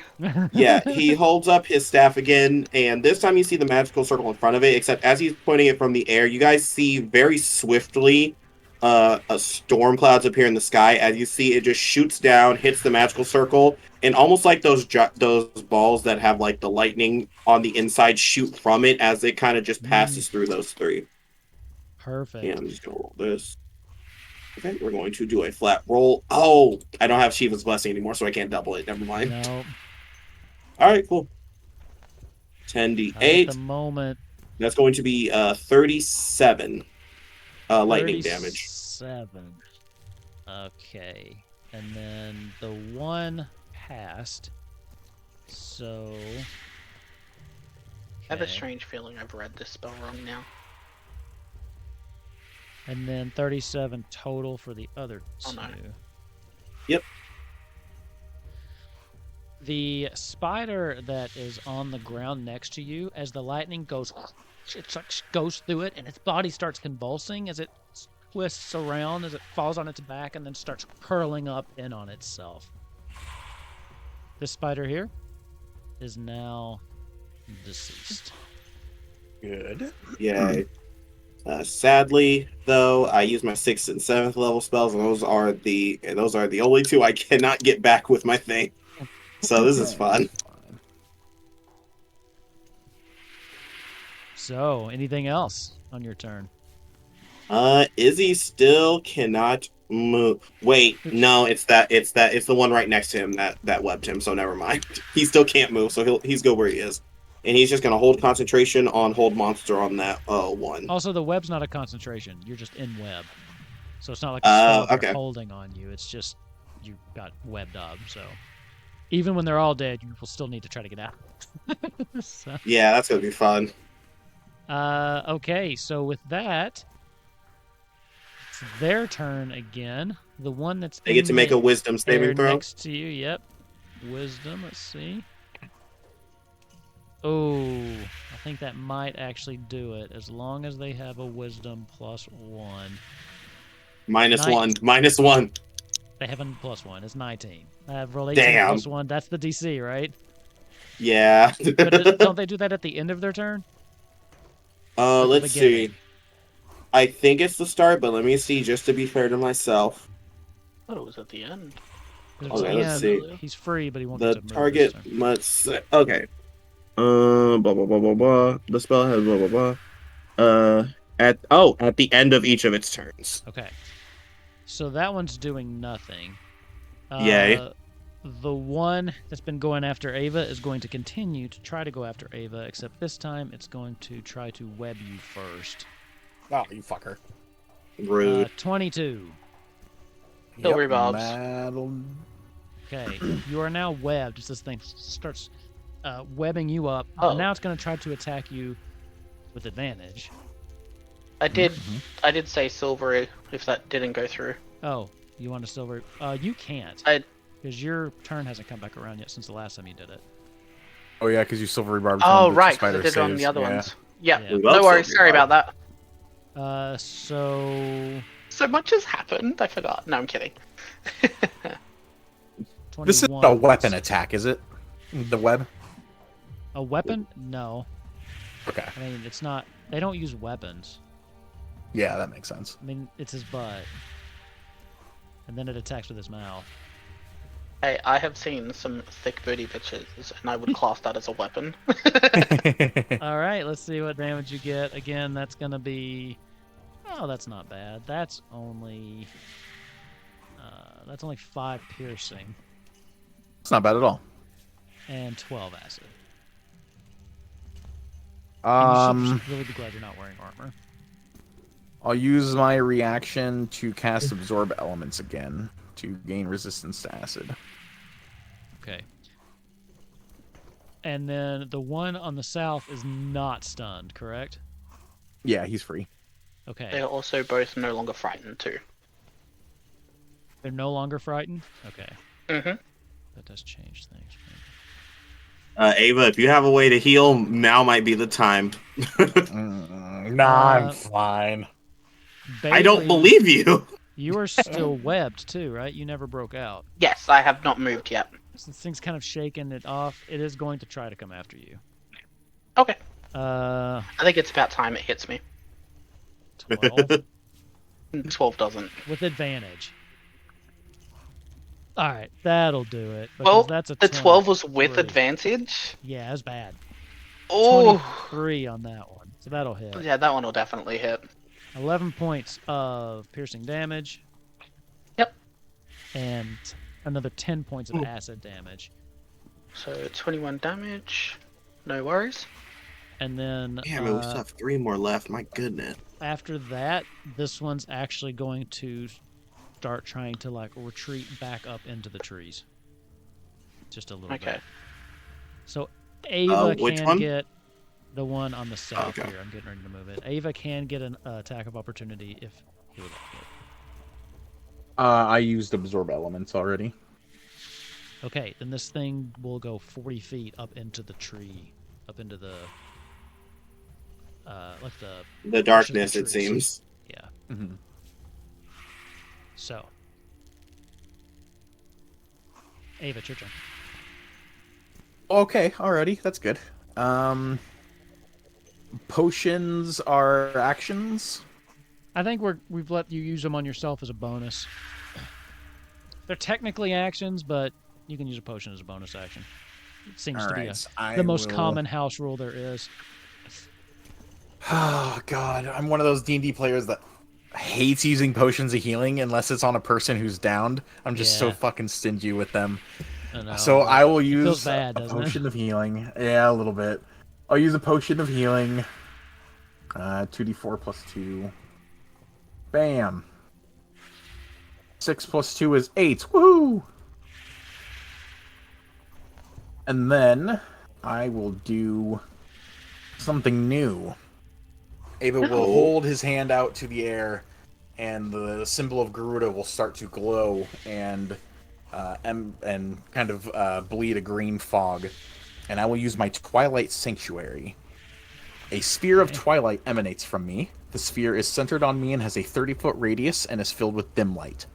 Speaker 4: Yeah, he holds up his staff again, and this time you see the magical circle in front of it, except as he's pointing it from the air, you guys see very swiftly a storm clouds appear in the sky. As you see, it just shoots down, hits the magical circle, and almost like those balls that have like the lightning on the inside shoot from it as it kind of just passes through those 3.
Speaker 2: Perfect.
Speaker 4: Yeah, I'm just going to roll this. Okay, we're going to do a flat roll. Oh, I don't have Shiva's Blessing anymore, so I can't double it. Never mind.
Speaker 2: No.
Speaker 4: All right, cool.
Speaker 2: At
Speaker 4: 10d8.
Speaker 2: the moment.
Speaker 4: That's going to be 37 lightning damage.
Speaker 2: 37. Okay. And then the one passed. So...
Speaker 3: I have a
Speaker 2: okay.
Speaker 3: strange feeling I've read this spell wrong now.
Speaker 2: And then 37 total for the other 2.
Speaker 3: Oh, no.
Speaker 4: Yep.
Speaker 2: The spider that is on the ground next to you, as the lightning goes, it goes through it, and its body starts convulsing as it twists around, as it falls on its back, and then starts curling up in on itself. This spider here is now deceased.
Speaker 1: Good.
Speaker 4: Yay. Sadly, though, I use my 6th and 7th level spells, and those are the only 2 I cannot get back with my thing. So this is fun.
Speaker 2: So, anything else on your turn?
Speaker 4: Izzy still cannot move. Wait, no, it's the one right next to him that webbed him. So never mind. He still can't move, so he's go where he is, and he's just gonna hold concentration on hold monster on that one.
Speaker 2: Also, the web's not a concentration. You're just in web, so it's not like a spell
Speaker 4: okay.
Speaker 2: they're holding on you. It's just you got webbed up. So even when they're all dead, you will still need to try to get out. So,
Speaker 4: yeah, that's gonna be fun.
Speaker 2: okay, so with that, it's their turn again. The one that's
Speaker 4: They get to make a wisdom saving throw.
Speaker 2: next to you. Yep, wisdom. Let's see. Oh, I think that might actually do it, as long as they have a wisdom +1.
Speaker 4: Minus one.
Speaker 2: They have a +1. It's 19. I have rolled 18
Speaker 4: Damn.
Speaker 2: +1. That's the DC, right?
Speaker 4: Yeah.
Speaker 2: But don't they do that at the end of their turn? At the
Speaker 4: Let's
Speaker 2: beginning?
Speaker 4: see. I think it's the start, but let me see just to be fair to myself.
Speaker 3: I thought it was at the end.
Speaker 2: 'Cause
Speaker 4: Okay,
Speaker 2: at the
Speaker 4: let's
Speaker 2: end,
Speaker 4: see.
Speaker 2: He's free, but he won't
Speaker 4: The
Speaker 2: get to move
Speaker 4: target
Speaker 2: this turn.
Speaker 4: must okay. Blah blah blah blah blah. The spell has blah blah blah. At the end of each of its turns.
Speaker 2: Okay. So that one's doing nothing.
Speaker 4: Yay.
Speaker 2: The one that's been going after Ava is going to continue to try to go after Ava, except this time it's going to try to web you first.
Speaker 1: Oh, you fucker.
Speaker 4: Rude.
Speaker 2: 22.
Speaker 3: Still rebobs.
Speaker 1: that'll-
Speaker 2: Okay, you are now webbed as this thing starts webbing you up.
Speaker 3: Oh.
Speaker 2: And now it's going to try to attack you with advantage.
Speaker 3: I did say silver if that didn't go through.
Speaker 2: Oh, you want a silver? You can't. Because your turn hasn't come back around yet since the last time you did it.
Speaker 1: Oh yeah, because you silver rebarbed.
Speaker 3: Oh,
Speaker 1: from the
Speaker 3: right, 'cause
Speaker 1: spider
Speaker 3: I did it on the
Speaker 1: saves,
Speaker 3: other
Speaker 1: yeah.
Speaker 3: ones. Yeah,
Speaker 2: Yeah.
Speaker 4: We
Speaker 3: no
Speaker 4: love
Speaker 3: worries.
Speaker 4: silver
Speaker 3: Sorry about
Speaker 4: rebarb.
Speaker 3: that.
Speaker 2: So
Speaker 3: So much has happened. I forgot. No, I'm kidding.
Speaker 2: 21.
Speaker 1: This is a weapon attack, is it? The web?
Speaker 2: A weapon? No.
Speaker 1: Okay.
Speaker 2: I mean, it's not. They don't use weapons.
Speaker 1: Yeah, that makes sense.
Speaker 2: I mean, it's his butt. And then it attacks with his mouth.
Speaker 3: Hey, I have seen some thick booty bitches, and I would class that as a weapon.
Speaker 2: All right, let's see what damage you get. Again, that's going to be... Oh, that's not bad. That's only 5 piercing
Speaker 1: It's not bad at all.
Speaker 2: and 12 acid. And you should
Speaker 1: Um,
Speaker 2: just really be glad you're not wearing armor.
Speaker 1: I'll use my reaction to cast Absorb Elements again to gain resistance to acid.
Speaker 2: Okay. And then the one on the south is not stunned, correct?
Speaker 1: Yeah, he's free.
Speaker 2: Okay.
Speaker 3: They're also both no longer frightened too.
Speaker 2: They're no longer frightened? Okay.
Speaker 3: Mm-hmm.
Speaker 2: That does change things.
Speaker 4: Ava, if you have a way to heal, now might be the time.
Speaker 1: Nah, I'm
Speaker 2: Uh,
Speaker 1: fine.
Speaker 4: I don't
Speaker 2: Bailey,
Speaker 4: believe you.
Speaker 2: You are still webbed too, right? You never broke out.
Speaker 3: Yes, I have not moved yet.
Speaker 2: Since things kind of shaken it off, it is going to try to come after you.
Speaker 3: Okay.
Speaker 2: Uh,
Speaker 3: I think it's about time it hits me.
Speaker 2: 12
Speaker 3: 12 doesn't.
Speaker 2: with advantage. All right, that'll do it. Because
Speaker 3: Well,
Speaker 2: that's a
Speaker 3: the 12 was with
Speaker 2: 23.
Speaker 3: advantage.
Speaker 2: Yeah, it was bad.
Speaker 3: Oh,
Speaker 2: 23 on that one, so that'll hit.
Speaker 3: yeah, that one will definitely hit.
Speaker 2: 11 points of piercing damage.
Speaker 3: Yep.
Speaker 2: And another 10 points of acid damage.
Speaker 3: So 21 damage. No worries.
Speaker 2: And then
Speaker 4: Damn, we still have 3 more left. My goodness.
Speaker 2: after that, this one's actually going to start trying to like retreat back up into the trees. Just a little
Speaker 3: Okay.
Speaker 2: bit. So Ava
Speaker 4: which
Speaker 2: can
Speaker 4: one?
Speaker 2: get the one on the south
Speaker 4: Okay.
Speaker 2: here. I'm getting ready to move it. Ava can get an attack of opportunity if he would like it.
Speaker 1: I used Absorb Elements already.
Speaker 2: Okay, then this thing will go 40 feet up into the tree, up into the like
Speaker 4: The darkness, it
Speaker 2: trees.
Speaker 4: seems.
Speaker 2: Yeah.
Speaker 1: Mm-hmm.
Speaker 2: So, Ava, it's your turn.
Speaker 1: Okay, alrighty, that's good. Potions are actions.
Speaker 2: I think we've let you use them on yourself as a bonus. They're technically actions, but you can use a potion as a bonus action. It seems to be the most common house rule there is.
Speaker 1: Oh god, I'm one of those D&D players that hates using potions of healing unless it's on a person who's downed. I'm just so
Speaker 2: Yeah.
Speaker 1: fucking stingy with them.
Speaker 2: I know,
Speaker 1: So
Speaker 2: but
Speaker 1: I will
Speaker 2: it feels
Speaker 1: use
Speaker 2: bad,
Speaker 1: a
Speaker 2: doesn't it?
Speaker 1: potion of healing. Yeah, a little bit. I'll use a potion of healing. 2d4 plus 2. Bam. 6 plus 2 is 8. Woohoo! And then I will do something new. Ava will hold his hand out to the air, and the symbol of Garuda will start to glow and kind of bleed a green fog. And I will use my Twilight Sanctuary. A sphere of twilight emanates from me. The sphere is centered on me and has a 30-foot radius and is filled with dim light.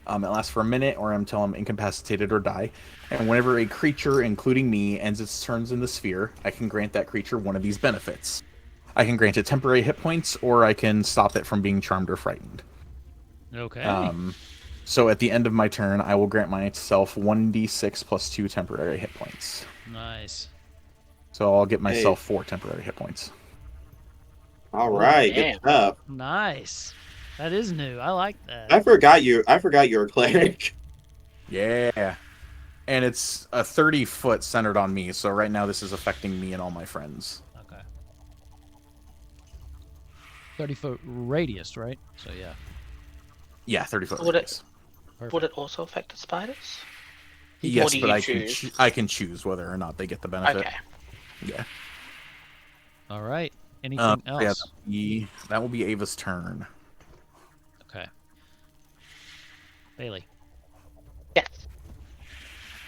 Speaker 1: It lasts for a minute or until I'm incapacitated or die. And whenever a creature, including me, ends its turns in the sphere, I can grant that creature one of these benefits. I can grant it temporary hit points, or I can stop it from being charmed or frightened.
Speaker 2: Okay.
Speaker 1: So at the end of my turn, I will grant myself 1d6 plus 2 temporary hit points.
Speaker 2: Nice.
Speaker 1: So I'll get myself 4 temporary hit points.
Speaker 4: All right,
Speaker 3: damn.
Speaker 4: good stuff.
Speaker 2: Nice. That is new. I like that.
Speaker 4: I forgot you were a cleric.
Speaker 1: Yeah. And it's a 30-foot centered on me, so right now this is affecting me and all my friends.
Speaker 2: Okay. 30-foot radius, right? So yeah.
Speaker 1: Yeah, 30-foot
Speaker 3: Would
Speaker 1: radius.
Speaker 2: Perfect.
Speaker 3: Would it also affect the spiders?
Speaker 1: Yes,
Speaker 3: do
Speaker 1: but
Speaker 3: you
Speaker 1: I
Speaker 3: choose?
Speaker 1: can I can choose whether or not they get the benefit.
Speaker 3: Okay.
Speaker 1: Yeah.
Speaker 2: All right. Anything
Speaker 1: Yeah,
Speaker 2: else?
Speaker 1: that will be Ava's turn.
Speaker 2: Okay. Bailey.
Speaker 3: Yes.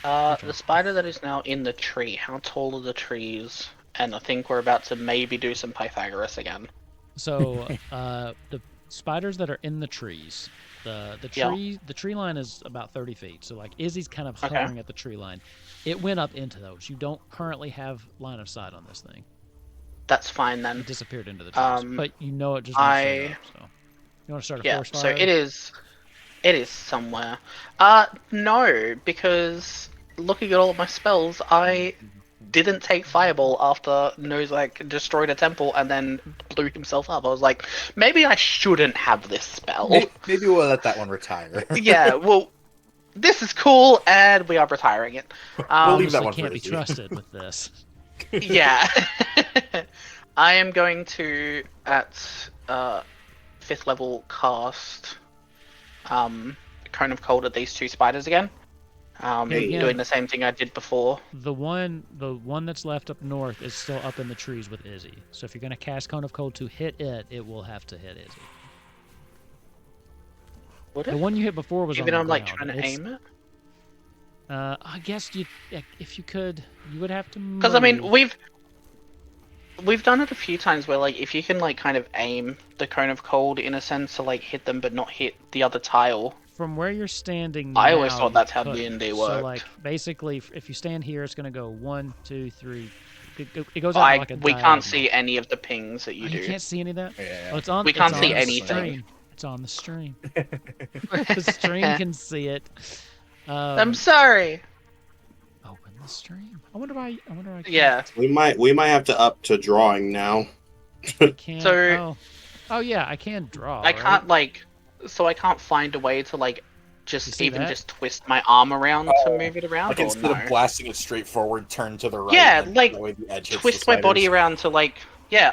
Speaker 2: Your turn.
Speaker 3: The spider that is now in the tree. How tall are the trees? And I think we're about to maybe do some Pythagoras again.
Speaker 2: So the spiders that are in the trees, the tree line is about 30 feet. So like Izzy's kind of
Speaker 3: Okay.
Speaker 2: hovering at the tree line. It went up into those. You don't currently have line of sight on this thing.
Speaker 3: That's fine then.
Speaker 2: It disappeared into the trees, but you know it just went straight up. So you want to start a forest
Speaker 3: so
Speaker 2: fire?
Speaker 3: it is somewhere. No, because looking at all of my spells, I didn't take Fireball after Nozak destroyed a temple and then blew himself up. I was like, maybe I shouldn't have this spell.
Speaker 1: Maybe we'll let that one retire.
Speaker 3: Yeah, well, this is cool, and we are retiring it.
Speaker 1: We'll leave that
Speaker 2: Obviously
Speaker 1: one for
Speaker 2: can't be
Speaker 1: Izzy.
Speaker 2: trusted with this.
Speaker 3: Yeah. I am going to, at 5th level, cast Cone of Cold at these two spiders again. Doing the same thing I did before.
Speaker 2: The one that's left up north is still up in the trees with Izzy. So if you're going to cast Cone of Cold to hit it, it will have to hit Izzy.
Speaker 3: Would
Speaker 2: The
Speaker 3: it?
Speaker 2: one you hit before was
Speaker 3: Even
Speaker 2: on
Speaker 3: though
Speaker 2: the
Speaker 3: I'm like
Speaker 2: ground.
Speaker 3: trying to aim it?
Speaker 2: I guess if you could, you would have to move.
Speaker 3: Because I mean, we've done it a few times where like if you can like kind of aim the Cone of Cold in a sense to like hit them but not hit the other tile.
Speaker 2: From where you're standing
Speaker 3: I always
Speaker 2: now,
Speaker 3: thought
Speaker 2: you
Speaker 3: that's how
Speaker 2: could.
Speaker 3: D&D
Speaker 2: So
Speaker 3: worked.
Speaker 2: like basically, if you stand here, it's gonna go 1, 2, 3. It goes out like a
Speaker 3: We
Speaker 2: diagonal.
Speaker 3: can't see any of the pings that you do.
Speaker 2: You can't see any of that.
Speaker 1: Yeah.
Speaker 2: Oh, it's on.
Speaker 3: We
Speaker 2: it's
Speaker 3: can't
Speaker 2: on
Speaker 3: see
Speaker 2: the
Speaker 3: anything.
Speaker 2: Stream. It's on the stream. The stream can see it.
Speaker 3: I'm sorry.
Speaker 2: Open the stream. I wonder why. I can't.
Speaker 3: Yeah.
Speaker 4: We might have to up to drawing now.
Speaker 2: I can't.
Speaker 3: So-
Speaker 2: oh yeah, I can draw.
Speaker 3: I
Speaker 2: right?
Speaker 3: can't I can't find a way to like
Speaker 2: You
Speaker 3: just
Speaker 2: see that?
Speaker 3: just twist my arm around to
Speaker 1: Oh,
Speaker 3: move it around.
Speaker 1: Like
Speaker 3: or
Speaker 1: instead
Speaker 3: no?
Speaker 1: of blasting it straight forward, turn to the right.
Speaker 3: Yeah,
Speaker 1: and
Speaker 3: like,
Speaker 1: that way the edge hits
Speaker 3: twist
Speaker 1: the
Speaker 3: my body
Speaker 1: spiders.
Speaker 3: around to like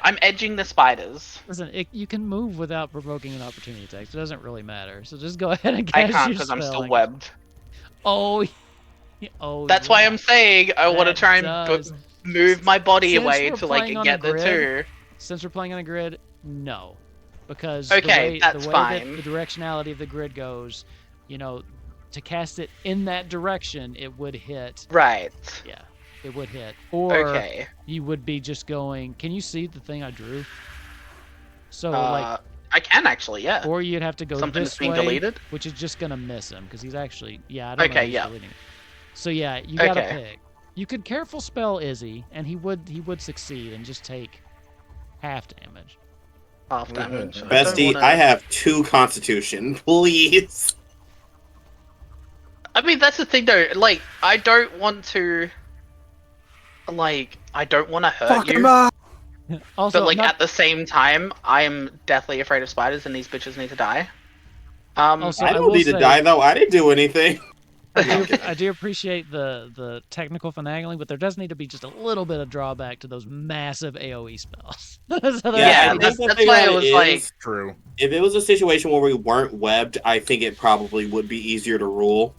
Speaker 3: I'm edging the spiders.
Speaker 2: Listen, you can move without provoking an opportunity attack. So it doesn't really matter. So just go ahead and
Speaker 3: I
Speaker 2: cast
Speaker 3: can't
Speaker 2: your
Speaker 3: because I'm
Speaker 2: spell,
Speaker 3: still
Speaker 2: I guess.
Speaker 3: webbed.
Speaker 2: Oh. Oh.
Speaker 3: That's why
Speaker 2: yeah.
Speaker 3: I'm saying I want to
Speaker 2: That
Speaker 3: try and
Speaker 2: does.
Speaker 3: move my body
Speaker 2: Since
Speaker 3: away
Speaker 2: we're
Speaker 3: to like
Speaker 2: playing on
Speaker 3: get
Speaker 2: a
Speaker 3: the
Speaker 2: grid,
Speaker 3: two.
Speaker 2: Since we're playing on a grid, no, because
Speaker 3: Okay, that's
Speaker 2: the way
Speaker 3: fine.
Speaker 2: that the directionality of the grid goes, to cast it in that direction, it would hit.
Speaker 3: Right.
Speaker 2: Yeah, it would hit. Or
Speaker 3: Okay.
Speaker 2: you would be just going. Can you see the thing I drew? So
Speaker 3: I can actually, yeah.
Speaker 2: or you'd have to go
Speaker 3: Something
Speaker 2: this
Speaker 3: that's being
Speaker 2: way,
Speaker 3: deleted?
Speaker 2: which is just gonna miss him because he's actually I don't know.
Speaker 3: Okay,
Speaker 2: if he's
Speaker 3: yeah.
Speaker 2: deleting it. So yeah, you gotta
Speaker 3: Okay.
Speaker 2: pick. You could careful spell Izzy, and he would succeed and just take half damage.
Speaker 3: Half damage.
Speaker 4: Bestie, I have 2 Constitution, please.
Speaker 3: I mean, that's the thing though. Like, I don't want to hurt
Speaker 1: Fuck
Speaker 3: you.
Speaker 1: him up!
Speaker 2: Also,
Speaker 3: But like
Speaker 2: not-
Speaker 3: at the same time, I am deathly afraid of spiders, and these bitches need to die.
Speaker 2: Also,
Speaker 4: I
Speaker 2: will
Speaker 4: don't need to
Speaker 2: say-
Speaker 4: die though. I didn't do anything.
Speaker 2: I do appreciate the technical finagling, but there does need to be just a little bit of drawback to those massive AOE spells. So
Speaker 3: Yeah,
Speaker 4: I think
Speaker 3: that's
Speaker 4: the
Speaker 3: why
Speaker 4: thing
Speaker 3: I
Speaker 4: about it
Speaker 3: was
Speaker 4: is,
Speaker 3: like-
Speaker 1: True.
Speaker 4: if it was a situation where we weren't webbed, I think it probably would be easier to rule.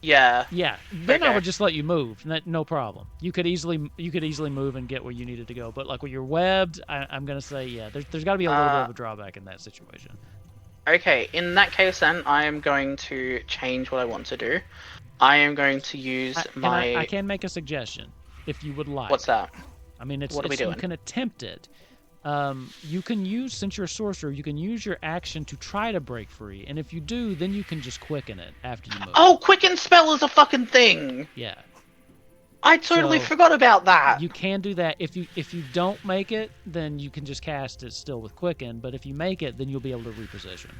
Speaker 3: Yeah.
Speaker 2: yeah, then I
Speaker 3: Okay.
Speaker 2: would just let you move. No problem. You could easily move and get where you needed to go. But like when you're webbed, I'm gonna say there's got to be a little bit of a drawback in that situation.
Speaker 3: Okay, in that case then, I am going to change what I want to do. I am going to use
Speaker 2: I can make a suggestion if you would like.
Speaker 3: What's that?
Speaker 2: I mean,
Speaker 3: What are we
Speaker 2: you
Speaker 3: doing?
Speaker 2: can attempt it. You can use, since you're a sorcerer, you can use your action to try to break free, and if you do, then you can just quicken it after you move.
Speaker 3: Oh, quicken spell is a fucking thing!
Speaker 2: Yeah,
Speaker 3: I totally
Speaker 2: So,
Speaker 3: forgot about that!
Speaker 2: you can do that. If you don't make it, then you can just cast it still with quicken. But if you make it, then you'll be able to reposition.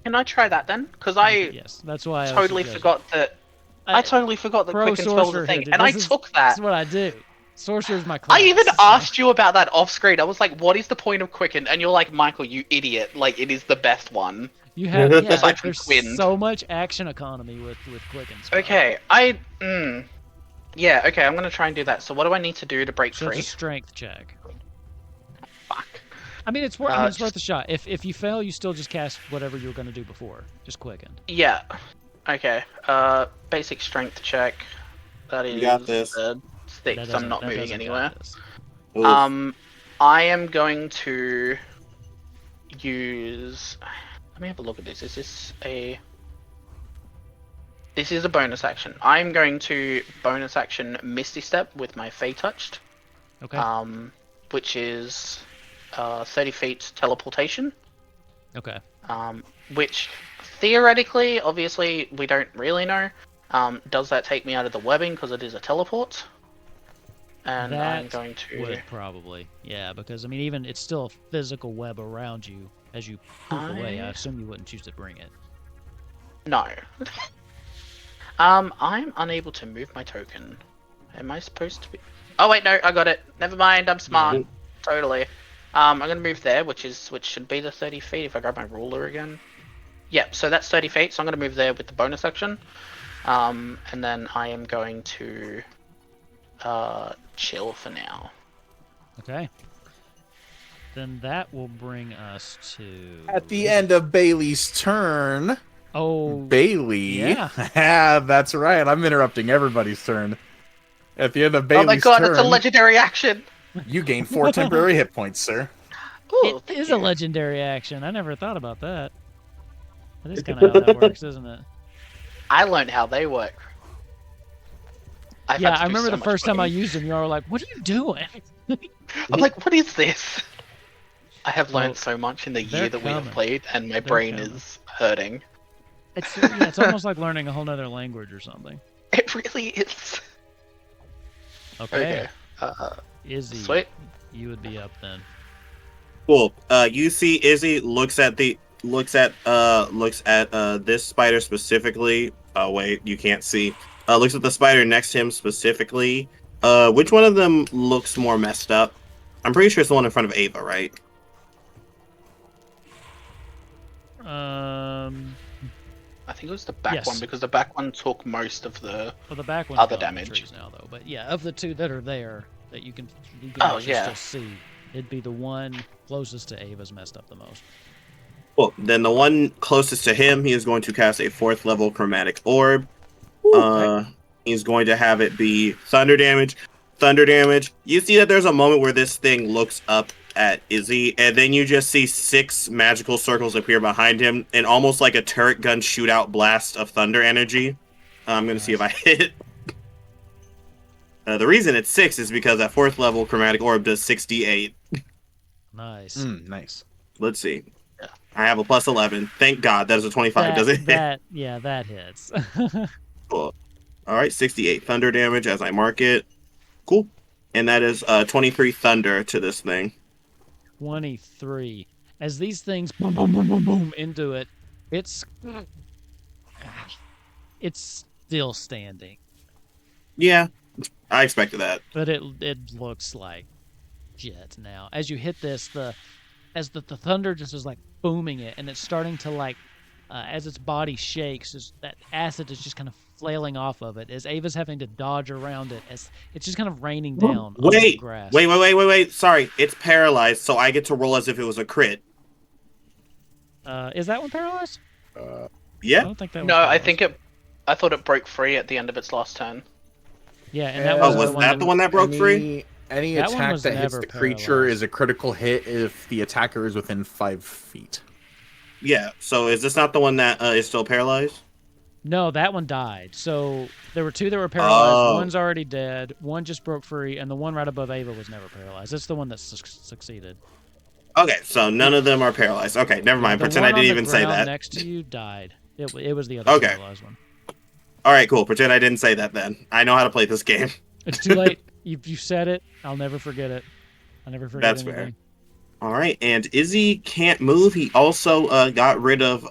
Speaker 3: Can I try that then? Because I
Speaker 2: Yes, that's why I
Speaker 3: totally
Speaker 2: suggested-
Speaker 3: forgot that. I totally forgot that
Speaker 2: pro
Speaker 3: quicken spell was a
Speaker 2: sorcerer
Speaker 3: thing,
Speaker 2: here,
Speaker 3: and I
Speaker 2: this is-
Speaker 3: took
Speaker 2: This
Speaker 3: that.
Speaker 2: is what I do. Sorcerer's my class.
Speaker 3: I even
Speaker 2: so-
Speaker 3: asked you about that off screen. I was like, "What is the point of quicken?" And you're like, "Michael, you idiot! Like, it is the best one."
Speaker 2: You have
Speaker 3: Aside from
Speaker 2: there's
Speaker 3: wind.
Speaker 2: so much action economy with quick and spell.
Speaker 3: Okay, yeah, okay, I'm gonna try and do that. So what do I need to do to break
Speaker 2: So it's
Speaker 3: free?
Speaker 2: a strength check.
Speaker 3: Fuck.
Speaker 2: I mean, it's worth
Speaker 3: just-
Speaker 2: a shot. If you fail, you still just cast whatever you were going to do before. Just quicken.
Speaker 3: Yeah. Okay. Basic strength check. That is
Speaker 4: You got this.
Speaker 3: 6. I'm not moving anywhere.
Speaker 4: Oof.
Speaker 3: I am going to use. Let me have a look at this. Is this a? This is a bonus action. I'm going to bonus action Misty Step with my Fey Touched.
Speaker 2: Okay.
Speaker 3: Which is 30 feet teleportation.
Speaker 2: Okay.
Speaker 3: Which theoretically, obviously, we don't really know. Does that take me out of the webbing because it is a teleport? And I'm going to.
Speaker 2: Would probably, yeah, because I mean, even it's still a physical web around you as you poof away. I assume you wouldn't choose to bring it.
Speaker 3: No. I'm unable to move my token. Am I supposed to be? Oh wait, no, I got it. Never mind. I'm smart.
Speaker 2: Yeah.
Speaker 3: Totally. I'm gonna move there, which should be the 30 feet if I grab my ruler again. Yeah, so that's 30 feet. So I'm gonna move there with the bonus action. And then I am going to chill for now.
Speaker 2: Okay. Then that will bring us to
Speaker 1: At the end of Bailey's turn, Bailey.
Speaker 2: yeah.
Speaker 1: That's right. I'm interrupting everybody's turn. At the end of Bailey's
Speaker 3: Oh my god,
Speaker 1: turn,
Speaker 3: it's a legendary action.
Speaker 1: you gain 4 temporary hit points, sir.
Speaker 3: Ooh,
Speaker 2: It is a legendary action. I never thought about that. That is kind of how that works, isn't it?
Speaker 3: I learned how they work.
Speaker 2: Yeah, I remember the first time I used them, you all were like, "What are you doing?"
Speaker 3: I'm like, what is this? I have learned so much in the year that we have played, and my brain is hurting.
Speaker 2: It's almost like learning a whole other language or something.
Speaker 3: It really is.
Speaker 2: Okay.
Speaker 3: Izzy, sweet.
Speaker 2: You would be up then.
Speaker 4: Cool. You see Izzy looks at this spider specifically. Oh wait, you can't see. Looks at the spider next to him specifically. Which one of them looks more messed up? I'm pretty sure it's the one in front of Ava, right?
Speaker 3: I think it was the back one because the back one took most of the
Speaker 2: back one
Speaker 3: other damage
Speaker 2: now, though. But yeah, of the two that are there that you can still see, it'd be the one closest to Ava's messed up the most.
Speaker 4: Well, then the one closest to him, he is going to cast a 4th level chromatic orb. He's going to have it be thunder damage. Thunder damage. You see that there's a moment where this thing looks up at Izzy, and then you just see 6 magical circles appear behind him, and almost like a turret gun shootout blast of thunder energy. I'm going to see if I hit. The reason it's 6 is because that 4th level chromatic orb does 68.
Speaker 2: Nice.
Speaker 1: Nice.
Speaker 4: Let's see. I have a plus 11. Thank God. That is a 25. Does it hit?
Speaker 2: That hits.
Speaker 4: Cool. All right, 68 thunder damage as I mark it. Cool. And that is 23 thunder to this thing.
Speaker 2: 23. As these things boom, boom, boom, boom, boom into it, it's still standing.
Speaker 4: Yeah, I expected that.
Speaker 2: But it looks like shit now. As you hit this, the thunder just is like booming it, and it's starting to like, as its body shakes, that acid is just kind of flailing off of it. As Ava's having to dodge around it, as it's just kind of raining down on the grass.
Speaker 4: Wait. Sorry, it's paralyzed, so I get to roll as if it was a crit.
Speaker 2: Is that one paralyzed?
Speaker 4: Yeah.
Speaker 2: I don't think that.
Speaker 3: No, I thought it broke free at the end of its last turn.
Speaker 2: Yeah, and that was
Speaker 4: the one that broke free?
Speaker 1: Any attack that hits the creature is a critical hit if the attacker is within 5 feet.
Speaker 4: Yeah, so is this not the one that is still paralyzed?
Speaker 2: No, that one died. So there were 2 that were paralyzed. One's already dead. One just broke free, and the one right above Ava was never paralyzed. It's the one that succeeded.
Speaker 4: Okay, so none of them are paralyzed. Okay, never mind. Pretend I didn't even say that.
Speaker 2: Next to you died. It was the other paralyzed one.
Speaker 4: All right, cool. Pretend I didn't say that then. I know how to play this game.
Speaker 2: It's too late. You said it. I'll never forget it. I'll never forget anything.
Speaker 4: Fair. All right, and Izzy can't move. He also got rid of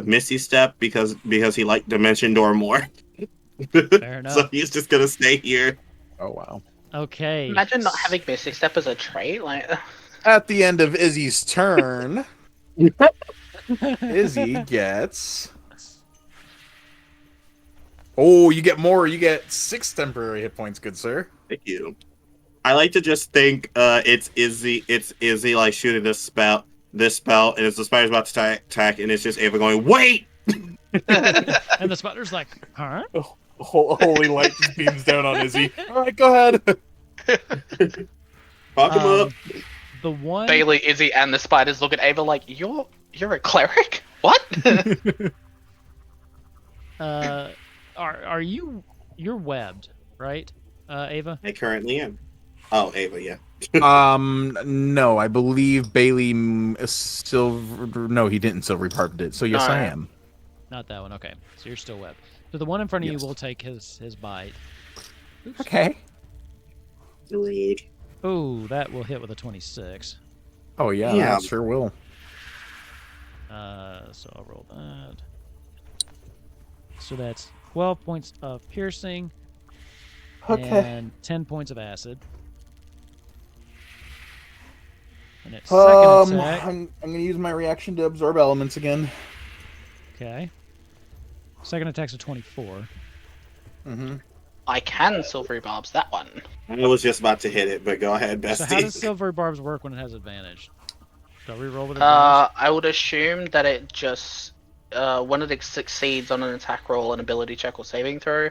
Speaker 4: Misty Step because he liked Dimension Door more.
Speaker 2: Fair enough.
Speaker 4: So he's just gonna stay here.
Speaker 1: Oh wow.
Speaker 2: Okay.
Speaker 3: Imagine not having Mystic Step as a trait. Like,
Speaker 1: At the end of Izzy's turn, Izzy gets. Oh, you get more. You get 6 temporary hit points, good sir.
Speaker 4: Thank you. I like to just think it's Izzy like shooting this spell, and it's the spider's about to attack, and it's just Ava going, "Wait!"
Speaker 2: And the spider's like, huh?
Speaker 1: Holy light just beams down on Izzy. All right, go ahead.
Speaker 4: Fuck him up.
Speaker 2: The one
Speaker 3: Bailey, Izzy, and the spiders look at Ava like, you're a cleric? What?
Speaker 2: are you're webbed, right? Ava?
Speaker 4: I currently am. Oh, Ava, yeah.
Speaker 1: No, I believe Bailey silver. No, he didn't silver barbed it. So yes, I
Speaker 3: Alright.
Speaker 1: am.
Speaker 2: Not that one. Okay. So you're still webbed. So the one in front of
Speaker 1: Yes.
Speaker 2: you will take his bite. Oops.
Speaker 1: Okay.
Speaker 4: Rude.
Speaker 2: Oh, that will hit with a 26.
Speaker 1: Oh yeah,
Speaker 4: Yeah.
Speaker 1: that sure will.
Speaker 2: So I'll roll that. So that's 12 points of piercing. And 10 points of acid. And its second attack.
Speaker 1: I'm gonna use my reaction to absorb elements again.
Speaker 2: Okay. Second attack's a 24.
Speaker 1: Mm-hmm.
Speaker 3: I can silvery barbs that one.
Speaker 4: I was just about to hit it, but go ahead, Bestie.
Speaker 2: So how does silvery barbs work when it has advantage? Do I reroll with advantage?
Speaker 3: I would assume that it just when it succeeds on an attack roll, an ability check, or saving throw,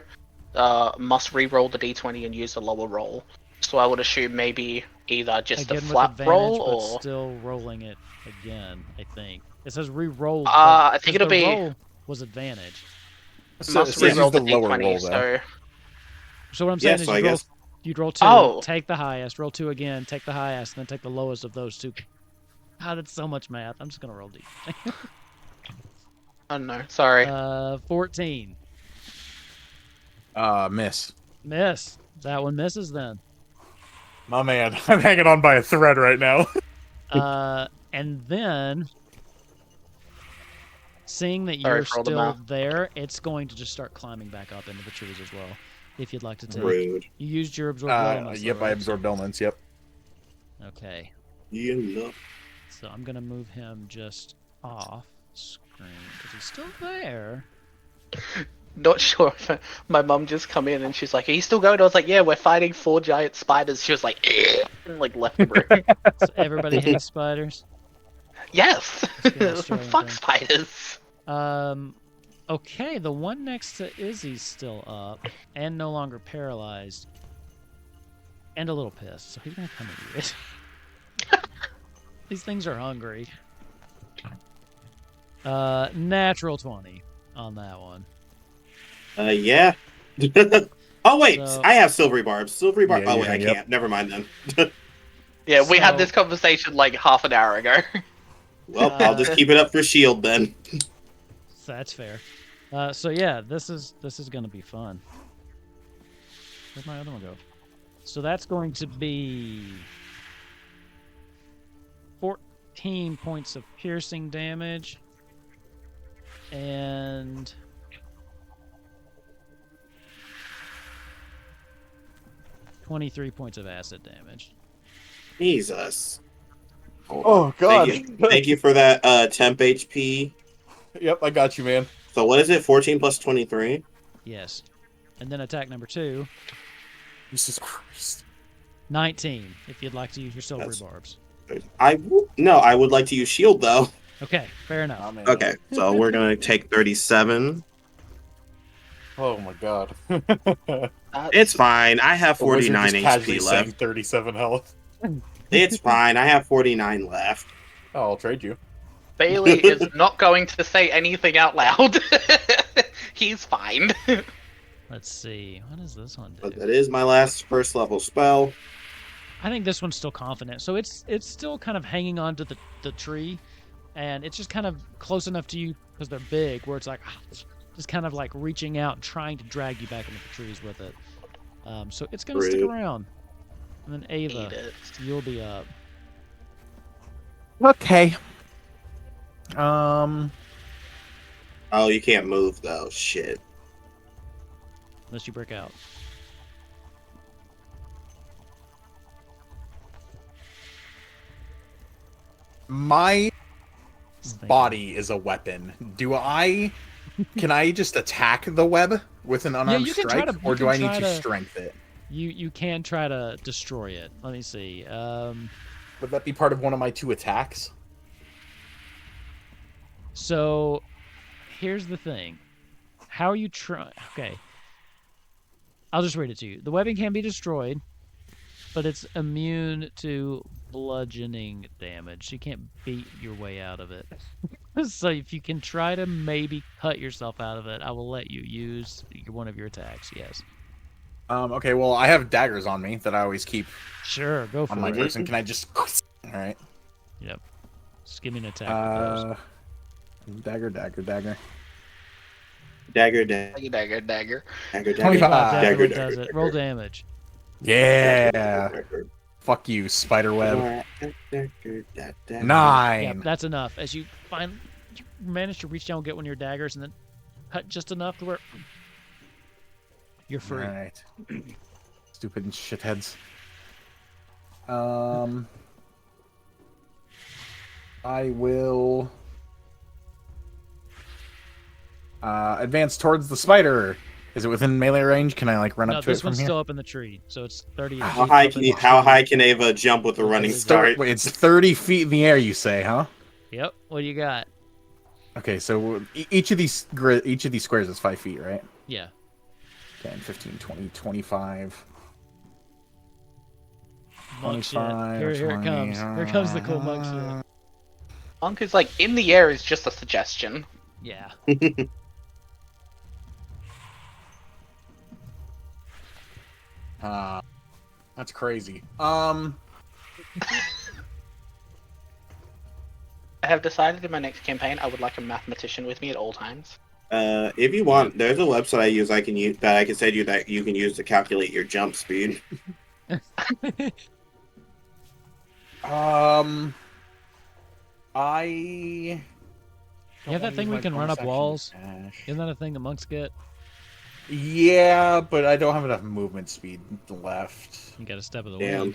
Speaker 3: must re-roll the d20 and use the lower roll. So I would assume maybe either just a
Speaker 2: Again with
Speaker 3: flat
Speaker 2: advantage,
Speaker 3: roll
Speaker 2: but
Speaker 3: or
Speaker 2: still rolling it again, I think. It says re-roll.
Speaker 3: I think it'll
Speaker 2: the
Speaker 3: be-
Speaker 2: roll was advantage.
Speaker 3: must
Speaker 1: So
Speaker 3: re-roll the
Speaker 1: use the lower
Speaker 3: d20.
Speaker 1: roll, though.
Speaker 2: So what I'm
Speaker 4: Yeah,
Speaker 2: saying
Speaker 4: so
Speaker 2: is
Speaker 4: I guess-
Speaker 2: you'd roll 2,
Speaker 3: Oh.
Speaker 2: take the highest, roll 2 again, take the highest, and then take the lowest of those 2. God, it's so much math. I'm just gonna roll D.
Speaker 3: Oh no, sorry.
Speaker 2: 14.
Speaker 1: Miss.
Speaker 2: Miss. That one misses then.
Speaker 1: My man, I'm hanging on by a thread right now.
Speaker 2: And then, seeing that
Speaker 3: Sorry
Speaker 2: you're
Speaker 3: for all the
Speaker 2: still
Speaker 3: math.
Speaker 2: there, it's going to just start climbing back up into the trees as well. If you'd like to take.
Speaker 4: Rude.
Speaker 2: You used your absorbed elements.
Speaker 1: Yep,
Speaker 2: though,
Speaker 1: I
Speaker 2: right?
Speaker 1: absorbed elements. Yep.
Speaker 2: Okay.
Speaker 4: You know.
Speaker 2: So I'm gonna move him just off screen because he's still there.
Speaker 3: Not sure if my mum just come in and she's like, "Are you still going?" I was like, "Yeah, we're fighting 4 giant spiders." She was like, "Eh," and like left the room.
Speaker 2: So everybody hates spiders.
Speaker 3: Yes,
Speaker 2: It's an Australian
Speaker 3: fuck
Speaker 2: thing.
Speaker 3: spiders.
Speaker 2: Okay, the one next to Izzy's still up and no longer paralyzed, and a little pissed. So he's gonna come at you. These things are hungry. Natural 20 on that one.
Speaker 4: Yeah. Oh wait,
Speaker 2: So-
Speaker 4: I have silvery barbs. Silvery barb.
Speaker 1: Yeah,
Speaker 4: oh wait,
Speaker 1: yeah,
Speaker 4: I
Speaker 1: yep.
Speaker 4: can't. Never mind then.
Speaker 3: Yeah, we had
Speaker 2: So-
Speaker 3: this conversation like half an hour ago.
Speaker 4: Well, I'll just keep it up for shield then.
Speaker 2: So that's fair. So yeah, this is gonna be fun. Where'd my other one go? So that's going to be 14 points of piercing damage and 23 points of acid damage.
Speaker 4: Jesus. Hold
Speaker 1: Oh,
Speaker 4: on.
Speaker 1: God.
Speaker 4: Thank you for that temp HP.
Speaker 1: Yep, I got you, man.
Speaker 4: So what is it? 14 plus 23?
Speaker 2: Yes. And then attack number 2,
Speaker 1: Jesus Christ.
Speaker 2: 19, if you'd like to use your silvery
Speaker 4: That's-
Speaker 2: barbs.
Speaker 4: No, I would like to use shield though.
Speaker 2: Okay, fair enough.
Speaker 1: Oh, man.
Speaker 4: Okay, so we're gonna take 37.
Speaker 1: Oh my God.
Speaker 4: It's fine. I have
Speaker 1: The wizard
Speaker 4: 49
Speaker 1: just casually
Speaker 4: HP
Speaker 1: saying
Speaker 4: left.
Speaker 1: 37 health.
Speaker 4: It's fine. I have 49 left.
Speaker 1: Oh, I'll trade you.
Speaker 3: Bailey is not going to say anything out loud. He's fine.
Speaker 2: Let's see. What does this one do?
Speaker 4: But that is my last first level spell.
Speaker 2: I think this one's still confident. So it's still kind of hanging on to the tree, and it's just kind of close enough to you because they're big, where it's like just kind of like reaching out and trying to drag you back into the trees with it. So it's gonna stick
Speaker 4: Rude.
Speaker 2: around. And then Ava,
Speaker 3: Eat it.
Speaker 2: you'll be up.
Speaker 1: Okay.
Speaker 4: Oh, you can't move though. Shit.
Speaker 2: Unless you break out.
Speaker 1: My body is a weapon. Can I just attack the web with an unarmed
Speaker 2: you can
Speaker 1: strike,
Speaker 2: try to-
Speaker 1: or
Speaker 2: you
Speaker 1: do
Speaker 2: can
Speaker 1: I need
Speaker 2: try
Speaker 1: to
Speaker 2: to-
Speaker 1: strength it?
Speaker 2: You can try to destroy it. Let me see.
Speaker 1: Would that be part of one of my 2 attacks?
Speaker 2: So here's the thing. How are you trying? Okay. I'll just read it to you. The weapon can be destroyed, but it's immune to bludgeoning damage. You can't beat your way out of it. So if you can try to maybe cut yourself out of it, I will let you use one of your attacks. Yes.
Speaker 1: Okay, well, I have daggers on me that I always keep
Speaker 2: Sure, go for
Speaker 1: on my
Speaker 2: it.
Speaker 1: person. Can I just... Alright.
Speaker 2: Yep. Just give me an attack with those.
Speaker 1: Dagger.
Speaker 4: Dagger,
Speaker 3: Dagger.
Speaker 4: dagger,
Speaker 2: Dagger
Speaker 4: dagger, dagger,
Speaker 2: definitely
Speaker 4: dagger,
Speaker 2: does it.
Speaker 4: dagger.
Speaker 2: Roll damage.
Speaker 1: Yeah.
Speaker 4: Dagger.
Speaker 1: Fuck you, spiderweb.
Speaker 4: Dagger, dagger.
Speaker 1: 9.
Speaker 2: Yep, that's enough. As you manage to reach down and get one of your daggers and then cut just enough to where you're free.
Speaker 1: Alright. Stupid shitheads. I will advance towards the spider. Is it within melee range? Can I like run
Speaker 2: No,
Speaker 1: up to it
Speaker 2: this
Speaker 1: from
Speaker 2: one's
Speaker 1: here?
Speaker 2: still up in the tree, so it's 30
Speaker 4: How
Speaker 2: feet
Speaker 4: high
Speaker 2: up
Speaker 4: can
Speaker 2: in
Speaker 4: you,
Speaker 2: the
Speaker 4: how
Speaker 2: tree.
Speaker 4: high can Ava jump with a running start?
Speaker 1: Wait, it's 30 feet in the air, you say, huh?
Speaker 2: Yep. What do you got?
Speaker 1: Okay, so each of these squares is 5 feet, right?
Speaker 2: Yeah.
Speaker 1: 10, 15, 20, 25.
Speaker 2: Monk shit.
Speaker 1: 25,
Speaker 2: Here it
Speaker 1: 20,
Speaker 2: comes. Here comes the cool monk shit.
Speaker 3: Monk is like in the air is just a suggestion.
Speaker 2: Yeah.
Speaker 1: That's crazy.
Speaker 3: I have decided in my next campaign I would like a mathematician with me at all times.
Speaker 4: If you want, there's a website I can use that I can send you that you can use to calculate your jump speed.
Speaker 1: I.
Speaker 2: You have that thing we can run up walls? Isn't that a thing the monks get?
Speaker 1: Yeah, but I don't have enough movement speed left.
Speaker 2: You got a step of the
Speaker 4: Damn.
Speaker 2: wind.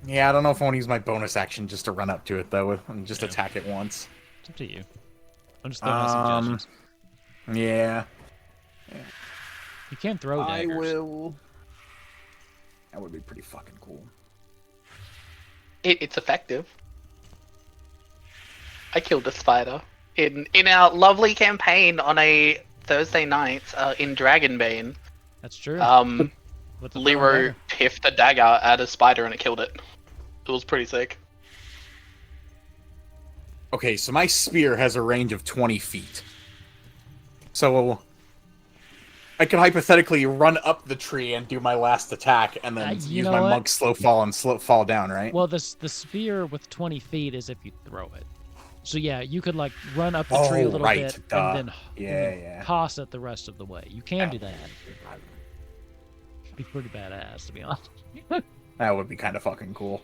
Speaker 1: Yeah, I don't know if I want to use my bonus action just to run up to it though, and just
Speaker 2: Yeah.
Speaker 1: attack it once.
Speaker 2: It's up to you. I'm just throwing out suggestions.
Speaker 1: Yeah.
Speaker 2: You can throw daggers.
Speaker 1: I will. That would be pretty fucking cool.
Speaker 3: It's effective. I killed a spider in our lovely campaign on a Thursday night in Dragonbane.
Speaker 2: That's true. With the
Speaker 3: Lero
Speaker 2: dagger.
Speaker 3: piffed a dagger at a spider and it killed it. It was pretty sick.
Speaker 1: Okay, so my spear has a range of 20 feet. So I could hypothetically run up the tree and do my last attack, and then
Speaker 2: you
Speaker 1: use
Speaker 2: know
Speaker 1: my
Speaker 2: what?
Speaker 1: monk slow fall and slow fall down, right?
Speaker 2: Well, the spear with 20 feet is if you throw it. So yeah, you could like run up the tree a little
Speaker 1: right,
Speaker 2: bit
Speaker 1: duh.
Speaker 2: and then
Speaker 1: Yeah.
Speaker 2: toss it the rest of the way. You can do that. It'd be pretty badass, to be honest.
Speaker 1: That would be kind of fucking cool.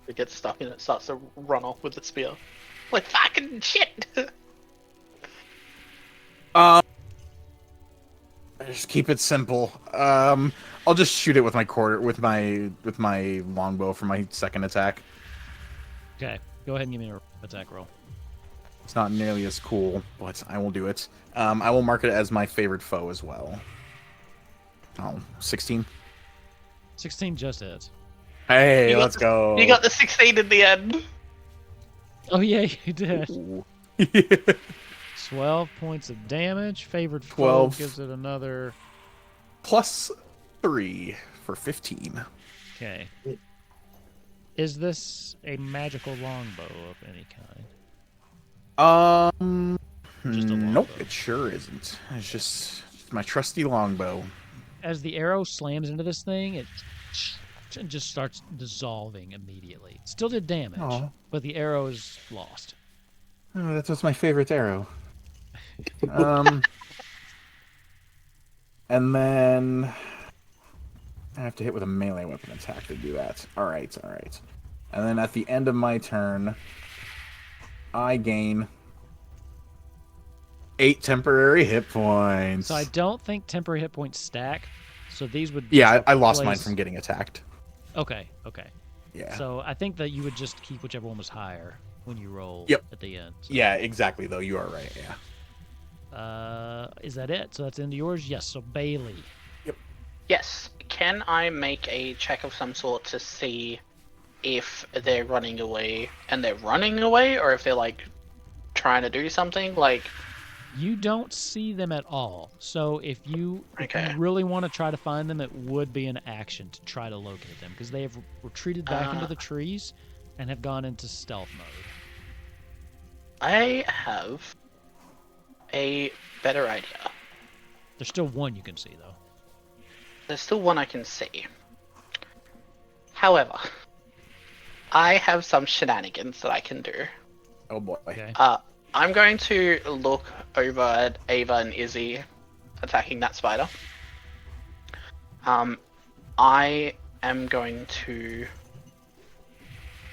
Speaker 3: It gets stuck and it starts to run off with the spear. Like fucking shit.
Speaker 1: Just keep it simple. I'll just shoot it with my longbow for my second attack.
Speaker 2: Okay, go ahead and give me an attack roll.
Speaker 1: It's not nearly as cool, but I will do it. I will mark it as my favorite foe as well. Oh, 16.
Speaker 2: 16 just hits.
Speaker 1: Hey, let's go.
Speaker 3: You got the 16 in the end.
Speaker 2: Oh yeah, you did.
Speaker 1: Ooh.
Speaker 2: 12 points of damage. Favored foe
Speaker 1: 12.
Speaker 2: gives it another.
Speaker 1: Plus 3 for 15.
Speaker 2: Okay. Is this a magical longbow of any kind? Just a
Speaker 1: Nope,
Speaker 2: longbow.
Speaker 1: it sure isn't. It's just my trusty longbow.
Speaker 2: As the arrow slams into this thing, it just starts dissolving immediately. It still did damage,
Speaker 1: Aw.
Speaker 2: but the arrow is lost.
Speaker 1: Oh, that was my favorite arrow. And then I have to hit with a melee weapon attack to do that. Alright. And then at the end of my turn, I gain 8 temporary hit points.
Speaker 2: So I don't think temporary hit points stack. So these would.
Speaker 1: Yeah, I lost mine
Speaker 2: displace-
Speaker 1: from getting attacked.
Speaker 2: Okay.
Speaker 1: Yeah.
Speaker 2: So I think that you would just keep whichever one was higher when you roll
Speaker 1: Yep.
Speaker 2: at the end. So.
Speaker 1: Yeah, exactly, though. You are right, yeah.
Speaker 2: Is that it? So that's into yours? Yes, so Bailey.
Speaker 3: Yes. Can I make a check of some sort to see if they're running away and they're running away, or if they're like trying to do something? Like,
Speaker 2: You don't see them at all. So if you
Speaker 3: Okay.
Speaker 2: really want to try to find them, it would be an action to try to locate them because they have retreated back into the trees and have gone into stealth mode.
Speaker 3: I have a better idea.
Speaker 2: There's still one you can see though.
Speaker 3: There's still one I can see. However, I have some shenanigans that I can do.
Speaker 1: Oh boy.
Speaker 2: Okay.
Speaker 3: I'm going to look over at Ava and Izzy attacking that spider. I am going to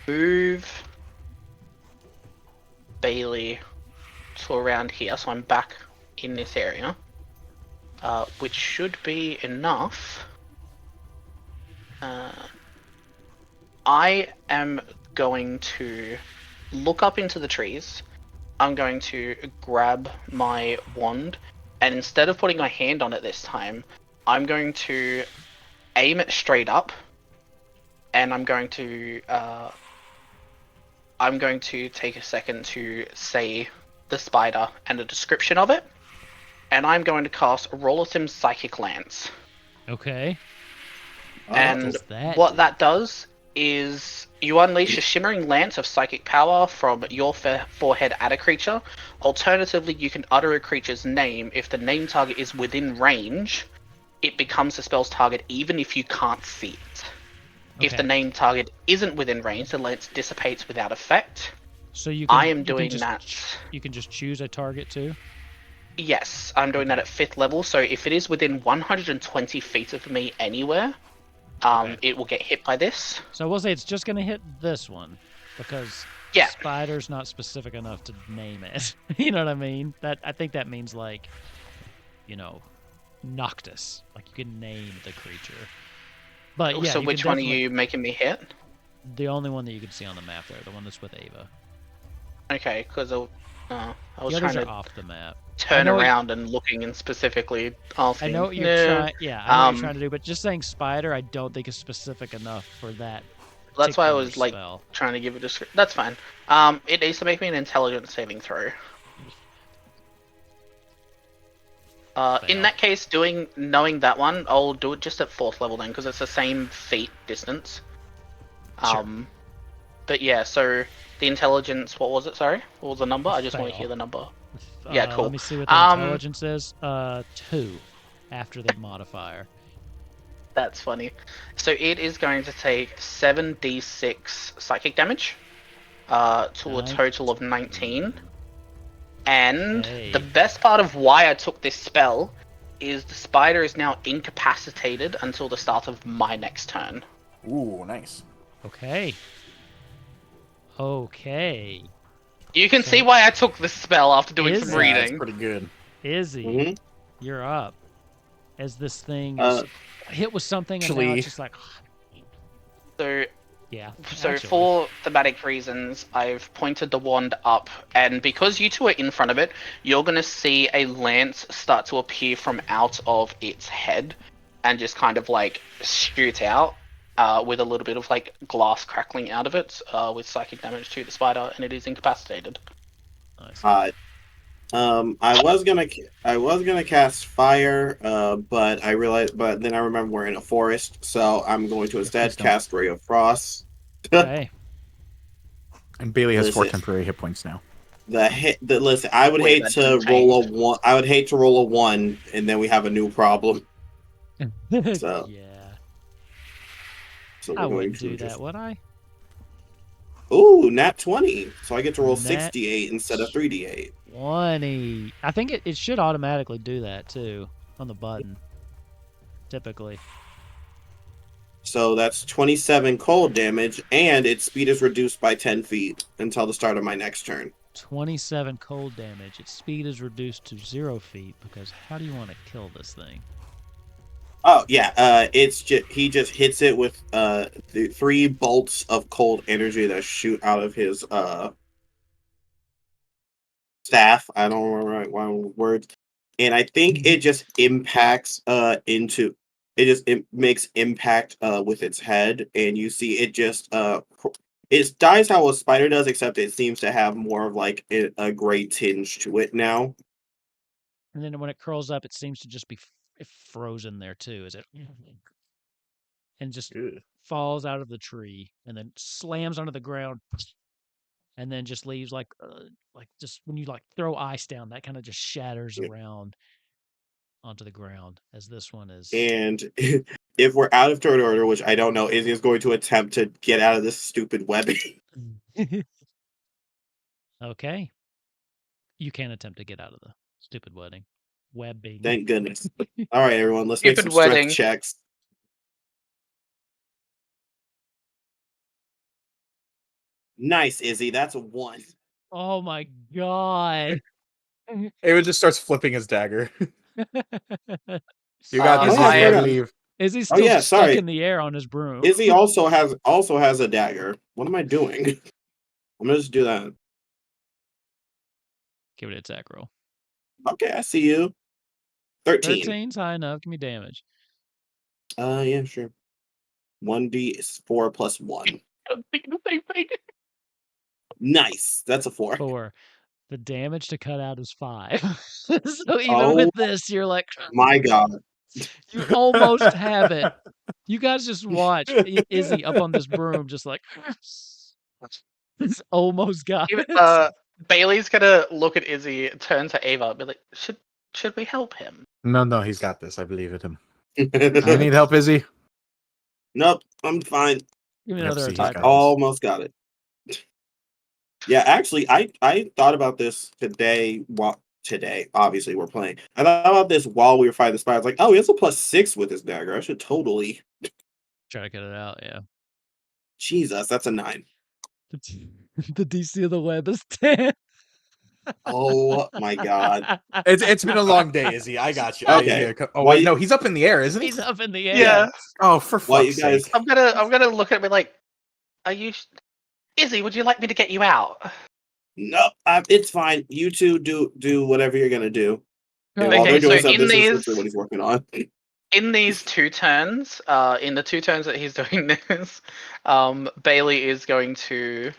Speaker 3: move Bailey to around here, so I'm back in this area, which should be enough. I am going to look up into the trees. I'm going to grab my wand, and instead of putting my hand on it this time, I'm going to aim it straight up, and I'm going to take a second to say the spider and a description of it, and I'm going to cast Rollissim's Psychic Lance.
Speaker 2: Okay.
Speaker 3: And
Speaker 2: that
Speaker 3: what
Speaker 2: do?
Speaker 3: that does is you unleash a shimmering lance of psychic power from your forehead at a creature. Alternatively, you can utter a creature's name. If the name target is within range, it becomes the spell's target even if you can't see it.
Speaker 2: Okay.
Speaker 3: If the name target isn't within range, the lance dissipates without effect.
Speaker 2: So you can,
Speaker 3: I am
Speaker 2: you
Speaker 3: doing
Speaker 2: can just,
Speaker 3: that.
Speaker 2: You can just choose a target too?
Speaker 3: Yes, I'm doing that at 5th level, so if it is within 120 feet of me anywhere, it will get hit by this.
Speaker 2: So we'll say it's just going to hit this one because
Speaker 3: Yeah.
Speaker 2: spider's not specific enough to name it. You know what I mean? I think that means like, Noctis. Like you can name the creature. But yeah,
Speaker 3: So
Speaker 2: you
Speaker 3: which
Speaker 2: can
Speaker 3: one are
Speaker 2: definitely-
Speaker 3: you making me hit?
Speaker 2: The only one that you can see on the map there, the one that's with Ava.
Speaker 3: Okay, because I was
Speaker 2: The
Speaker 3: trying
Speaker 2: others are
Speaker 3: to
Speaker 2: off the map.
Speaker 3: turn
Speaker 2: know what-
Speaker 3: around and looking and specifically asking.
Speaker 2: I know what you're
Speaker 3: "No."
Speaker 2: trying. Yeah, I know what you're trying to do, but just saying spider, I don't think is specific enough for that.
Speaker 3: That's why I
Speaker 2: particular
Speaker 3: was like
Speaker 2: spell.
Speaker 3: trying to give it a. That's fine. It needs to make me an intelligence saving throw.
Speaker 2: Fail.
Speaker 3: In that case, knowing that one, I'll do it just at 4th level then, because it's the same feet distance.
Speaker 2: Sure.
Speaker 3: But yeah, so the intelligence. What was it? Sorry, what was the number? I just want to
Speaker 2: Fail.
Speaker 3: hear the number. Yeah, cool.
Speaker 2: Let me see what the intelligence is. 2 after the modifier.
Speaker 3: That's funny. So it is going to take 7d6 psychic damage, to a total of 19. And
Speaker 2: Okay.
Speaker 3: the best part of why I took this spell is the spider is now incapacitated until the start of my next turn.
Speaker 1: Ooh, nice.
Speaker 2: Okay. Okay.
Speaker 3: You can see why I took this spell after doing some
Speaker 2: Is-
Speaker 1: Yeah, that's
Speaker 3: reading.
Speaker 1: pretty good.
Speaker 2: Izzy,
Speaker 4: Mhm.
Speaker 2: you're up. As this thing is hit with something and now
Speaker 1: Actually-
Speaker 2: it's just like,
Speaker 3: So
Speaker 2: yeah.
Speaker 3: So
Speaker 2: actually.
Speaker 3: for thematic reasons, I've pointed the wand up, and because you two are in front of it, you're going to see a lance start to appear from out of its head and just kind of like shoot out with a little bit of like glass crackling out of it with psychic damage to the spider, and it is incapacitated.
Speaker 2: Nice.
Speaker 4: I was gonna cast fire, but then I remember we're in a forest, so I'm going to instead
Speaker 1: please don't.
Speaker 4: cast Ray of Frost.
Speaker 2: Okay.
Speaker 1: And Bailey has 4
Speaker 4: Listen.
Speaker 1: temporary hit points now.
Speaker 4: Listen, I would
Speaker 3: Wait,
Speaker 4: hate
Speaker 3: that
Speaker 4: to
Speaker 3: didn't
Speaker 4: roll a
Speaker 3: change.
Speaker 4: 1. I would hate to roll a 1, and then we have a new problem. So-
Speaker 2: yeah.
Speaker 4: So we're
Speaker 2: I
Speaker 4: going
Speaker 2: wouldn't
Speaker 4: to
Speaker 2: do
Speaker 4: just...
Speaker 2: that, would I?
Speaker 4: Ooh, nat 20. So I get to roll
Speaker 2: Nat
Speaker 4: 6d8 instead of 3d8.
Speaker 2: 20. I think it should automatically do that too on the button. Typically.
Speaker 4: So that's 27 cold damage, and its speed is reduced by 10 feet until the start of my next turn.
Speaker 2: 27 cold damage. Its speed is reduced to 0 feet because how do you want to kill this thing?
Speaker 4: Oh yeah, it's just he just hits it with the 3 bolts of cold energy that shoot out of his staff. I don't remember my words, and I think it just impacts into it makes impact with its head, and you see it just it dies how a spider does, except it seems to have more of like a gray tinge to it now.
Speaker 2: And then when it curls up, it seems to just be frozen there too. Is it? And just
Speaker 1: Ugh.
Speaker 2: falls out of the tree and then slams onto the ground, and then just leaves like just when you like throw ice down, that kind of just shatters
Speaker 4: Yeah.
Speaker 2: around onto the ground. As this one is.
Speaker 4: And if we're out of turn order, which I don't know, Izzy is going to attempt to get out of this stupid webbing.
Speaker 2: Okay. You can attempt to get out of the stupid webbing.
Speaker 4: Thank goodness. All right, everyone, let's make
Speaker 3: Stupid
Speaker 4: some strength
Speaker 3: wedding.
Speaker 4: checks. Nice, Izzy. That's a 1.
Speaker 2: Oh my god.
Speaker 1: Avid just starts flipping his dagger. You got
Speaker 3: Uh,
Speaker 1: this,
Speaker 4: Oh, yeah,
Speaker 1: Izzy,
Speaker 4: fair
Speaker 1: I
Speaker 4: enough.
Speaker 1: believe.
Speaker 2: Izzy's
Speaker 4: Oh
Speaker 2: still
Speaker 4: yeah,
Speaker 2: stuck
Speaker 4: sorry.
Speaker 2: in the air on his broom.
Speaker 4: Izzy also has a dagger. What am I doing? I'm gonna just do that.
Speaker 2: Give it an attack roll.
Speaker 4: Okay, I see you. 13.
Speaker 2: 13's high enough. Give me damage.
Speaker 4: Yeah, sure. 1d4 plus 1.
Speaker 3: I'm thinking the same thing.
Speaker 4: Nice. That's a 4.
Speaker 2: 4. The damage to cut out is 5. So even
Speaker 4: Oh
Speaker 2: with this, you're like,
Speaker 4: my god.
Speaker 2: you almost have it. You guys just watch Izzy up on this broom, just like, it's almost got it.
Speaker 3: Bailey's gonna look at Izzy, turn to Ava, and be like, "Should we help him?"
Speaker 1: No, he's got this. I believe in him. You need help, Izzy?
Speaker 4: Nope, I'm fine.
Speaker 2: Give me
Speaker 1: Yep,
Speaker 2: another
Speaker 1: see, he's
Speaker 2: attack
Speaker 1: got
Speaker 2: roll.
Speaker 4: Almost got it. Yeah, actually, I thought about this today. Today, obviously, we're playing. I thought about this while we were fighting the spider. I was like, oh, he has a +6 with his dagger. I should totally.
Speaker 2: Try to cut it out, yeah.
Speaker 4: Jesus, that's a 9.
Speaker 2: The DC of the web is 10.
Speaker 4: Oh my god.
Speaker 1: It's been a long day, Izzy. I got you.
Speaker 4: Okay.
Speaker 1: Oh
Speaker 4: Well,
Speaker 1: wait, no, he's up in the air, isn't he?
Speaker 2: He's up in the air.
Speaker 3: Yeah.
Speaker 1: Oh, for
Speaker 4: Well,
Speaker 1: fuck's
Speaker 4: you guys-
Speaker 1: sake!
Speaker 3: I'm gonna look at him and be like, "Are you, Izzy? Would you like me to get you out?"
Speaker 4: No, it's fine. You two do whatever you're gonna do. And while
Speaker 3: Okay,
Speaker 4: they're doing
Speaker 3: so
Speaker 4: stuff,
Speaker 3: in
Speaker 4: this is
Speaker 3: these-
Speaker 4: literally what he's working on.
Speaker 3: In these 2 turns, in the 2 turns that he's doing this, Bailey is going to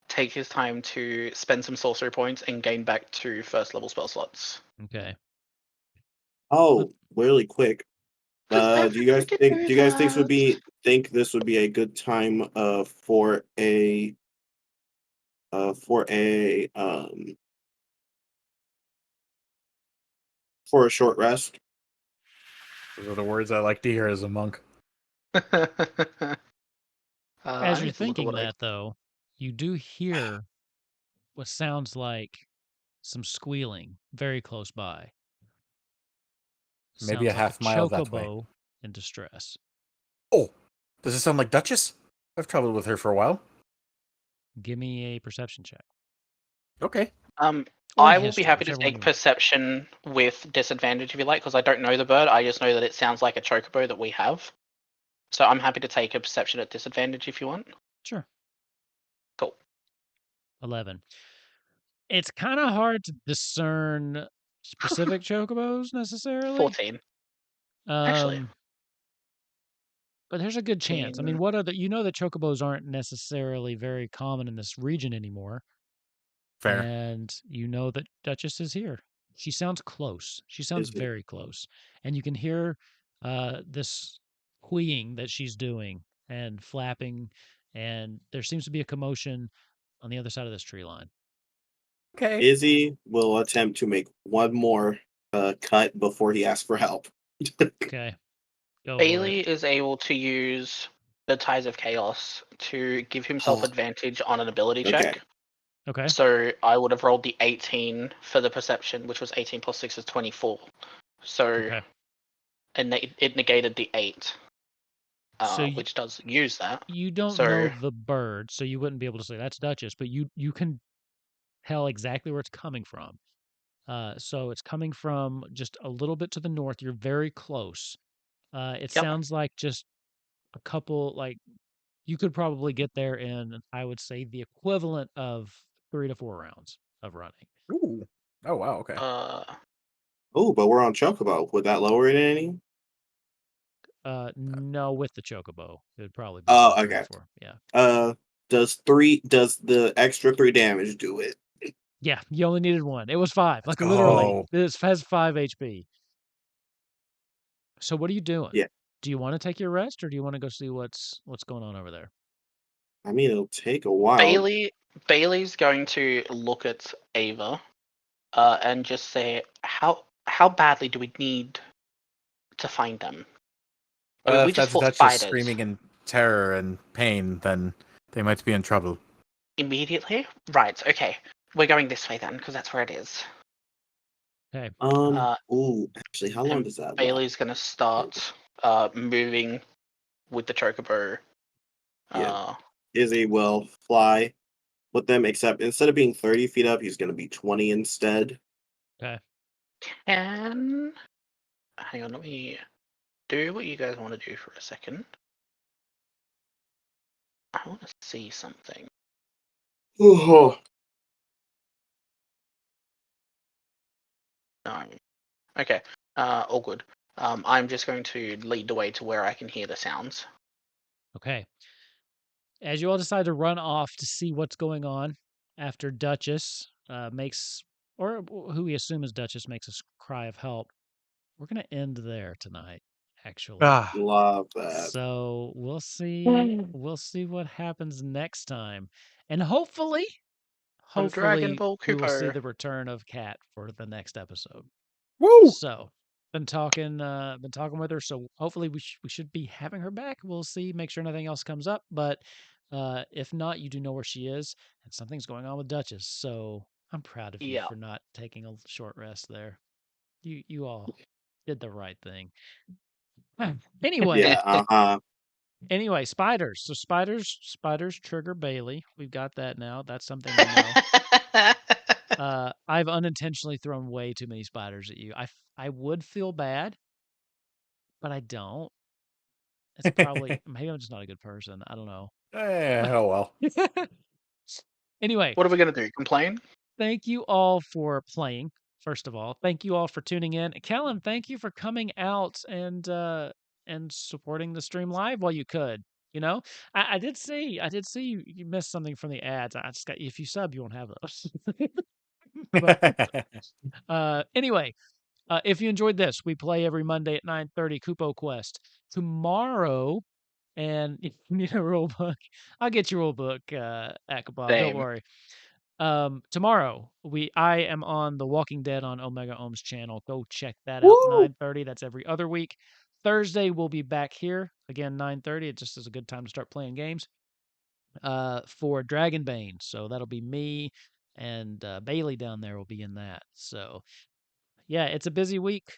Speaker 3: take his time to spend some sorcery points and gain back 2 first level spell slots.
Speaker 2: Okay.
Speaker 4: Oh, really quick.
Speaker 3: 'Cause
Speaker 4: Do you guys
Speaker 3: everyone
Speaker 4: think?
Speaker 3: can
Speaker 4: Do you guys
Speaker 3: do that.
Speaker 4: think this would be a good time for a for a short rest?
Speaker 1: Those are the words I like to hear as a monk.
Speaker 3: I
Speaker 2: As you're
Speaker 3: need to look at
Speaker 2: thinking
Speaker 3: what I-
Speaker 2: that, though, you do hear what sounds like some squealing very close by.
Speaker 1: Maybe a
Speaker 2: Sounds
Speaker 1: half
Speaker 2: like
Speaker 1: mile that way.
Speaker 2: chocobo in distress.
Speaker 1: Oh, does it sound like Duchess? I've traveled with her for a while.
Speaker 2: Give me a perception check.
Speaker 1: Okay.
Speaker 2: Or
Speaker 3: I will be
Speaker 2: history,
Speaker 3: happy to
Speaker 2: whichever one
Speaker 3: take
Speaker 2: you want.
Speaker 3: perception with disadvantage if you like, because I don't know the bird. I just know that it sounds like a chocobo that we have. So I'm happy to take a perception at disadvantage if you want.
Speaker 2: Sure.
Speaker 3: Cool.
Speaker 2: 11. It's kind of hard to discern specific chocobos necessarily.
Speaker 3: 14. Actually.
Speaker 2: But there's a good chance. I mean,
Speaker 3: 14.
Speaker 2: what are the? You know that chocobos aren't necessarily very common in this region anymore.
Speaker 1: Fair.
Speaker 2: And you know that Duchess is here. She sounds close. She sounds
Speaker 4: Is it?
Speaker 2: very close. And you can hear this wheeing that she's doing and flapping. And there seems to be a commotion on the other side of this tree line.
Speaker 1: Okay.
Speaker 4: Izzy will attempt to make one more cut before he asks for help.
Speaker 2: Okay. Go for
Speaker 3: Bailey
Speaker 2: it.
Speaker 3: is able to use the Ties of Chaos to give himself
Speaker 4: Oh.
Speaker 3: advantage on an ability
Speaker 4: Okay.
Speaker 3: check.
Speaker 2: Okay.
Speaker 3: So I would have rolled the 18 for the perception, which was 18 plus 6 is 24. So
Speaker 2: Okay.
Speaker 3: it negated the 8,
Speaker 2: So
Speaker 3: which does use that.
Speaker 2: you don't
Speaker 3: So-
Speaker 2: know the bird, so you wouldn't be able to say that's Duchess, but you can tell exactly where it's coming from. So it's coming from just a little bit to the north. You're very close. It
Speaker 3: Yep.
Speaker 2: sounds like just a couple, like you could probably get there in, I would say, the equivalent of 3 to 4 rounds of running.
Speaker 1: Ooh. Oh wow. Okay.
Speaker 4: Oh, but we're on Chocobo. Would that lower it any?
Speaker 2: No, with the chocobo, it would probably be
Speaker 4: Oh,
Speaker 2: about 3 to
Speaker 4: okay.
Speaker 2: 4. Yeah.
Speaker 4: Does the extra 3 damage do it?
Speaker 2: Yeah, you only needed 1. It was 5. Like,
Speaker 1: Let's
Speaker 2: literally,
Speaker 1: go.
Speaker 2: this has 5 HP. So what are you doing?
Speaker 4: Yeah.
Speaker 2: Do you wanna take your rest, or do you wanna go see what's going on over there?
Speaker 4: I mean, it'll take a while.
Speaker 3: Bailey's going to look at Ava, and just say, how badly do we need to find them? I mean, we
Speaker 1: If
Speaker 3: just
Speaker 1: that's
Speaker 3: fought
Speaker 1: Duchess
Speaker 3: spiders.
Speaker 1: screaming in terror and pain, then they might be in trouble.
Speaker 3: Immediately? Right, okay. We're going this way then, because that's where it is.
Speaker 2: Okay.
Speaker 4: Ooh, actually, how long
Speaker 3: And
Speaker 4: does that last?
Speaker 3: Bailey's gonna start moving with the chocobo.
Speaker 4: Yeah. Izzy will fly with them, except instead of being 30 feet up, he's going to be 20 instead.
Speaker 2: Okay.
Speaker 3: And hang on, let me do what you guys want to do for a second. I want to see something.
Speaker 4: Oh,
Speaker 3: No. Okay. All good. I'm just going to lead the way to where I can hear the sounds.
Speaker 2: Okay. As you all decide to run off to see what's going on after Duchess makes, or who we assume is Duchess, makes a cry of help, we're going to end there tonight, actually.
Speaker 1: Ah.
Speaker 4: love that.
Speaker 2: So we'll see what happens next time. And hopefully
Speaker 3: On Dragon
Speaker 2: we
Speaker 3: Ball
Speaker 2: will see
Speaker 3: Kupo.
Speaker 2: the return of Kat for the next episode.
Speaker 1: Woo!
Speaker 2: So been talking with her, so hopefully we should be having her back. We'll see, make sure nothing else comes up, but if not, you do know where she is, and something's going on with Duchess. So I'm proud of you
Speaker 3: Yeah.
Speaker 2: for not taking a short rest there. You all did the right thing. Anyway,
Speaker 4: Yeah,
Speaker 2: anyway, spiders. So spiders trigger Bailey. We've got that now. That's something we know. I've unintentionally thrown way too many spiders at you. I would feel bad, but I don't. It's probably maybe I'm just not a good person. I don't know.
Speaker 1: Oh well.
Speaker 2: Anyway,
Speaker 3: What are we gonna do? Complain?
Speaker 2: thank you all for playing. First of all, thank you all for tuning in. Kellen, thank you for coming out and supporting the stream live while you could. You know, I did see you missed something from the ads. I just got if you sub, you won't have those. But anyway, if you enjoyed this, we play every Monday at 9:30 Kupo Quest. Tomorrow, and if you need a rule book, I'll get your rule book, Akabab. Don't
Speaker 3: Same.
Speaker 2: worry. Tomorrow I am on The Walking Dead on Omega Ohm's channel. Go check that out.
Speaker 1: Woo!
Speaker 2: 9:30. That's every other week. Thursday we'll be back here again 9:30. It just is a good time to start playing games. For Dragonbane. So that'll be me and Bailey down there will be in that. So yeah, it's a busy week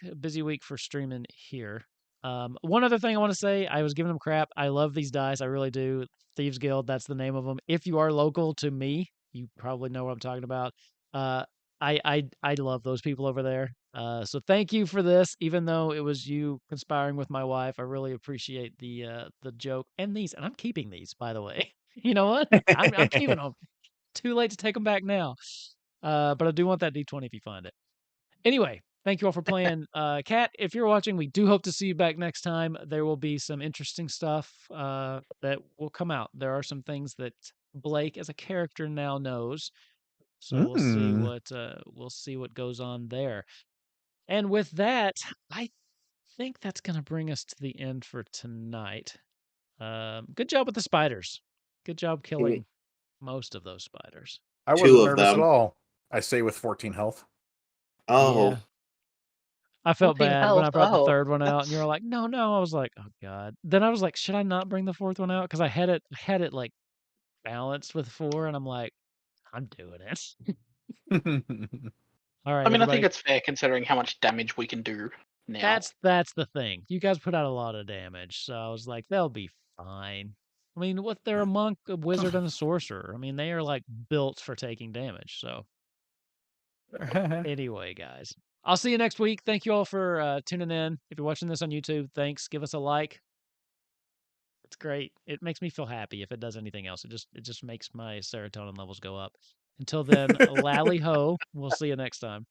Speaker 2: for streaming here. One other thing I want to say, I was giving them crap. I love these dice. I really do. Thieves Guild, that's the name of them. If you are local to me, you probably know what I'm talking about. Uh, I love those people over there. So thank you for this. Even though it was you conspiring with my wife, I really appreciate the joke and these. And I'm keeping these, by the way. You know what? I'm keeping them. Too late to take them back now. But I do want that D20 if you find it. Anyway, thank you all for playing. Kat, if you're watching, we do hope to see you back next time. There will be some interesting stuff that will come out. There are some things that Blake, as a character, now knows. So we'll see what goes on there. And with that, I think that's going to bring us to the end for tonight. Good job with the spiders. Good job killing most of those spiders.
Speaker 1: I
Speaker 4: Two
Speaker 1: wasn't
Speaker 4: of
Speaker 1: nervous at
Speaker 4: them.
Speaker 1: all. I stay with 14 health.
Speaker 4: Oh,
Speaker 2: Yeah. I felt
Speaker 3: 14
Speaker 2: bad when I
Speaker 3: health.
Speaker 2: brought the
Speaker 3: Oh,
Speaker 2: third one out, and you were like, "No, no." I was like, "Oh God." Then I was like, "Should I not bring the fourth one out?" Because I had it like balanced with 4, and I'm like, "I'm doing it." All
Speaker 3: I
Speaker 2: right,
Speaker 3: mean, I think
Speaker 2: everybody.
Speaker 3: it's fair considering how much damage we can do now.
Speaker 2: That's the thing. You guys put out a lot of damage, so I was like, they'll be fine. I mean, what they're a monk, a wizard, and a sorcerer. I mean, they are like built for taking damage. So anyway, guys, I'll see you next week. Thank you all for tuning in. If you're watching this on YouTube, thanks. Give us a like. It's great. It makes me feel happy. If it does anything else, it just makes my serotonin levels go up. Until then, lally ho. We'll see you next time.